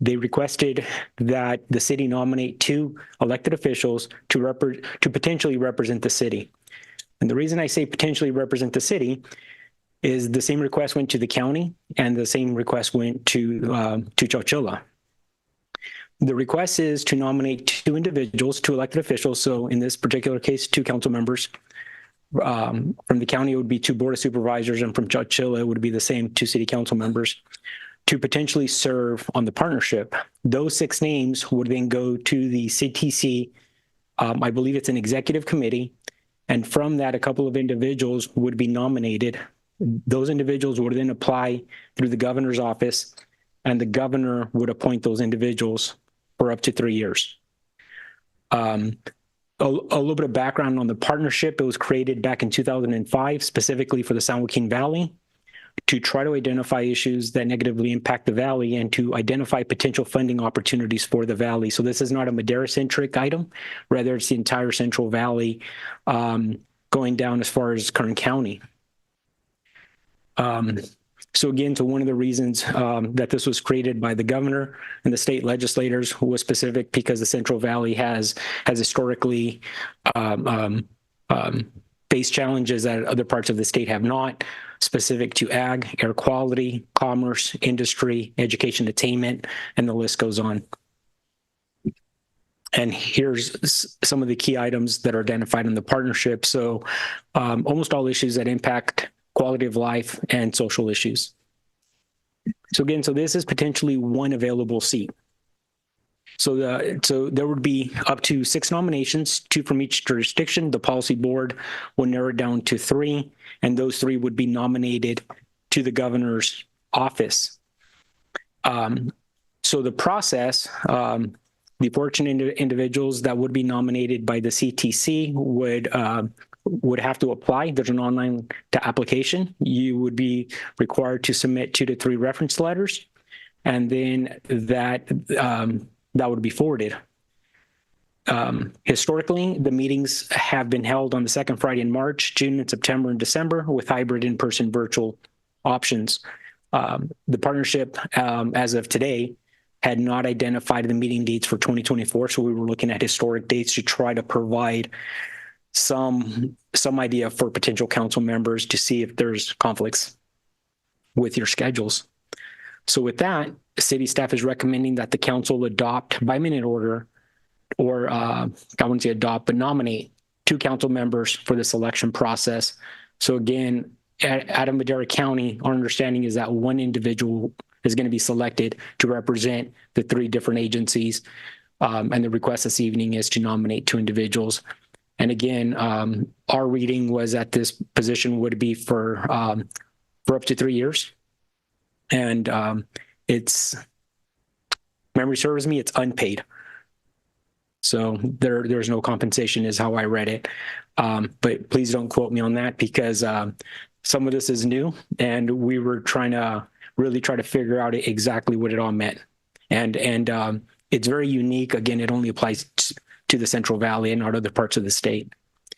they requested that the city nominate 2 elected officials to potentially represent the city. And the reason I say potentially represent the city is the same request went to the county and the same request went to Chowchilla. The request is to nominate 2 individuals, 2 elected officials. So in this particular case, 2 council members. From the county, it would be 2 board of supervisors, and from Chowchilla, it would be the same 2 city council members to potentially serve on the partnership. Those 6 names would then go to the CTC. I believe it's an executive committee. And from that, a couple of individuals would be nominated. Those individuals would then apply through the governor's office, and the governor would appoint those individuals for up to 3 years. A little bit of background on the partnership. It was created back in 2005, specifically for the San Joaquin Valley, to try to identify issues that negatively impact the valley and to identify potential funding opportunities for the valley. So this is not a Madera-centric item. Rather, it's the entire Central Valley going down as far as Kern County. So again, one of the reasons that this was created by the governor and the state legislators was specific because the Central Valley has historically faced challenges that other parts of the state have not, specific to ag, air quality, commerce, industry, education, attainment, and the list goes on. And here's some of the key items that are identified in the partnership. So almost all issues that impact quality of life and social issues. So again, this is potentially 1 available seat. So there would be up to 6 nominations, 2 from each jurisdiction. The policy board will narrow it down to 3, and those 3 would be nominated to the governor's office. So the process, the fortunate individuals that would be nominated by the CTC would have to apply. There's an online application. You would be required to submit 2 to 3 reference letters, and then that would be forwarded. Historically, the meetings have been held on the 2nd Friday in March, June, and September, and December, with hybrid in-person virtual options. The partnership, as of today, had not identified the meeting dates for 2024, so we were looking at historic dates to try to provide some idea for potential council members to see if there's conflicts with your schedules. So with that, city staff is recommending that the council adopt by minute order, or I wouldn't say adopt, but nominate 2 council members for the selection process. So again, out of Madera County, our understanding is that 1 individual is going to be selected to represent the 3 different agencies. And the request this evening is to nominate 2 individuals. And again, our reading was that this position would be for up to 3 years. And it's, memory serves me, it's unpaid. So there's no compensation is how I read it. But please don't quote me on that, because some of this is new and we were trying to really try to figure out exactly what it all meant. And it's very unique. Again, it only applies to the Central Valley and not other parts of the state.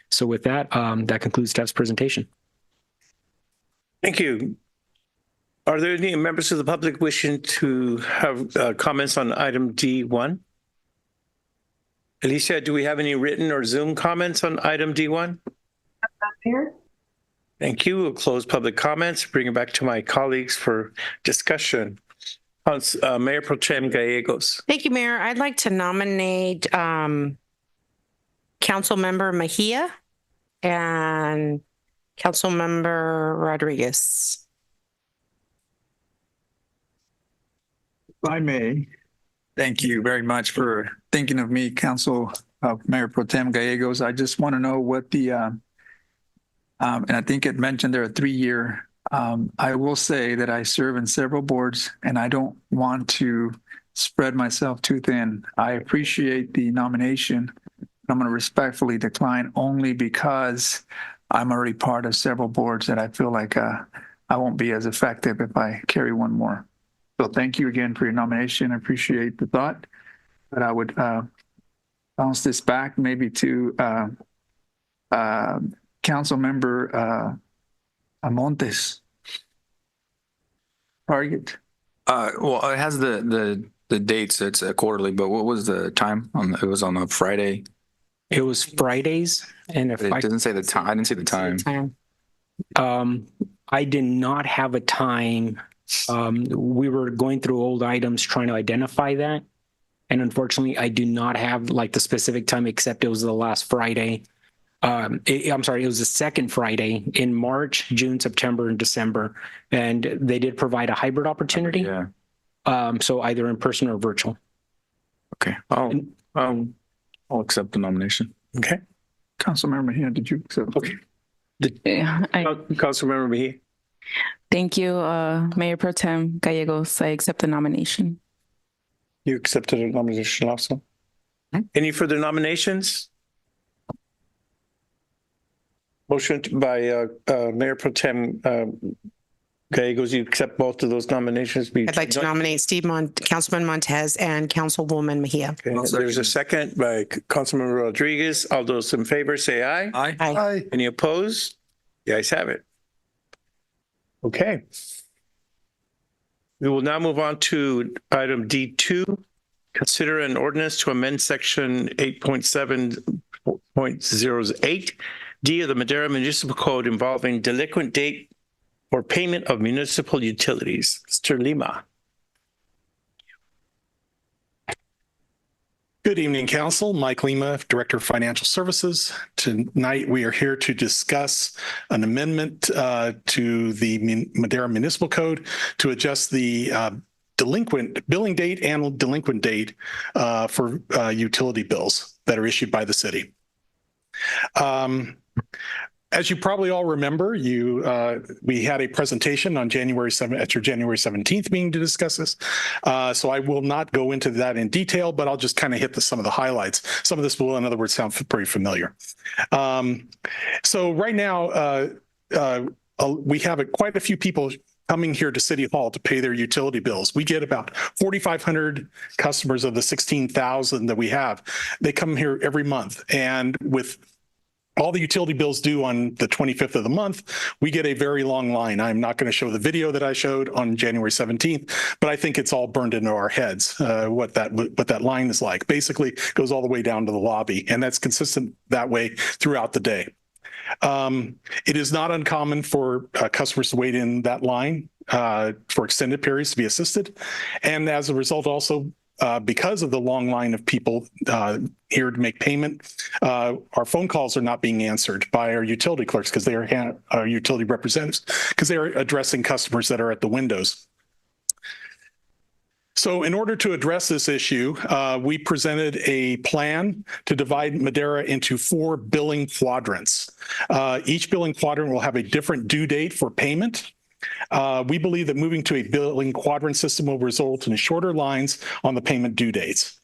So with that, that concludes staff's presentation. Thank you. Are there any members of the public wishing to have comments on item D1? Alicia, do we have any written or Zoom comments on item D1? Here. Thank you. We'll close public comments, bring it back to my colleagues for discussion. Mayor Pro Tem Gallegos. Thank you, Mayor. I'd like to nominate Councilmember Mejia and Councilmember Rodriguez. If I may, thank you very much for thinking of me, Council Mayor Pro Tem Gallegos. I just want to know what the, and I think it mentioned there a 3-year. I will say that I serve in several boards and I don't want to spread myself too thin. I appreciate the nomination. I'm going to respectfully decline only because I'm already part of several boards that I feel like I won't be as effective if I carry one more. So thank you again for your nomination. I appreciate the thought, but I would bounce this back maybe to Council Member Montes. Target. Well, it has the dates. It's quarterly, but what was the time? It was on a Friday. It was Fridays, and if It doesn't say the time. I didn't see the time. I did not have a time. We were going through old items trying to identify that. And unfortunately, I do not have like the specific time, except it was the last Friday. I'm sorry, it was the second Friday in March, June, September, and December. And they did provide a hybrid opportunity. Yeah. So either in person or virtual. Okay. I'll accept the nomination. Okay. Councilmember Mejia, did you accept? Okay. Councilmember Mejia. Thank you, Mayor Pro Tem Gallegos. I accept the nomination. You accepted the nomination also. Any further nominations? Motion by Mayor Pro Tem Gallegos. You accept both of those nominations? I'd like to nominate Councilman Montez and Councilwoman Mejia. Okay. There's a second by Councilmember Rodriguez. All those in favor say aye. Aye. Aye. Any opposed? The ayes have it. Okay. We will now move on to item D2. Consider an ordinance to amend section 8.7.08 D of the Madera Municipal Code involving delinquent date or payment of municipal utilities. Mr. Lima. Good evening, Council. Mike Lima, Director of Financial Services. Tonight, we are here to discuss an amendment to the Madera Municipal Code to adjust the delinquent billing date and delinquent date for utility bills that are issued by the city. As you probably all remember, we had a presentation on January 7th at your January 17th meeting to discuss this. So I will not go into that in detail, but I'll just kind of hit some of the highlights. Some of this will, in other words, sound pretty familiar. So right now, we have quite a few people coming here to City Hall to pay their utility bills. We get about 4,500 customers of the 16,000 that we have. They come here every month, and with all the utility bills due on the 25th of the month, we get a very long line. I'm not going to show the video that I showed on January 17th, but I think it's all burned into our heads what that line is like. Basically, it goes all the way down to the lobby, and that's consistent that way throughout the day. It is not uncommon for customers to wait in that line for extended periods to be assisted, and as a result, also because of the long line of people here to make payment, our phone calls are not being answered by our utility clerks because they are our utility representatives because they are addressing customers that are at the windows. So in order to address this issue, we presented a plan to divide Madera into 4 billing quadrants. Each billing quadrant will have a different due date for payment. We believe that moving to a billing quadrant system will result in shorter lines on the payment due dates.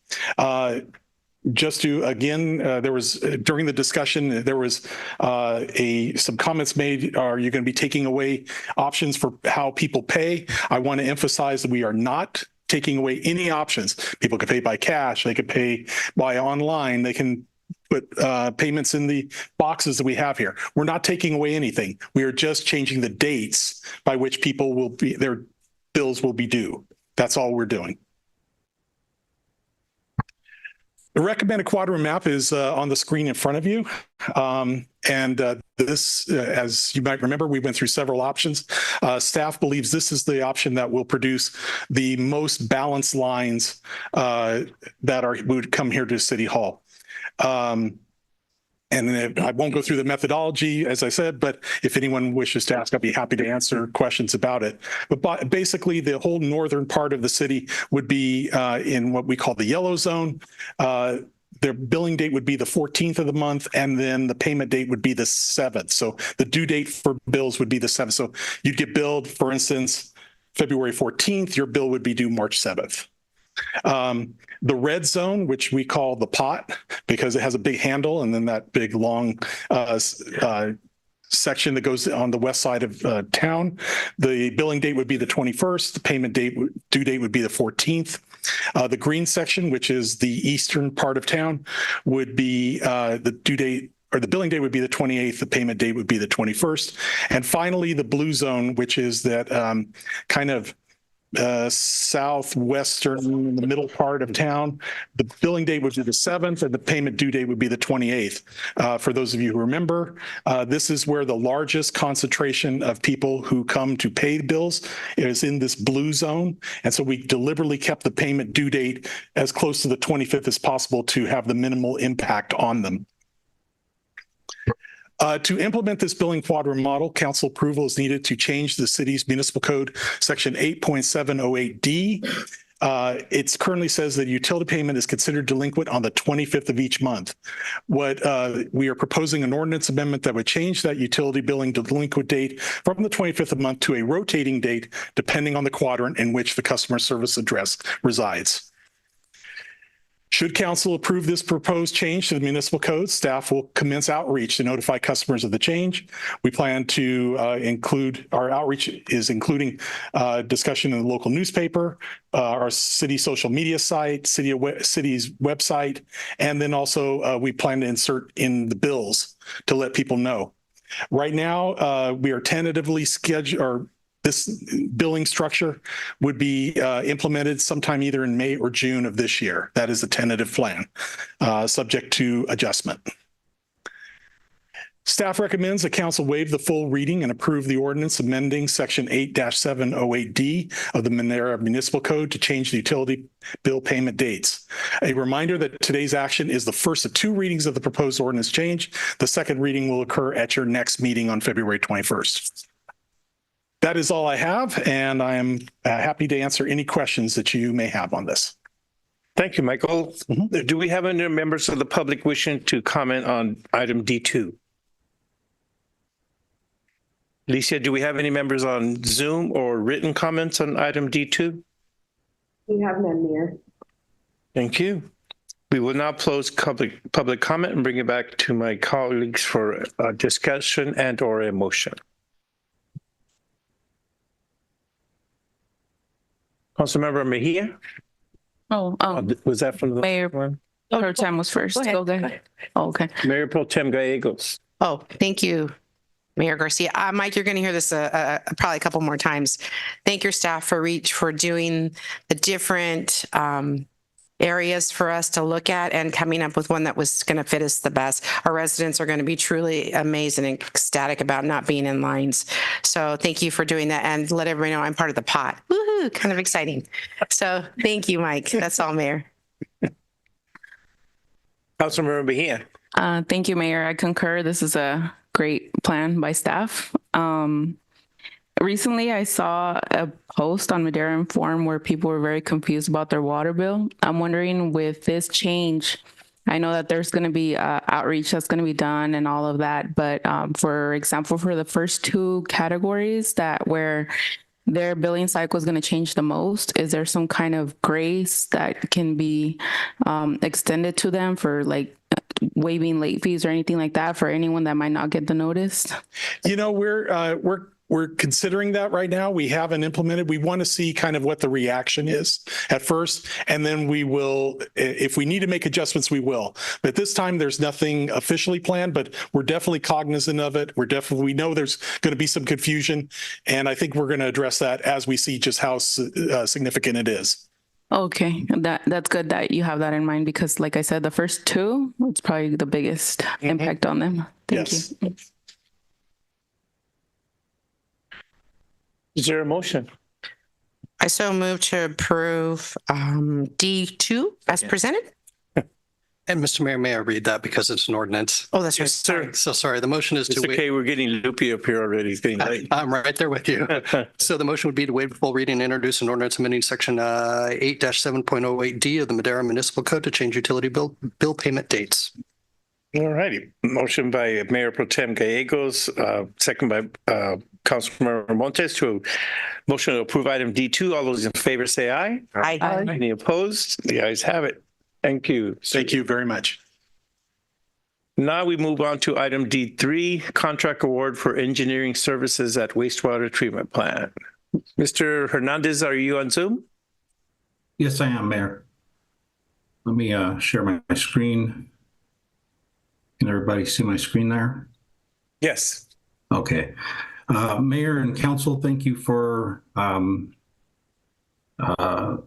Just to, again, there was, during the discussion, there was some comments made, are you going to be taking away options for how people pay? I want to emphasize that we are not taking away any options. People can pay by cash, they could pay by online, they can put payments in the boxes that we have here. We're not taking away anything. We are just changing the dates by which people will be, their bills will be due. That's all we're doing. The recommended quadrant map is on the screen in front of you. This, as you might remember, we went through several options. Staff believes this is the option that will produce the most balanced lines that would come here to City Hall. And I won't go through the methodology, as I said, but if anyone wishes to ask, I'd be happy to answer questions about it. But basically, the whole northern part of the city would be in what we call the yellow zone. Their billing date would be the 14th of the month, and then the payment date would be the 7th. So the due date for bills would be the 7th. So you'd get billed, for instance, February 14th, your bill would be due March 7th. The red zone, which we call the pot because it has a big handle and then that big long section that goes on the west side of town. The billing date would be the 21st. The payment due date would be the 14th. The green section, which is the eastern part of town, would be the due date or the billing date would be the 28th. The payment date would be the 21st. And finally, the blue zone, which is that kind of southwestern, in the middle part of town. The billing date would be the 7th and the payment due date would be the 28th. For those of you who remember, this is where the largest concentration of people who come to pay bills is in this blue zone. And so we deliberately kept the payment due date as close to the 25th as possible to have the minimal impact on them. To implement this billing quadrant model, council approval is needed to change the city's municipal code, section 8.708D. It currently says that utility payment is considered delinquent on the 25th of each month. What we are proposing an ordinance amendment that would change that utility billing delinquent date from the 25th of the month to a rotating date, depending on the quadrant in which the customer service address resides. Should council approve this proposed change to the municipal code, staff will commence outreach to notify customers of the change. We plan to include, our outreach is including discussion in the local newspaper, our city social media site, city's website, and then also we plan to insert in the bills to let people know. Right now, we are tentatively scheduled, or this billing structure would be implemented sometime either in May or June of this year. That is the tentative plan, subject to adjustment. Staff recommends the council waive the full reading and approve the ordinance amending section 8-708D of the Madera Municipal Code to change the utility bill payment dates. A reminder that today's action is the first of 2 readings of the proposed ordinance change. The second reading will occur at your next meeting on February 21st. That is all I have, and I am happy to answer any questions that you may have on this. Thank you, Michael. Do we have any members of the public wishing to comment on item D2? Alicia, do we have any members on Zoom or written comments on item D2? We have none, Mayor. Thank you. We will now close public comment and bring it back to my colleagues for discussion and or a motion. Councilmember Mejia? Was that from the Mayor Pro Tem was first. Go ahead. Oh, okay. Mayor Pro Tem Gallegos. Oh, thank you, Mayor Garcia. Mike, you're going to hear this probably a couple more times. Thank your staff for doing the different areas for us to look at and coming up with one that was going to fit us the best. Our residents are going to be truly amazed and ecstatic about not being in lines. So thank you for doing that, and let everybody know I'm part of the pot. Woohoo, kind of exciting. So thank you, Mike. That's all, Mayor. Councilmember Mejia. Thank you, Mayor. I concur. This is a great plan by staff. Recently, I saw a post on Madera Inform where people were very confused about their water bill. I'm wondering, with this change, I know that there's going to be outreach that's going to be done and all of that, but for example, for the first 2 categories that where their billing cycle is going to change the most, is there some kind of grace that can be extended to them for like waiving late fees or anything like that for anyone that might not get the notice? You know, we're considering that right now. We haven't implemented. We want to see kind of what the reaction is at first, and then we will, if we need to make adjustments, we will. But at this time, there's nothing officially planned, but we're definitely cognizant of it. We know there's going to be some confusion, and I think we're going to address that as we see just how significant it is. Okay, that's good that you have that in mind, because like I said, the first 2, it's probably the biggest impact on them. Thank you. Is there a motion? I so move to approve D2 as presented. And Mr. Mayor, may I read that because it's an ordinance? Oh, that's right. Yes, sir. So sorry, the motion is It's to okay. We're getting loopy up here already. It's getting late. I'm right there with you. So the motion would be to waive the full reading and introduce an ordinance amending section 8-7.08D of the Madera Municipal Code to change utility bill payment dates. All righty. Motion by Mayor Pro Tem Gallegos, second by Councilmember Montes to motion to approve item D2. All those in favor say aye. Aye. Any opposed? The ayes have it. Thank you. Thank you very much. Now we move on to item D3, contract award for engineering services at wastewater treatment plant. Mr. Hernandez, are you on Zoom? Yes, I am, Mayor. Let me share my screen. Can everybody see my screen there? Yes. Okay. Mayor and Council, thank you for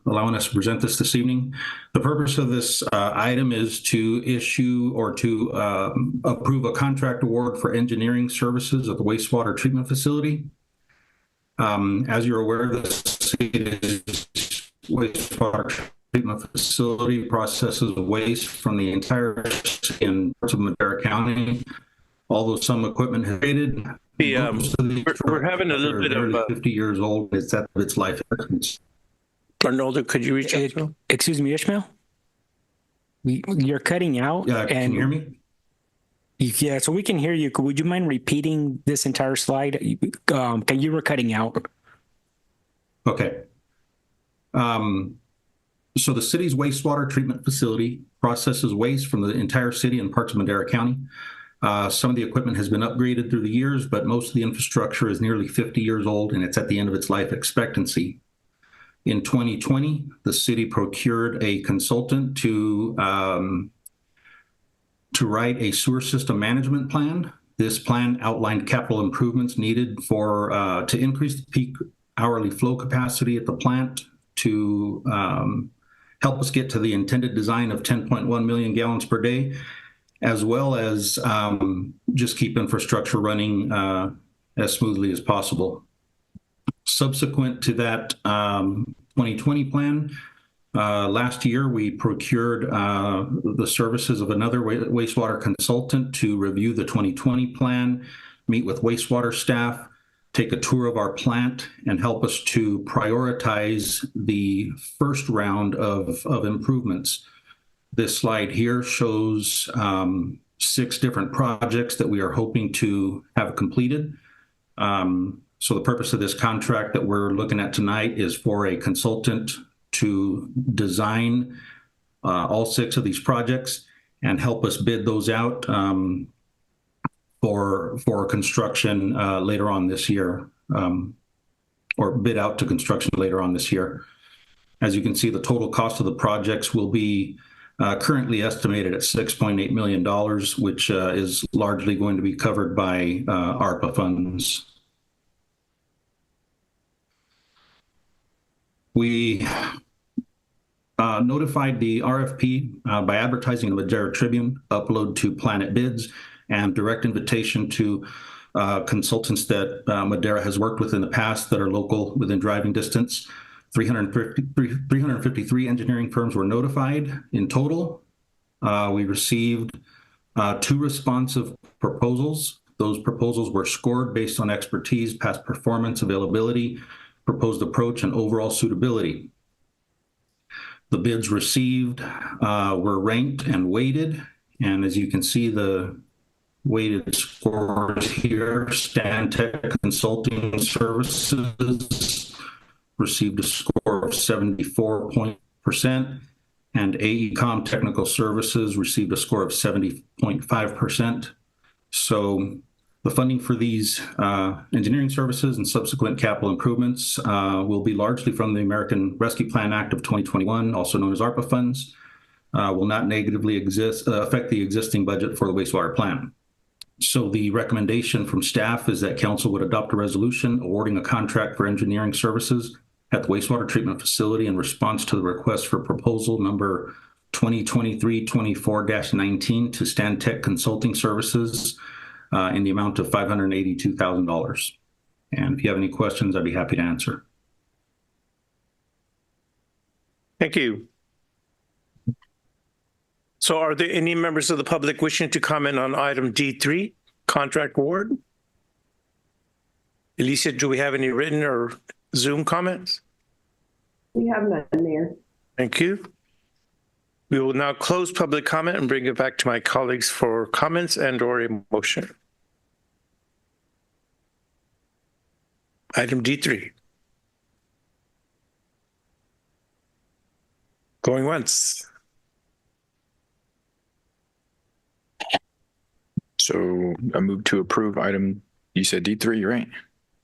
allowing us to present this evening. The purpose of this item is to issue or to approve a contract award for engineering services at the wastewater treatment facility. As you're aware, the city's wastewater treatment facility processes waste from the entire city and parts of Madera County. Although some equipment has faded, we're having a little bit of 50 years old. It's at its life expectancy. Arnoldo, could you reach out? Excuse me, Ishmael? You're cutting out. Can you hear me? Yeah, so we can hear you. Would you mind repeating this entire slide? You were cutting out. Okay. So the city's wastewater treatment facility processes waste from the entire city and parts of Madera County. Some of the equipment has been upgraded through the years, but most of the infrastructure is nearly 50 years old and it's at the end of its life expectancy. In 2020, the city procured a consultant to write a sewer system management plan. This plan outlined capital improvements needed to increase the peak hourly flow capacity at the plant, to help us get to the intended design of 10.1 million gallons per day, as well as just keep infrastructure running as smoothly as possible. Subsequent to that 2020 plan, last year we procured the services of another wastewater consultant to review the 2020 plan, meet with wastewater staff, take a tour of our plant, and help us to prioritize the first round of improvements. This slide here shows 6 different projects that we are hoping to have completed. So the purpose of this contract that we're looking at tonight is for a consultant to design all 6 of these projects and help us bid those out for construction later on this year, or bid out to construction later on this year. As you can see, the total cost of the projects will be currently estimated at $6.8 million, which is largely going to be covered by ARPA funds. We notified the RFP by advertising in the Madera Tribune, upload to Planet Bids, and direct invitation to consultants that Madera has worked with in the past that are local within driving distance. 353 engineering firms were notified in total. We received 2 responsive proposals. Those proposals were scored based on expertise, past performance, availability, proposed approach, and overall suitability. The bids received were ranked and weighted, and as you can see, the weighted scores here. Stantec Consulting Services received a score of 74%, and AECOM Technical Services received a score of 70.5%. So the funding for these engineering services and subsequent capital improvements will be largely from the American Rescue Plan Act of 2021, also known as ARPA funds, will not negatively affect the existing budget for the wastewater plant. So the recommendation from staff is that council would adopt a resolution awarding a contract for engineering services at the wastewater treatment facility in response to the request for proposal number 2023-24-19 to Stantec Consulting Services in the amount of $582,000. And if you have any questions, I'd be happy to answer. Thank you. So are there any members of the public wishing to comment on item D3, contract award? Alicia, do we have any written or Zoom comments? We have none, Mayor. Thank you. We will now close public comment and bring it back to my colleagues for comments and or a motion. Item D3. Going once. So I move to approve item, you said D3, right?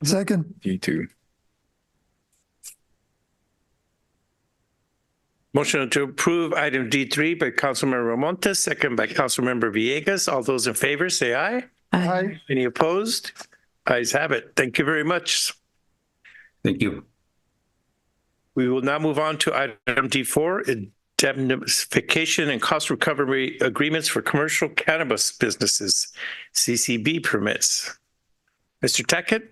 Second. D2. Motion to approve item D3 by Councilmember Montes, second by Councilmember Villegas. All those in favor say aye. Aye. Any opposed? Ayes have it. Thank you very much. Thank you. We will now move on to item D4, indemnification and cost recovery agreements for commercial cannabis businesses, CCB permits. Mr. Tackett?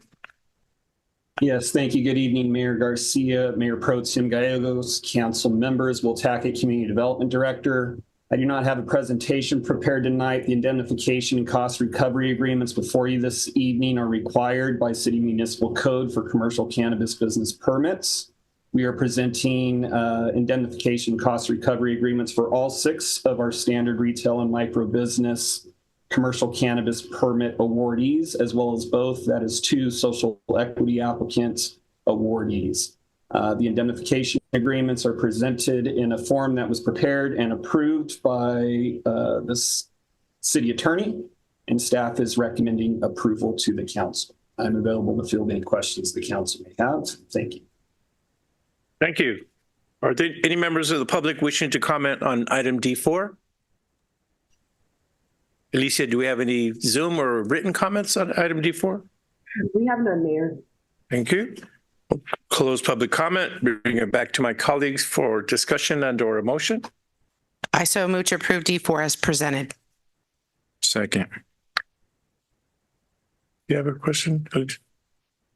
Yes, thank you. Good evening, Mayor Garcia, Mayor Pro Tem Gallegos, council members, Will Tackett, Community Development Director. I do not have a presentation prepared tonight. The indemnification and cost recovery agreements before you this evening are required by City Municipal Code for commercial cannabis business permits. We are presenting indemnification cost recovery agreements for all 6 of our standard retail and micro business commercial cannabis permit awardees, as well as both, that is 2 social equity applicant awardees. The indemnification agreements are presented in a form that was prepared and approved by the city attorney, and staff is recommending approval to the council. I'm available to field any questions the council may have. Thank you. Thank you. Are there any members of the public wishing to comment on item D4? Alicia, do we have any Zoom or written comments on item D4? We have none, Mayor. Thank you. Close public comment, bring it back to my colleagues for discussion and or a motion. I so move to approve D4 as presented. Second. You have a question?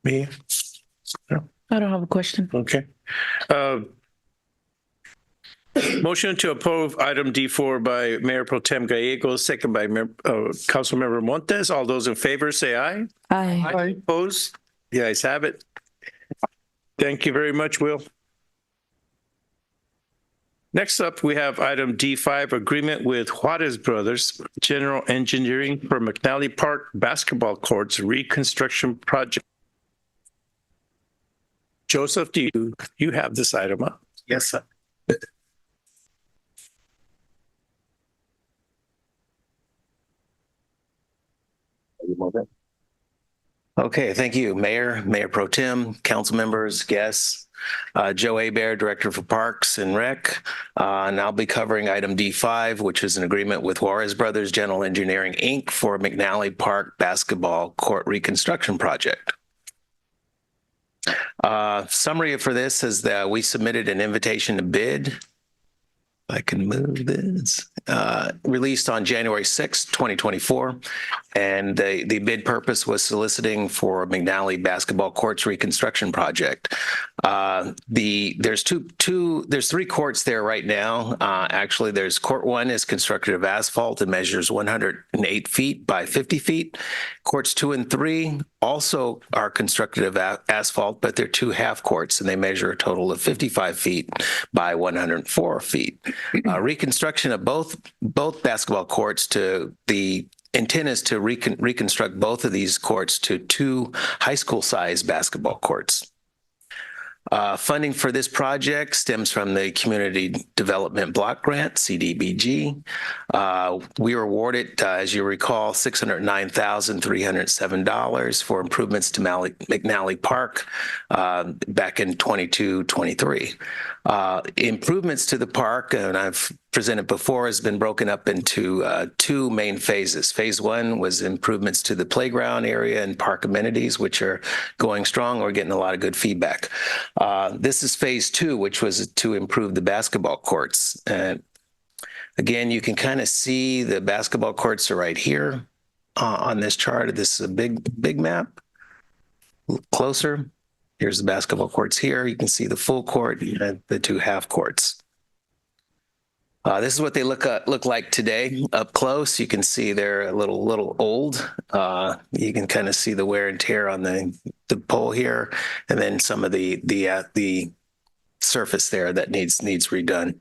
Me? No? I don't have a question. Okay. Motion to approve item D4 by Mayor Pro Tem Gallegos, second by Councilmember Montes. All those in favor say aye. Aye. Aye. Opposed? The ayes have it. Thank you very much, Will. Next up, we have item D5, agreement with Juarez Brothers General Engineering for McNally Park Basketball Courts Reconstruction Project. Joseph, do you have this item up? Yes, sir. Okay, thank you, Mayor, Mayor Pro Tem, council members, guests. Joe Hebert, Director for Parks and Rec, and I'll be covering item D5, which is an agreement with Juarez Brothers General Engineering, Inc. for McNally Park Basketball Court Reconstruction Project. Summary for this is that we submitted an invitation to bid. I can move this. Released on January 6, 2024. And the bid purpose was soliciting for McNally Basketball Courts Reconstruction Project. There's 3 courts there right now. Actually, there's court 1 is constructed of asphalt and measures 108 feet by 50 feet. Courts 2 and 3 also are constructed of asphalt, but they're 2 half courts and they measure a total of 55 feet by 104 feet. Reconstruction of both basketball courts the intent is to reconstruct both of these courts to 2 high school size basketball courts. Funding for this project stems from the Community Development Block Grant, CDBG. We were awarded, as you recall, $609,307 for improvements to McNally Park back in 22-23. Improvements to the park, and I've presented before, has been broken up into 2 main phases. Phase 1 was improvements to the playground area and park amenities, which are going strong. We're getting a lot of good feedback. This is phase 2, which was to improve the basketball courts. Again, you can kind of see the basketball courts are right here on this chart. This is a big map. Closer. Here's the basketball courts here. You can see the full court and the 2 half courts. This is what they look like today up close. You can see they're a little old. You can kind of see the wear and tear on the pole here, and then some of the surface there that needs redone.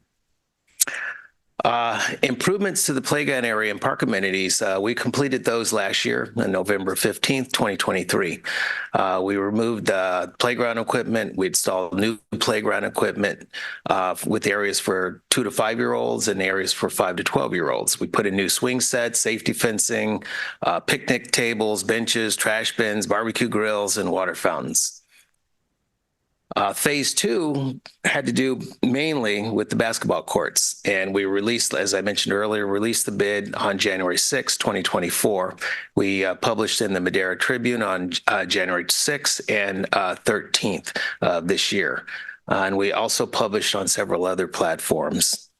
Improvements to the playground area and park amenities, we completed those last year on November 15th, 2023. We removed playground equipment. We installed new playground equipment with areas for 2 to 5 year olds and areas for 5 to 12 year olds. We put in new swing sets, safety fencing, picnic tables, benches, trash bins, barbecue grills, and water fountains. Phase 2 had to do mainly with the basketball courts, and we released, as I mentioned earlier, released the bid on January 6, 2024. We published in the Madera Tribune on January 6th and 13th of this year. And we also published on several other platforms.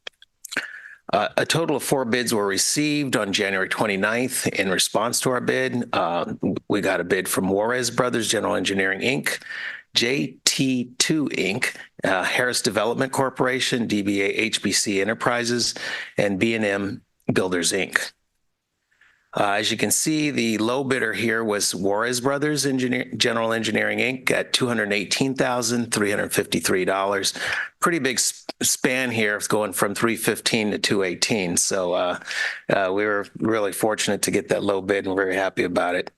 A total of 4 bids were received on January 29th in response to our bid. We got a bid from Juarez Brothers General Engineering, Inc., JT2 Inc., Harris Development Corporation, DBA HBC Enterprises, and B&M Builders Inc. As you can see, the low bidder here was Juarez Brothers General Engineering Inc. at $218,353. Pretty big span here. It's going from $315 to $218. So we were really fortunate to get that low bid, and we're very happy about it.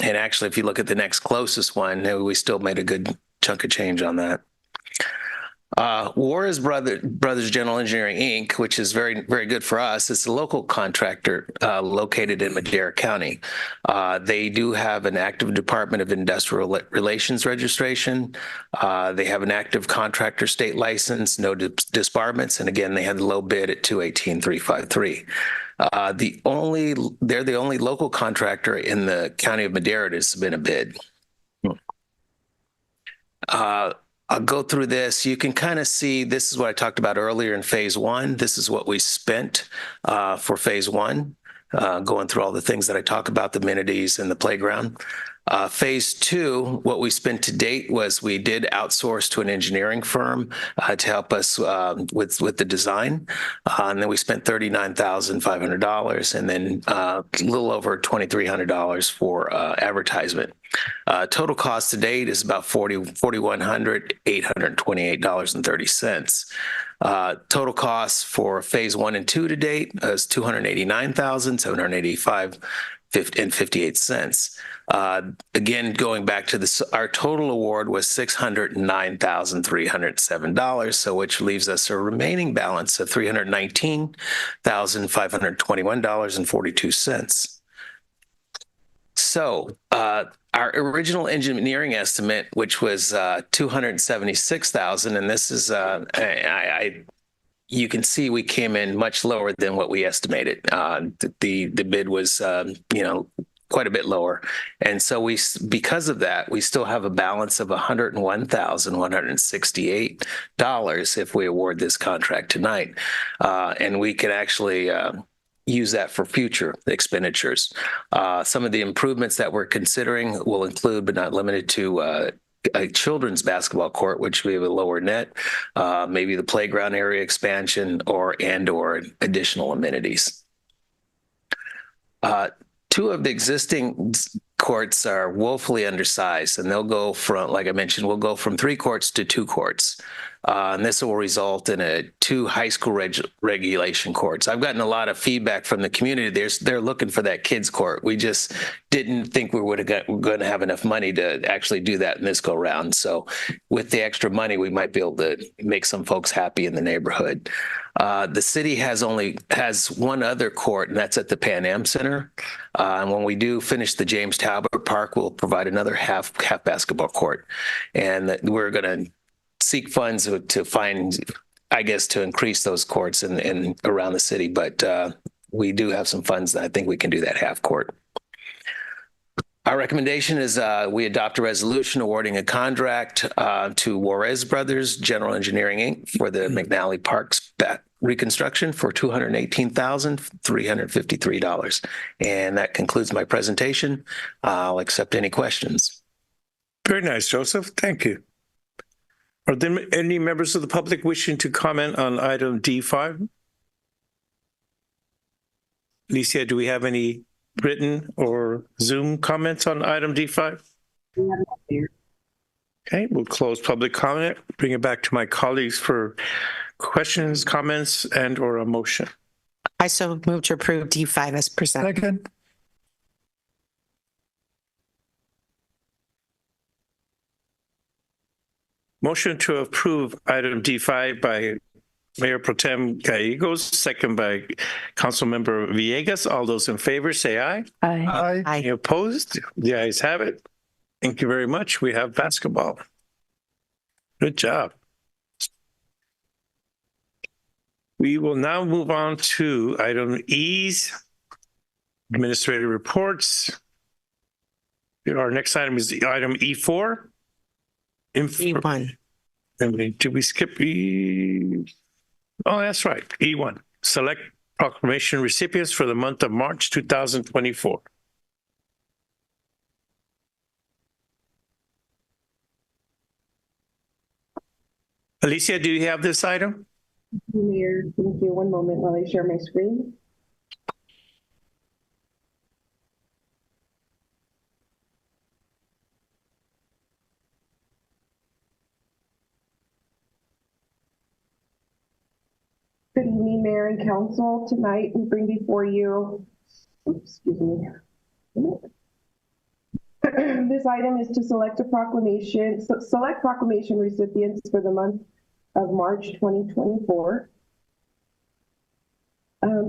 And actually, if you look at the next closest one, we still made a good chunk of change on that. Juarez Brothers General Engineering, Inc., which is very, very good for us. It's a local contractor located in Madera County. They do have an active Department of Industrial Relations registration. They have an active contractor state license, no disbarments. And again, they had the low bid at $218,353. They're the only local contractor in the county of Madera to submit a bid. I'll go through this. You can kind of see, this is what I talked about earlier in phase 1. This is what we spent for phase 1, going through all the things that I talk about, the amenities and the playground. Phase 2, what we spent to date was we did outsource to an engineering firm to help us with the design. And then we spent $39,500 and then a little over $2,300 for advertisement. Total cost to date is about $41,828.30. Total costs for phase 1 and 2 to date is $289,785.58. Again, going back to this, our total award was $609,307, so which leaves us a remaining balance of $319,521.42. So our original engineering estimate, which was $276,000, and this is you can see we came in much lower than what we estimated. The bid was quite a bit lower, and so because of that, we still have a balance of $101,168 if we award this contract tonight, and we can actually use that for future expenditures. Some of the improvements that we're considering will include, but not limited to, a children's basketball court, which we have a lower net, maybe the playground area expansion, or additional amenities. 2 of the existing courts are woefully undersized, and they'll go from, like I mentioned, we'll go from 3 courts to 2 courts. And this will result in 2 high school regulation courts. I've gotten a lot of feedback from the community. They're looking for that kids court. We just didn't think we we're going to have enough money to actually do that in this go round. So with the extra money, we might be able to make some folks happy in the neighborhood. The city has 1 other court, and that's at the Pan Am Center. And when we do finish the James Talbot Park, we'll provide another half basketball court. And we're going to seek funds to find, I guess, to increase those courts in around the city. But we do have some funds that I think we can do that half court. Our recommendation is we adopt a resolution awarding a contract to Juarez Brothers General Engineering, Inc. for the McNally Parks reconstruction for $218,353. And that concludes my presentation. I'll accept any questions. Very nice, Joseph. Thank you. Are there any members of the public wishing to comment on item D5? Alicia, do we have any written or Zoom comments on item D5? Okay, we'll close public comment, bring it back to my colleagues for questions, comments, and or a motion. I so move to approve D5 as presented. Second. Motion to approve item D5 by Mayor Pro Tem Gallegos, second by Councilmember Villegas. All those in favor say aye. Aye. Any opposed? The ayes have it. Thank you very much. We have basketball. Good job. We will now move on to item E's, administrative reports. Our next item is the item E4. E1. Did we skip E? Oh, that's right. E1. Select proclamation recipients for the month of March 2024. Alicia, do you have this item? Mayor, thank you. One moment while I share my screen. Good evening, Mayor and Council. Tonight we bring before you, excuse me. This item is to select proclamation recipients for the month of March 2024.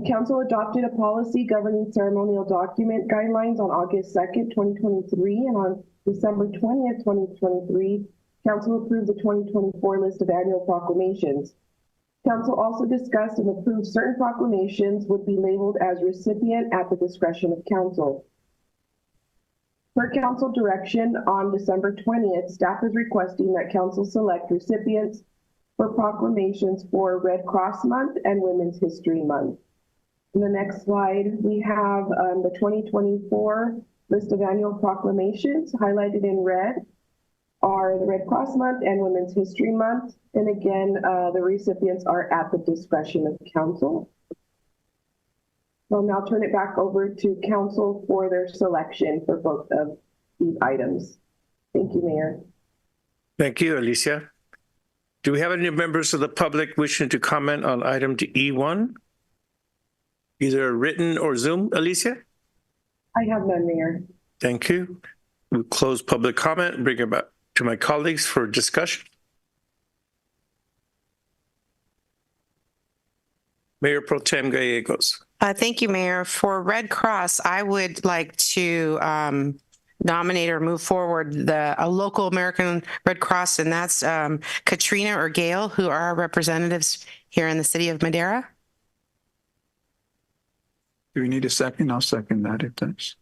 Council adopted a policy governing ceremonial document guidelines on August 2nd, 2023, and on December 20th, 2023, Council approved the 2024 list of annual proclamations. Council also discussed and approved certain proclamations would be labeled as recipient at the discretion of Council. Per Council direction, on December 20th, staff is requesting that Council select recipients for proclamations for Red Cross Month and Women's History Month. In the next slide, we have the 2024 list of annual proclamations. Highlighted in red are the Red Cross Month and Women's History Month. And again, the recipients are at the discretion of Council. I'll now turn it back over to Council for their selection for both of these items. Thank you, Mayor. Thank you, Alicia. Do we have any members of the public wishing to comment on item E1? Either written or Zoom, Alicia? I have none, Mayor. Thank you. We'll close public comment and bring it back to my colleagues for discussion. Mayor Pro Tem Gallegos. Thank you, Mayor. For Red Cross, I would like to nominate or move forward a local American Red Cross, and that's Katrina or Gail, who are our representatives here in the city of Madera. Do we need a second? I'll second that if that's.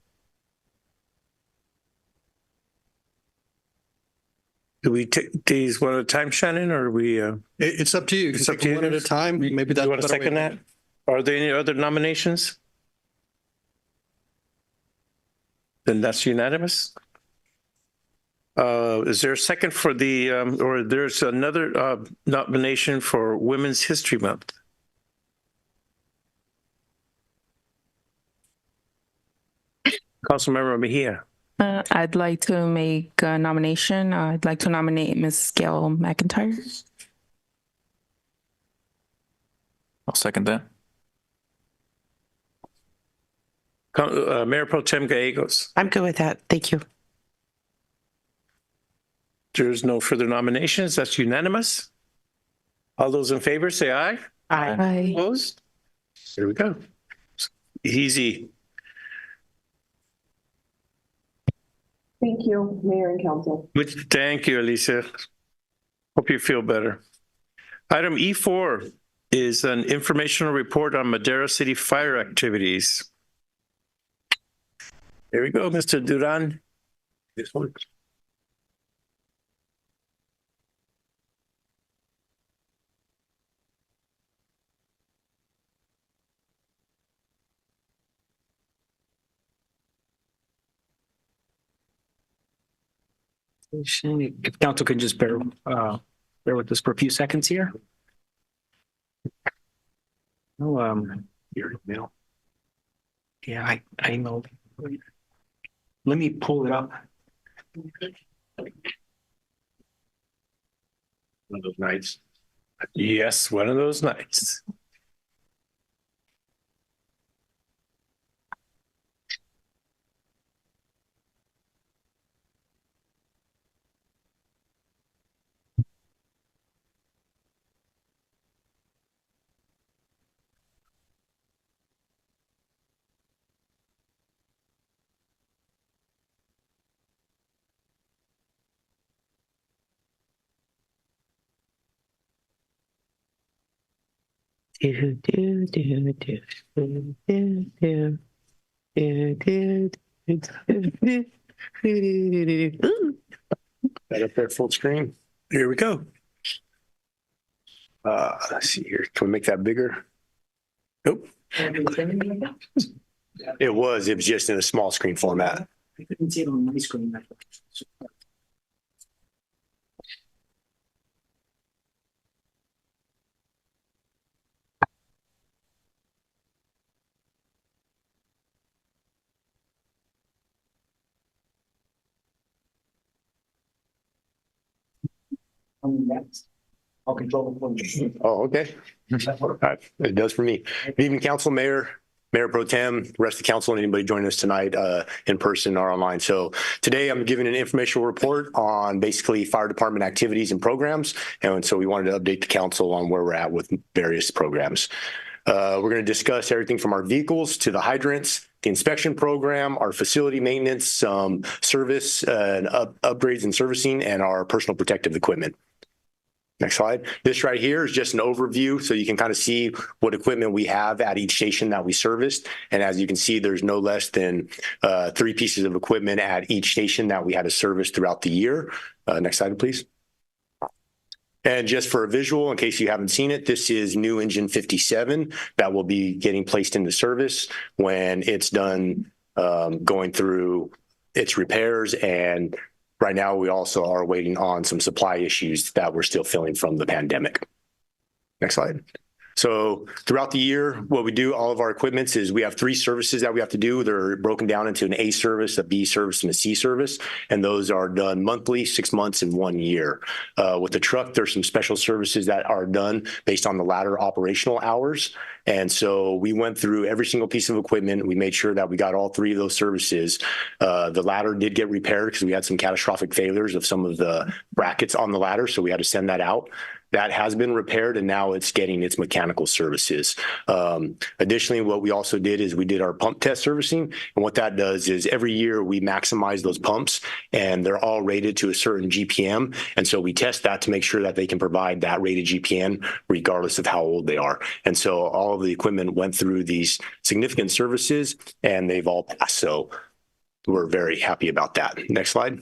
Do we take these one at a time, Shannon, or are we? It's up to you. It's up to you. One at a time. Maybe that's. You want to second that? Are there any other nominations? Then that's unanimous. Is there a second for the, or there's another nomination for Women's History Month? Councilmember Mejia. I'd like to make a nomination. I'd like to nominate Ms. Gail McIntyre. I'll second that. Mayor Pro Tem Gallegos. I'm good with that. Thank you. There's no further nominations. That's unanimous. All those in favor say aye. Aye. Aye. Opposed? There we go. Easy. Thank you, Mayor and Council. Thank you, Alicia. Hope you feel better. Item E4 is an informational report on Madera City fire activities. There we go, Mr. Duran. This one. If council can just bear with us for a few seconds here. Your email. Yeah, I know. Let me pull it up. One of those nights. Yes, one of those nights. That up there full screen. Here we go. Let's see here. Can we make that bigger? Nope. It was just in a small screen format. I couldn't see it on my screen. I'll control the flow. Oh, okay. It does for me. Good evening, council, mayor pro tem, the rest of the council, and anybody joining us tonight in person or online. So today I'm giving an informational report on basically fire department activities and programs. And so we wanted to update the council on where we're at with various programs. We're going to discuss everything from our vehicles to the hydrants, the inspection program, our facility maintenance, service and upgrades and servicing, and our personal protective equipment. Next slide. This right here is just an overview so you can kind of see what equipment we have at each station that we serviced. And as you can see, there's no less than 3 pieces of equipment at each station that we had to service throughout the year. Next slide, please. And just for a visual, in case you haven't seen it, this is new engine 57 that will be getting placed into service when it's done going through its repairs. And right now, we also are waiting on some supply issues that we're still feeling from the pandemic. Next slide. So throughout the year, what we do, all of our equipments is we have 3 services that we have to do. They're broken down into an A service, a B service, and a C service. And those are done monthly, 6 months, and 1 year. With the truck, there's some special services that are done based on the ladder operational hours. And so we went through every single piece of equipment. We made sure that we got all 3 of those services. The ladder did get repaired because we had some catastrophic failures of some of the brackets on the ladder. So we had to send that out. That has been repaired, and now it's getting its mechanical services. Additionally, what we also did is we did our pump test servicing. And what that does is every year we maximize those pumps, and they're all rated to a certain GPM. And so we test that to make sure that they can provide that rated GPM regardless of how old they are. And so all of the equipment went through these significant services, and they've all passed. So we're very happy about that. Next slide.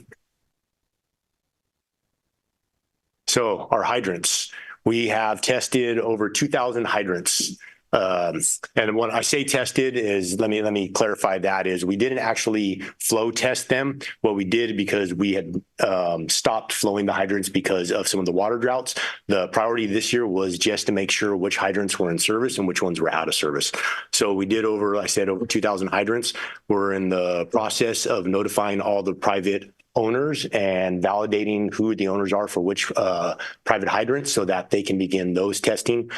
So our hydrants, we have tested over 2,000 hydrants. And when I say tested is, let me clarify that is we didn't actually flow test them. What we did, because we had stopped flowing the hydrants because of some of the water droughts, the priority this year was just to make sure which hydrants were in service and which ones were out of service. So we did over 2,000 hydrants. We're in the process of notifying all the private owners and validating who the owners are for which private hydrants so that they can begin those testing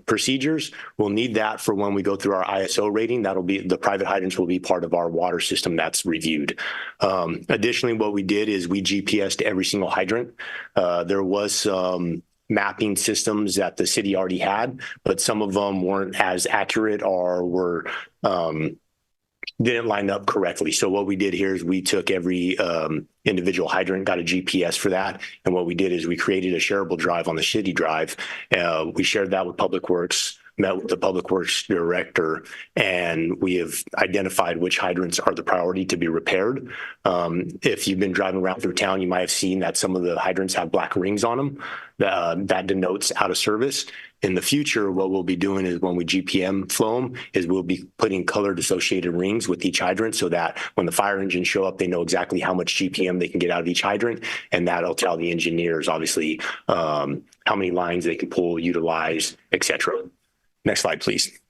procedures. We'll need that for when we go through our ISO rating. That'll be, the private hydrants will be part of our water system that's reviewed. Additionally, what we did is we GPSed every single hydrant. There was some mapping systems that the city already had, but some of them weren't as accurate or were didn't line up correctly. So what we did here is we took every individual hydrant, got a GPS for that. And what we did is we created a shareable drive on the city drive. We shared that with Public Works, met with the Public Works director, and we have identified which hydrants are the priority to be repaired. If you've been driving around through town, you might have seen that some of the hydrants have black rings on them. That denotes out of service. In the future, what we'll be doing is when we GPM flow them is we'll be putting colored associated rings with each hydrant so that when the fire engines show up, they know exactly how much GPM they can get out of each hydrant. And that'll tell the engineers, obviously, how many lines they can pull, utilize, etc. Next slide, please.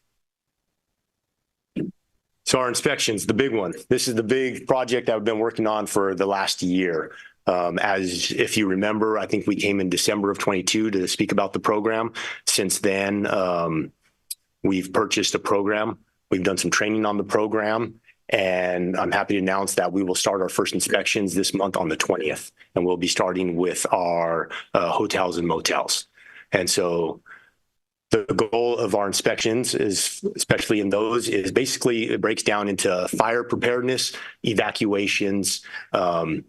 So our inspections, the big one. This is the big project that we've been working on for the last year. As if you remember, I think we came in December of 22 to speak about the program. Since then, we've purchased a program. We've done some training on the program, and I'm happy to announce that we will start our first inspections this month on the 20th, and we'll be starting with our hotels and motels. And so the goal of our inspections is, especially in those, is basically it breaks down into fire preparedness, evacuations. And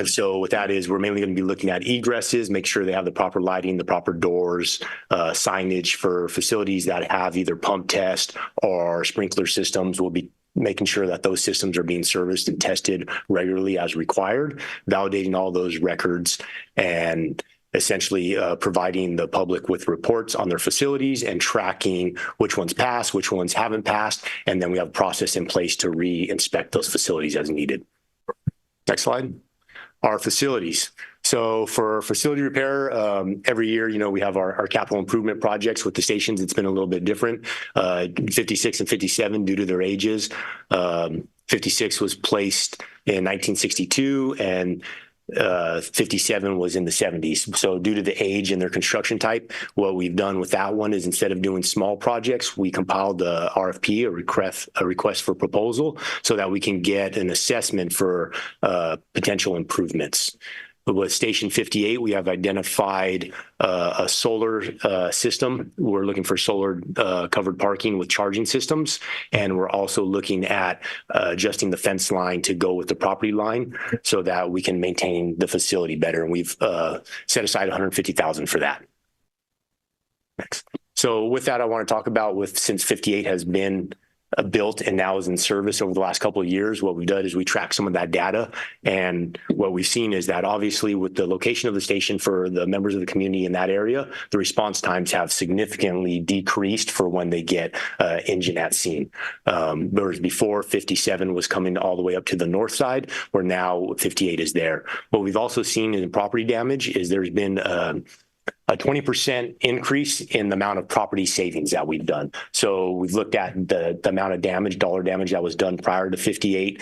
so what that is, we're mainly going to be looking at egresses, make sure they have the proper lighting, the proper doors, signage for facilities that have either pump test or sprinkler systems. We'll be making sure that those systems are being serviced and tested regularly as required, validating all those records, and essentially providing the public with reports on their facilities and tracking which ones passed, which ones haven't passed, and then we have a process in place to re-inspect those facilities as needed. Next slide. Our facilities. So for facility repair, every year, we have our capital improvement projects with the stations. It's been a little bit different. 56 and 57 due to their ages. 56 was placed in 1962 and 57 was in the 70s. So due to the age and their construction type, what we've done with that one is instead of doing small projects, we compiled a RFP, a request for proposal, so that we can get an assessment for potential improvements. With Station 58, we have identified a solar system. We're looking for solar covered parking with charging systems. And we're also looking at adjusting the fence line to go with the property line so that we can maintain the facility better. And we've set aside $150,000 for that. Next. So with that, I want to talk about since 58 has been built and now is in service over the last couple of years, what we've done is we track some of that data. And what we've seen is that obviously with the location of the station for the members of the community in that area, the response times have significantly decreased for when they get engine at scene. Whereas before 57 was coming all the way up to the north side, where now 58 is there. What we've also seen in property damage is there's been a 20% increase in the amount of property savings that we've done. So we've looked at the amount of damage, dollar damage that was done prior to 58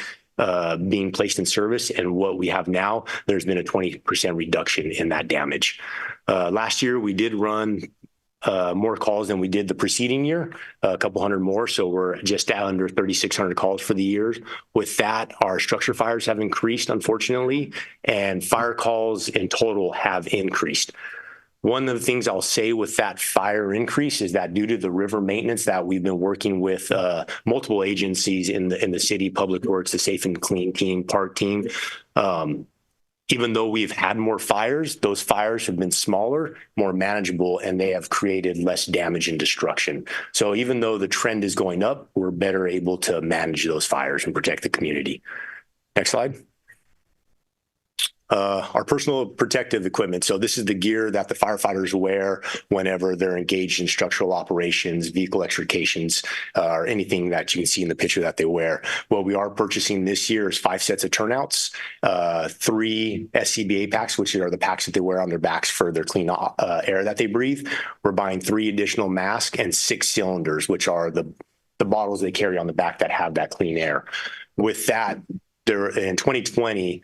being placed in service, and what we have now, there's been a 20% reduction in that damage. Last year, we did run more calls than we did the preceding year, a couple hundred more. So we're just under 3,600 calls for the year. With that, our structure fires have increased, unfortunately, and fire calls in total have increased. One of the things I'll say with that fire increase is that due to the river maintenance that we've been working with multiple agencies in the city, Public Works, the Safe and Clean team, Park team, even though we've had more fires, those fires have been smaller, more manageable, and they have created less damage and destruction. So even though the trend is going up, we're better able to manage those fires and protect the community. Next slide. Our personal protective equipment. So this is the gear that the firefighters wear whenever they're engaged in structural operations, vehicle extrications, or anything that you can see in the picture that they wear. What we are purchasing this year is 5 sets of turnouts, 3 SCBA packs, which are the packs that they wear on their backs for their clean air that they breathe. We're buying 3 additional masks and 6 cylinders, which are the bottles they carry on the back that have that clean air. With that, in 2020,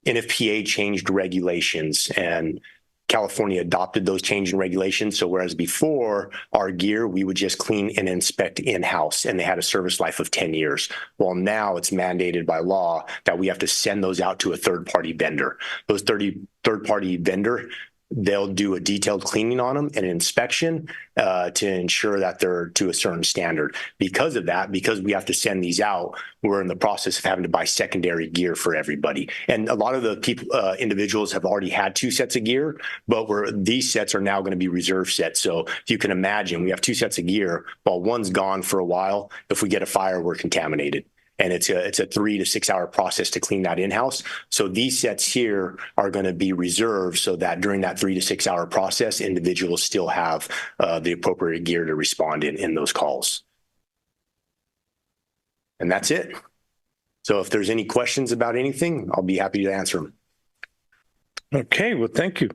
NFPA changed regulations and California adopted those changes in regulations. So whereas before our gear, we would just clean and inspect in-house and they had a service life of 10 years. Well, now it's mandated by law that we have to send those out to a third-party vendor. Those third-party vendor, they'll do a detailed cleaning on them and an inspection to ensure that they're to a certain standard. Because of that, because we have to send these out, we're in the process of having to buy secondary gear for everybody. And a lot of the people, individuals have already had 2 sets of gear, but these sets are now going to be reserve sets. So if you can imagine, we have 2 sets of gear, while one's gone for a while, if we get a fire, we're contaminated. And it's a 3 to 6 hour process to clean that in-house. So these sets here are going to be reserved so that during that 3 to 6 hour process, individuals still have the appropriate gear to respond in those calls. And that's it. So if there's any questions about anything, I'll be happy to answer them. Okay, well, thank you.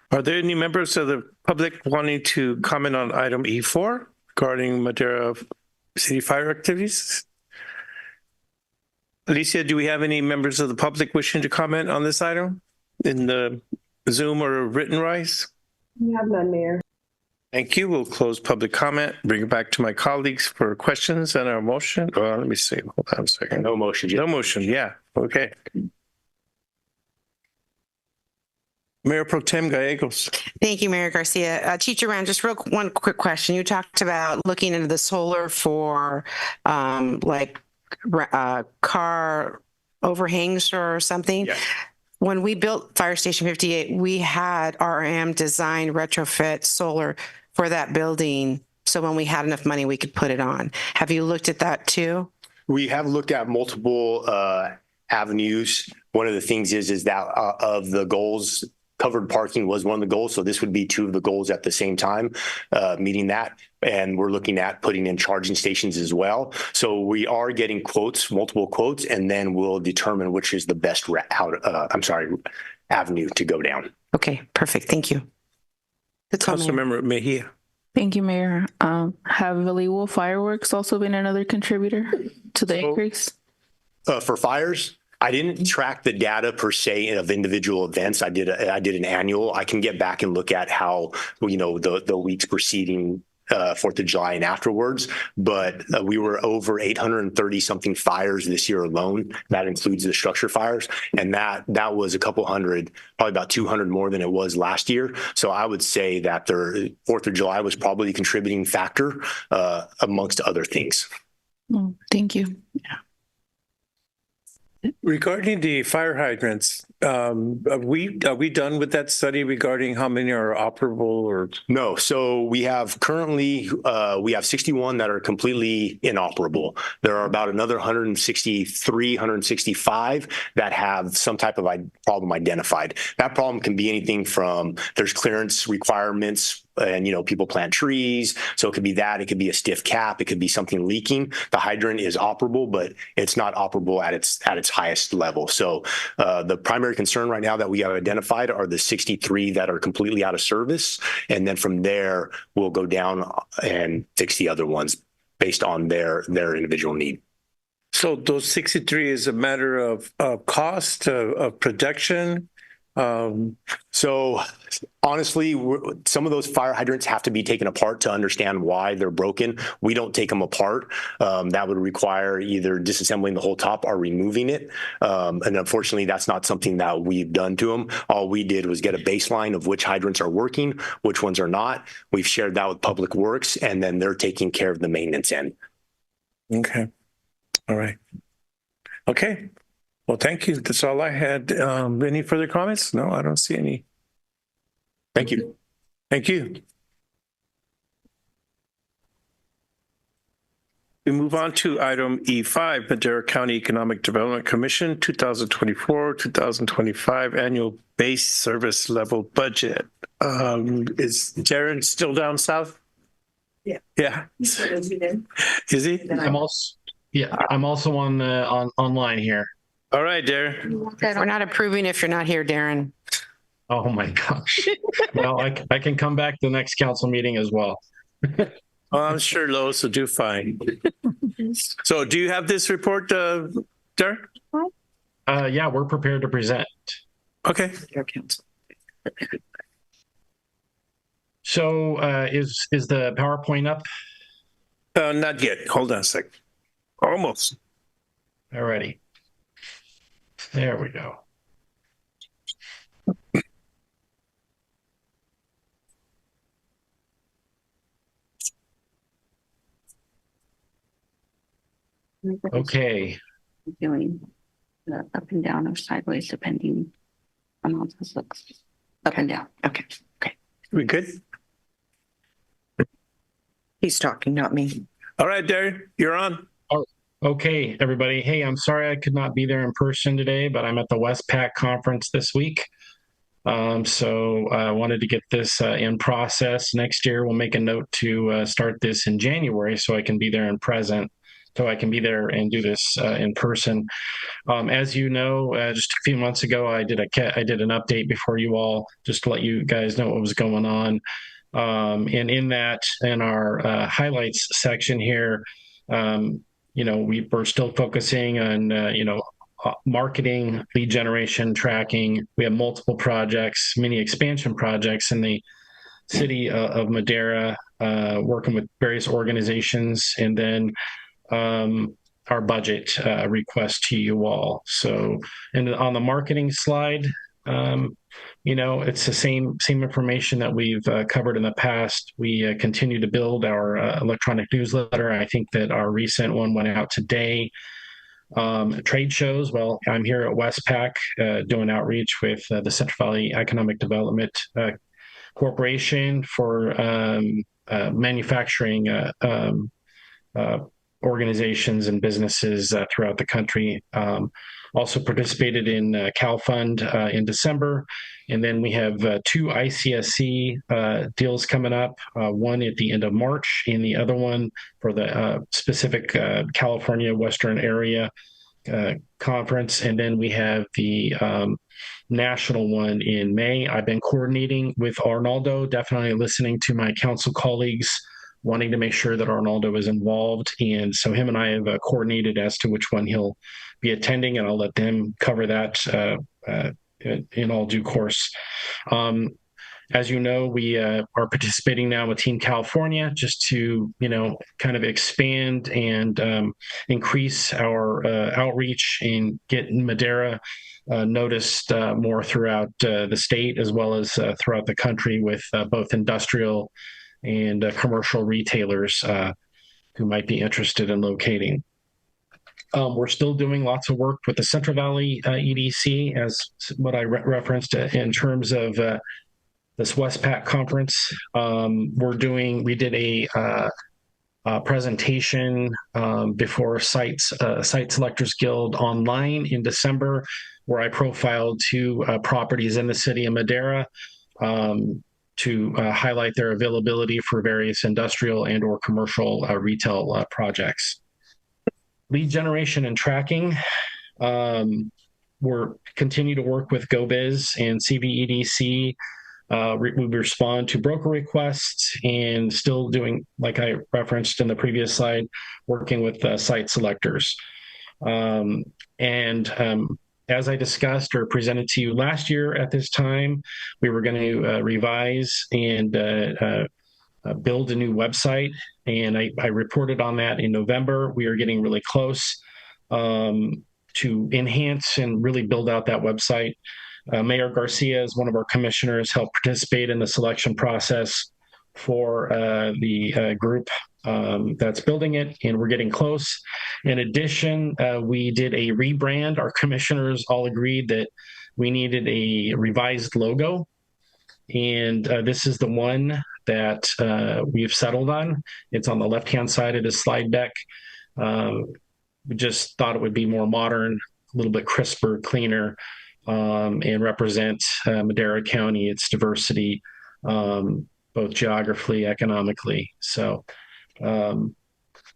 Are there any members of the public wanting to comment on item E4 regarding Madera city fire activities. Alicia, do we have any members of the public wishing to comment on this item in the Zoom or written rise? We have none, Mayor. Thank you. We'll close public comment, bring it back to my colleagues for questions and our motion. Let me see. Hold on a second. No motion. No motion. Yeah. Okay. Mayor Pro Tem Gallegos. Thank you, Mayor Garcia. Chief Duran, just one quick question. You talked about looking into the solar for car overhangs or something. Yeah. When we built Fire Station 58, we had RM design retrofit solar for that building. So when we had enough money, we could put it on. Have you looked at that too? We have looked at multiple avenues. One of the things is that of the goals, covered parking was one of the goals. So this would be two of the goals at the same time, meeting that. And we're looking at putting in charging stations as well. So we are getting quotes, multiple quotes, and then we'll determine which is the best avenue to go down. Okay, perfect. Thank you. Councilmember Mejia. Thank you, Mayor. Have illegal fireworks also been another contributor to the increase? For fires, I didn't track the data per se of individual events. I did an annual. I can get back and look at how, the weeks preceding 4th of July and afterwards, but we were over 830 something fires this year alone. That includes the structure fires. And that was a couple hundred, probably about 200 more than it was last year. So I would say that the 4th of July was probably a contributing factor amongst other things. Oh, thank you. Yeah. Regarding the fire hydrants, are we done with that study regarding how many are operable or? No. So we have currently, we have 61 that are completely inoperable. There are about another 163, 165 that have some type of problem identified. That problem can be anything from there's clearance requirements and, people plant trees. So it could be that, it could be a stiff cap. It could be something leaking. The hydrant is operable, but it's not operable at its highest level. So the primary concern right now that we have identified are the 63 that are completely out of service. And then from there, we'll go down and fix the other ones based on their individual need. So those 63 is a matter of cost, of production? So honestly, some of those fire hydrants have to be taken apart to understand why they're broken. We don't take them apart. That would require either disassembling the whole top or removing it. And unfortunately, that's not something that we've done to them. All we did was get a baseline of which hydrants are working, which ones are not. We've shared that with Public Works, and then they're taking care of the maintenance end. Okay. All right. Okay. Well, thank you. That's all I had. Any further comments? No, I don't see any. Thank you. Thank you. We move on to item E5, Madera County Economic Development Commission 2024-2025 annual base service level budget. Is Darren still down south? Yeah. Yeah. Is he? I'm also on online here. All right, Darren. We're not approving if you're not here, Darren. Oh my gosh. Well, I can come back to the next council meeting as well. Oh, I'm sure Lois will do fine. So do you have this report, Darren? Yeah, we're prepared to present. Okay. So is the PowerPoint up? Not yet. Hold on a sec. Almost. Alrighty. There we go. Okay. Doing the up and down or sideways, depending on how this looks. Up and down. Okay. Okay. We good? He's talking, not me. All right, Darren, you're on. Oh, okay, everybody. Hey, I'm sorry I could not be there in person today, but I'm at the Westpac conference this week. So I wanted to get this in process. Next year, we'll make a note to start this in January so I can be there in present. So I can be there and do this in person. As you know, just a few months ago, I did an update before you all, just to let you guys know what was going on. And in our highlights section here, we're still focusing on, marketing, lead generation, tracking. We have multiple projects, many expansion projects in the city of Madera, working with various organizations, and then our budget request to you all. So, and on the marketing slide, it's the same information that we've covered in the past. We continue to build our electronic newsletter. I think that our recent one went out today. Trade shows. Well, I'm here at Westpac doing outreach with the Central Valley Economic Development Corporation for manufacturing organizations and businesses throughout the country. Also participated in CalFund in December. And then we have 2 ICSC deals coming up, one at the end of March and the other one for the specific California Western area conference. And then we have the national one in May. I've been coordinating with Arnaldo, definitely listening to my council colleagues, wanting to make sure that Arnaldo is involved. And so him and I have coordinated as to which one he'll be attending, and I'll let them cover that in all due course. As you know, we are participating now with Team California just to, kind of expand and increase our outreach and get Madera noticed more throughout the state as well as throughout the country with both industrial and commercial retailers who might be interested in locating. We're still doing lots of work with the Central Valley EDC, as what I referenced in terms of this Westpac conference. We did a presentation before Site Selectors Guild online in December, where I profiled 2 properties in the city of Madera to highlight their availability for various industrial and or commercial retail projects. Lead generation and tracking. We're continue to work with GoBiz and CVEDC. We respond to broker requests and still doing, like I referenced in the previous slide, working with site selectors. As I discussed or presented to you last year at this time, we were going to revise and build a new website. And I reported on that in November. We are getting really close to enhance and really build out that website. Mayor Garcia is one of our commissioners, helped participate in the selection process for the group that's building it, and we're getting close. In addition, we did a rebrand. Our commissioners all agreed that we needed a revised logo, and this is the one that we've settled on. It's on the left-hand side of the slide deck. We just thought it would be more modern, a little bit crisper, cleaner, and represent Madera County, its diversity, both geographically, economically. So, and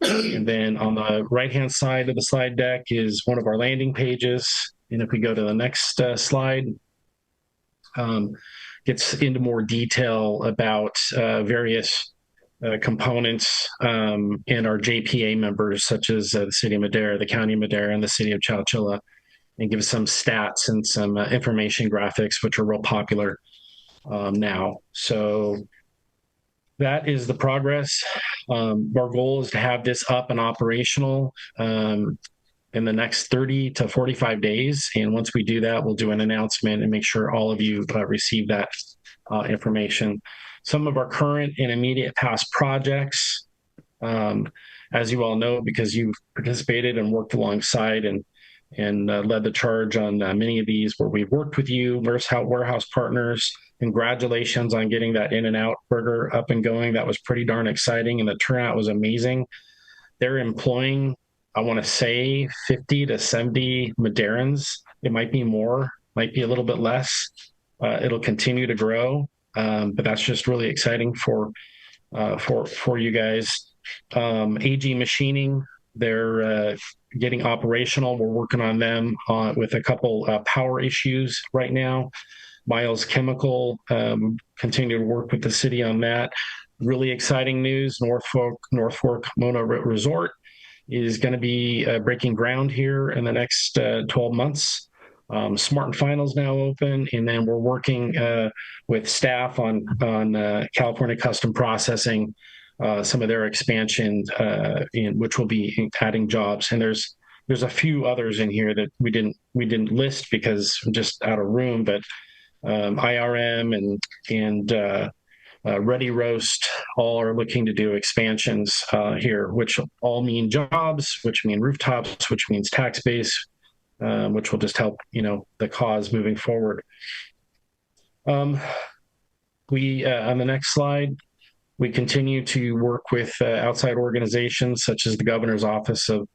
then on the right-hand side of the slide deck is one of our landing pages. And if we go to the next slide, gets into more detail about various components and our JPA members, such as the City of Madera, the County of Madera, and the City of Chowchilla, and give some stats and some information graphics, which are real popular now. So that is the progress. Our goal is to have this up and operational in the next 30 to 45 days. And once we do that, we'll do an announcement and make sure all of you receive that information. Some of our current and immediate past projects, as you all know, because you've participated and worked alongside and led the charge on many of these where we've worked with you, warehouse partners. Congratulations on getting that In-N-Out burger up and going. That was pretty darn exciting, and the turnout was amazing. They're employing, I want to say, 50 to 70 Maderans. It might be more, might be a little bit less. It'll continue to grow, but that's just really exciting for you guys. AG Machining, they're getting operational. We're working on them with a couple power issues right now. Miles Chemical, continue to work with the city on that. Really exciting news, North Fork Mona Resort is going to be breaking ground here in the next 12 months. Smart and Final's now open, and then we're working with staff on California Custom Processing, some of their expansion, which will be adding jobs. And there's a few others in here that we didn't list because I'm just out of room, but IRM and Ready Roast all are looking to do expansions here, which all mean jobs, which mean rooftops, which means tax base, which will just help, the cause moving forward. We on the next slide, we continue to work with outside organizations such as the Governor's Office of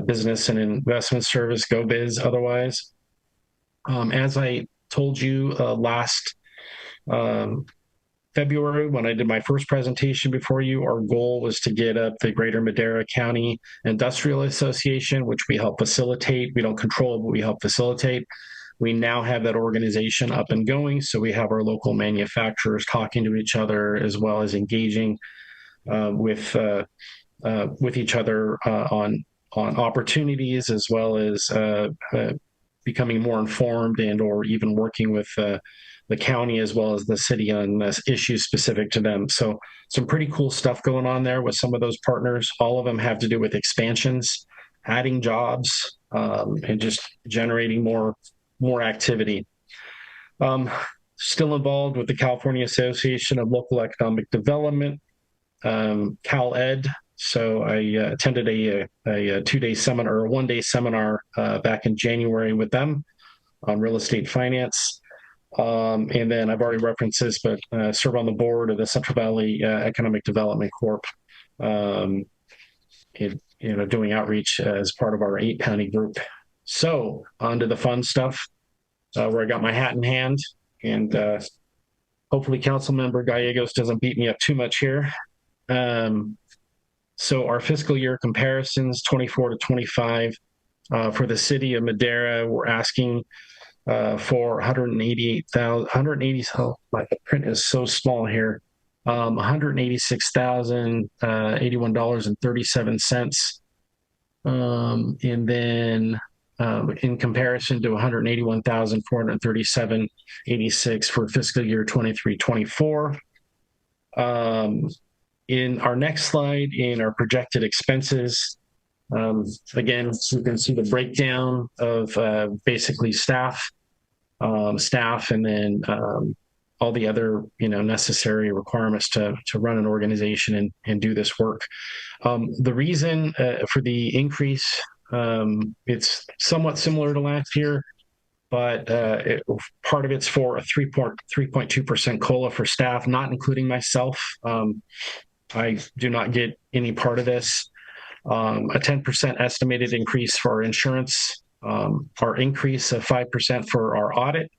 Business and Investment Service, GoBiz otherwise. As I told you last February, when I did my first presentation before you, our goal was to get up the Greater Madera County Industrial Association, which we help facilitate. We don't control, but we help facilitate. We now have that organization up and going. So we have our local manufacturers talking to each other, as well as engaging with each other on opportunities, as well as becoming more informed and or even working with the county as well as the city on issues specific to them. So some pretty cool stuff going on there with some of those partners. All of them have to do with expansions, adding jobs, and just generating more activity. Still involved with the California Association of Local Economic Development, CalEd. So I attended a 2-day seminar or a 1-day seminar back in January with them on real estate finance. And then I've already referenced this, but serve on the board of the Central Valley Economic Development Corp, doing outreach as part of our 8-county group. So on to the fun stuff, where I got my hat in hand, and hopefully Councilmember Gallegos doesn't beat me up too much here. So our fiscal year comparisons, 24 to 25, for the city of Madera, we're asking for $188,000, oh, my print is so small here, $186,081.37. And then in comparison to $181,437.86 for fiscal year 23-24. In our next slide, in our projected expenses, again, you can see the breakdown of basically staff, and then all the other necessary requirements to run an organization and do this work. The reason for the increase, it's somewhat similar to last year, but part of it's for a 3.2% COLA for staff, not including myself. I do not get any part of this. A 10% estimated increase for our insurance, our increase of 5% for our audit,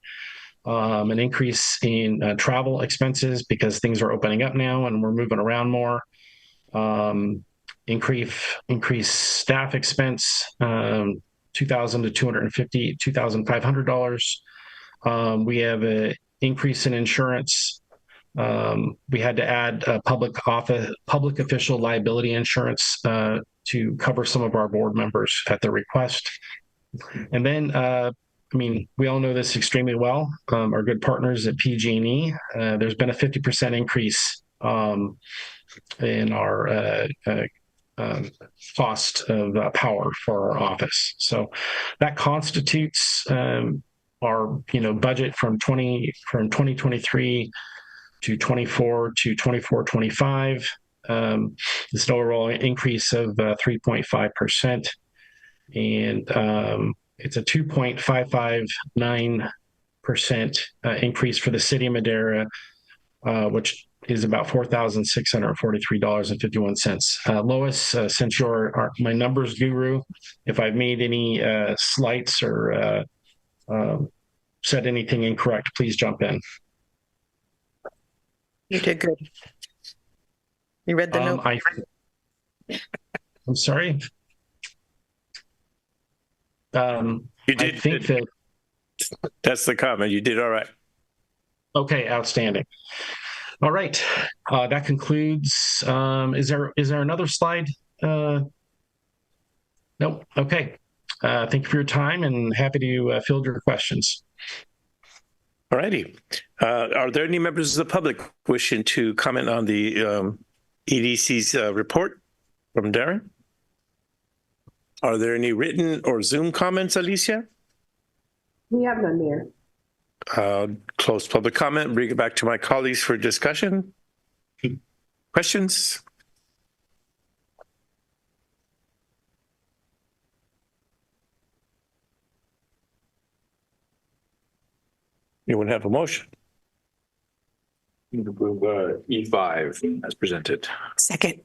an increase in travel expenses because things are opening up now and we're moving around more. Increase staff expense, $2,000 to $2,500. We have an increase in insurance. We had to add public official liability insurance to cover some of our board members at their request. And then, we all know this extremely well. Our good partners at PG&E, there's been a 50% increase in our cost of power for our office. So that constitutes our budget from 2023 to 24 to 24-25. This overall increase of 3.5%, and it's a 2.559% increase for the city of Madera, which is about $4,643.51. Lois, since you're my numbers guru, if I've made any slights or said anything incorrect, please jump in. You did good. You read the note? I'm sorry. You did. I think that that's the comment. You did all right. Okay, outstanding. All right, that concludes. Is there another slide? Nope. Okay. Thank you for your time and happy to field your questions. All righty. Are there any members of the public wishing to comment on the EDC's report from Darren? Are there any written or Zoom comments, Alicia? We have none, Mayor. Close public comment. Bring it back to my colleagues for discussion. Questions? Anyone have a motion? Approve E5 as presented. Second.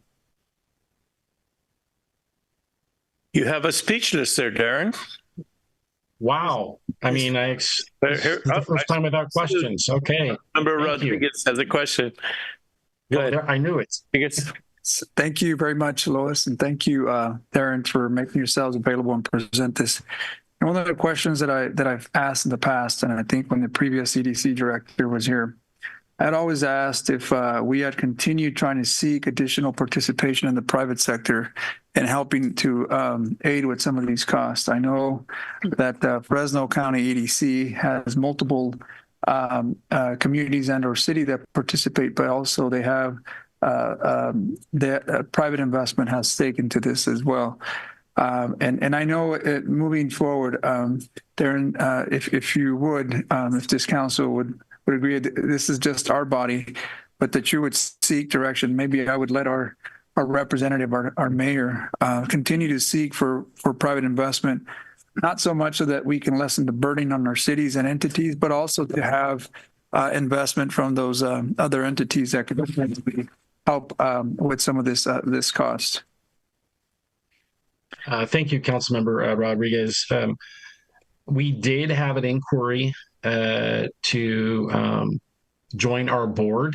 You have a speechless there, Darren. Wow. I mean, it's the first time without questions. Okay. Member Rodriguez has a question. Go ahead. I knew it. Thank you very much, Lois, and thank you, Darren, for making yourselves available and present this. And one of the questions that I've asked in the past, and I think when the previous EDC director was here, I'd always asked if we had continued trying to seek additional participation in the private sector and helping to aid with some of these costs. I know that Fresno County EDC has multiple communities and or city that participate, but also they have the private investment has stake into this as well. And I know moving forward, Darren, if you would, if this council would agree, this is just our body, but that you would seek direction. Maybe I would let our representative, our mayor, continue to seek for private investment, not so much so that we can lessen the burden on our cities and entities, but also to have investment from those other entities that could help with some of this cost. Thank you, Councilmember Rodriguez. We did have an inquiry to join our board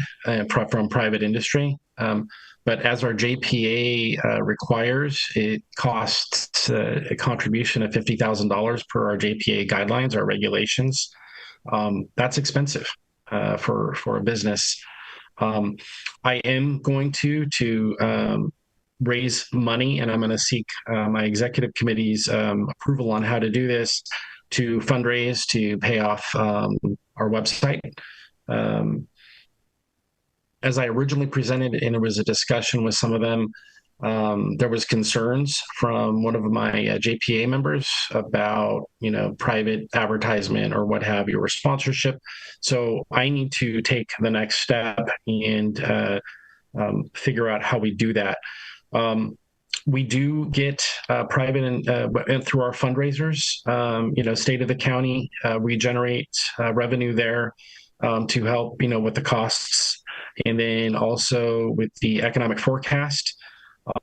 from private industry. But as our JPA requires, it costs a contribution of $50,000 per our JPA guidelines, our regulations. That's expensive for a business. I am going to raise money, and I'm going to seek my executive committee's approval on how to do this, to fundraise to pay off our website. As I originally presented, and there was a discussion with some of them, there was concerns from one of my JPA members about, private advertisement or what have you, or sponsorship. So I need to take the next step and figure out how we do that. We do get private and through our fundraisers, state of the county, we generate revenue there to help, with the costs. And then also with the economic forecast,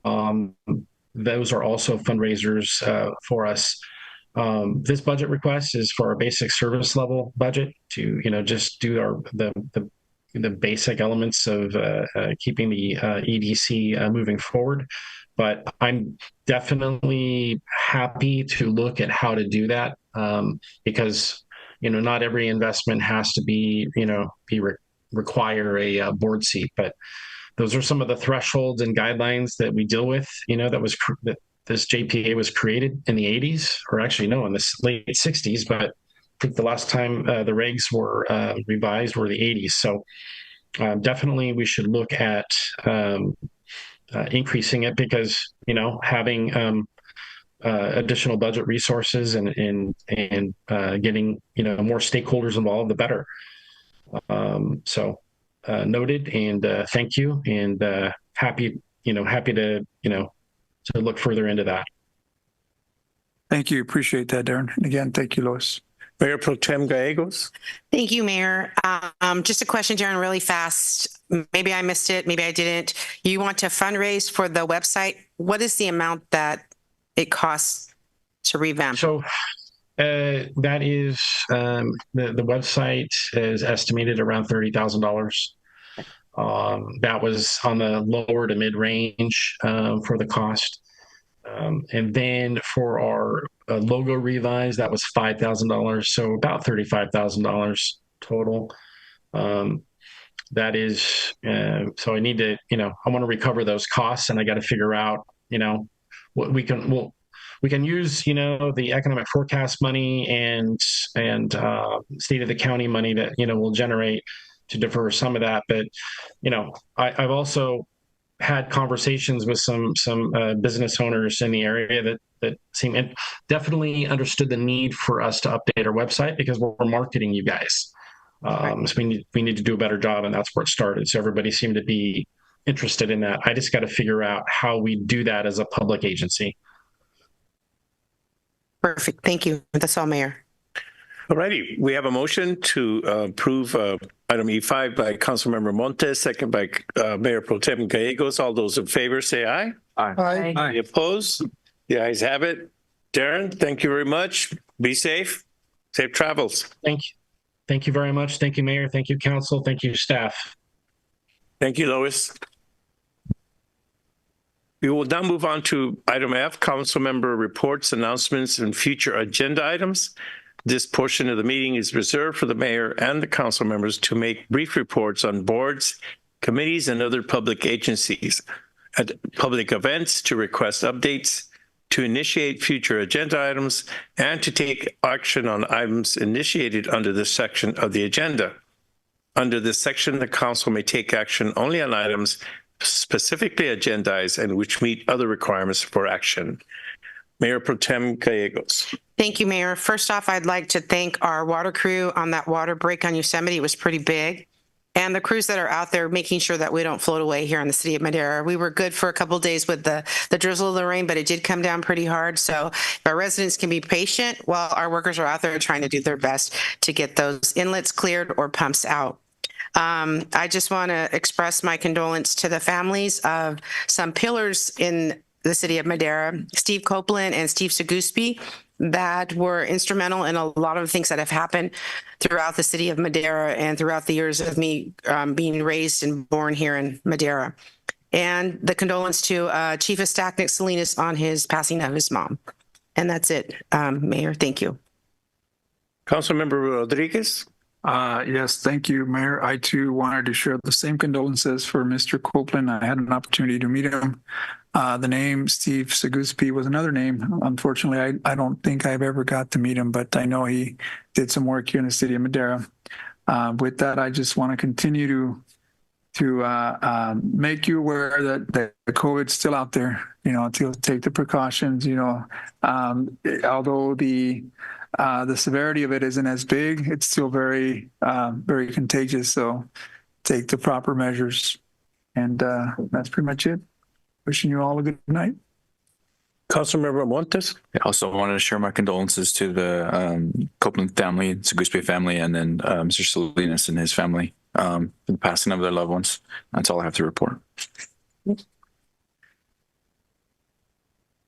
those are also fundraisers for us. This budget request is for our basic service level budget to, just do the basic elements of keeping the EDC moving forward. But I'm definitely happy to look at how to do that because, not every investment has to be, require a board seat. But those are some of the thresholds and guidelines that we deal with, that this JPA was created in the 80s, or actually no, in the late 60s. But I think the last time the regs were revised were the 80s. So definitely we should look at increasing it because, having additional budget resources and getting, more stakeholders involved, the better. So noted, and thank you, and happy to, to look further into that. Thank you. Appreciate that, Darren. And again, thank you, Lois. Mayor Pro Tem Gallegos. Thank you, Mayor. Just a question, Darren, really fast. Maybe I missed it. Maybe I didn't. You want to fundraise for the website. What is the amount that it costs to revamp? So that is the website is estimated around $30,000. That was on the lower to mid range for the cost. And then for our logo revise, that was $5,000. So about $35,000 total. That is, so I need to, I want to recover those costs, and I got to figure out, what we can use, the economic forecast money and state of the county money that, will generate to defer some of that. But, I've also had conversations with some business owners in the area that seem and definitely understood the need for us to update our website because we're marketing you guys. So we need to do a better job, and that's where it started. So everybody seemed to be interested in that. I just got to figure out how we do that as a public agency. Perfect. Thank you. That's all, Mayor. All righty. We have a motion to approve item E5 by Councilmember Montes, second by Mayor Pro Tem Gallegos. All those in favor say aye. Aye. Any opposed? The ayes have it. Darren, thank you very much. Be safe. Safe travels. Thank you. Thank you very much. Thank you, Mayor. Thank you, Council. Thank you, staff. Thank you, Lois. We will now move on to item F, council member reports, announcements, and future agenda items. This portion of the meeting is reserved for the mayor and the council members to make brief reports on boards, committees, and other public agencies, at public events, to request updates, to initiate future agenda items, and to take action on items initiated under this section of the agenda. Under this section, the council may take action only on items specifically agendized and which meet other requirements for action. Mayor Pro Tem Gallegos. Thank you, Mayor. First off, I'd like to thank our water crew on that water break on Yosemite. It was pretty big. And the crews that are out there making sure that we don't float away here in the city of Madera. We were good for a couple of days with the drizzle of the rain, but it did come down pretty hard. So if our residents can be patient while our workers are out there trying to do their best to get those inlets cleared or pumps out. I just want to express my condolence to the families of some pillars in the city of Madera, Steve Copeland and Steve Seguspy, that were instrumental in a lot of things that have happened throughout the city of Madera and throughout the years of me being raised and born here in Madera. And the condolence to Chief of Staff Nick Salinas on his passing of his mom. And that's it, Mayor. Thank you. Councilmember Rodriguez. Yes, thank you, Mayor. I too wanted to share the same condolences for Mr. Copeland. I had an opportunity to meet him. The name Steve Seguspy was another name. Unfortunately, I don't think I've ever got to meet him, but I know he did some work here in the city of Madera. With that, I just want to continue to make you aware that the COVID's still out there, to take the precautions, although the severity of it isn't as big, it's still very, very contagious. So take the proper measures. And that's pretty much it. Wishing you all a good night. Councilmember Montes. I also wanted to share my condolences to the Copeland family, Seguspy family, and then Mr. Salinas and his family for the passing of their loved ones. That's all I have to report.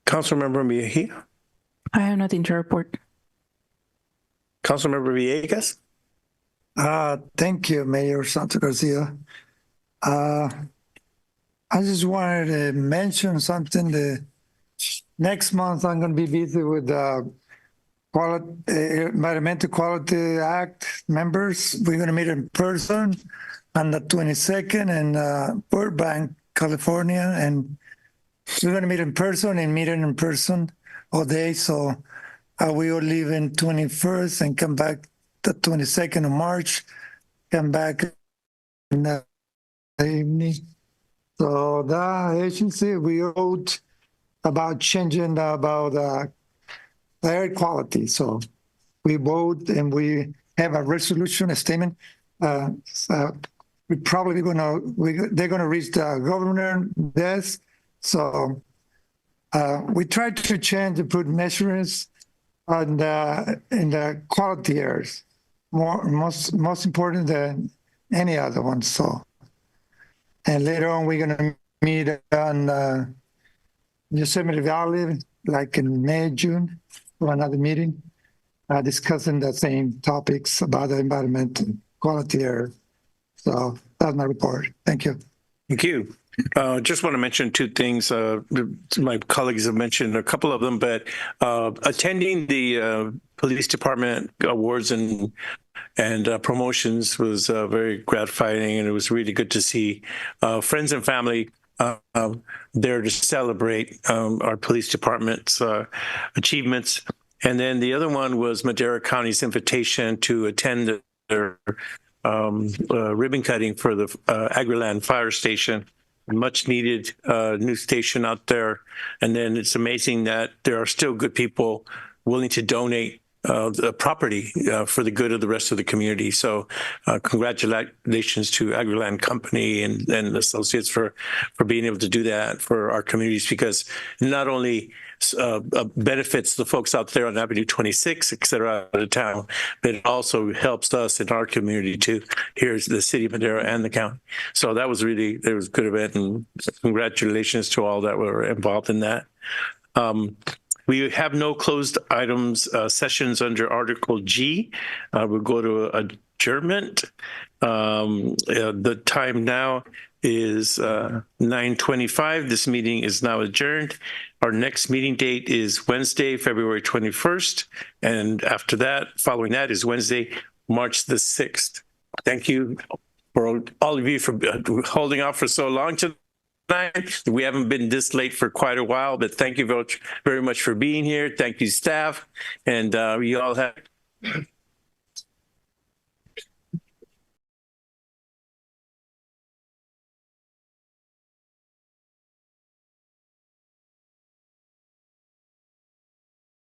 Councilmember Mejia. I have nothing to report. Councilmember Villegas. Thank you, Mayor Santa Garcia. I just wanted to mention something. The next month, I'm going to be busy with the Environmental Quality Act members. We're going to meet in person on the 22nd in Burbank, California, and we're going to meet in person and meet in person all day. So we will leave in 21st and come back the 22nd of March. Come back in the evening. So the agency, we wrote about changing about the air quality. So we vote and we have a resolution, a statement. So we probably they're gonna reach the governor desk. So we tried to change and put measurements on in the quality areas, most important than any other one. So. And later on, we're going to meet on Yosemite Valley, like in May, June, for another meeting, discussing the same topics about the environmental quality air. So that's my report. Thank you. Thank you. Just want to mention two things. My colleagues have mentioned a couple of them, but attending the police department awards and promotions was very gratifying, and it was really good to see friends and family there to celebrate our police department's achievements. And then the other one was Madera County's invitation to attend their ribbon cutting for the Agriland Fire Station. Much needed new station out there. And then it's amazing that there are still good people willing to donate the property for the good of the rest of the community. So congratulations to Agriland Company and associates for being able to do that for our communities, because not only benefits the folks out there on Avenue 26, et cetera, out of town, but it also helps us in our community too. Here's the city of Madera and the county. So that was really, it was a good event, and congratulations to all that were involved in that. We have no closed items, sessions under Article G. We'll go to adjournment. The time now is 9:25. This meeting is now adjourned. Our next meeting date is Wednesday, February 21st. And after that, following that is Wednesday, March the 6th. Thank you for all of you for holding out for so long tonight. We haven't been this late for quite a while, but thank you very much for being here. Thank you, staff. And you all have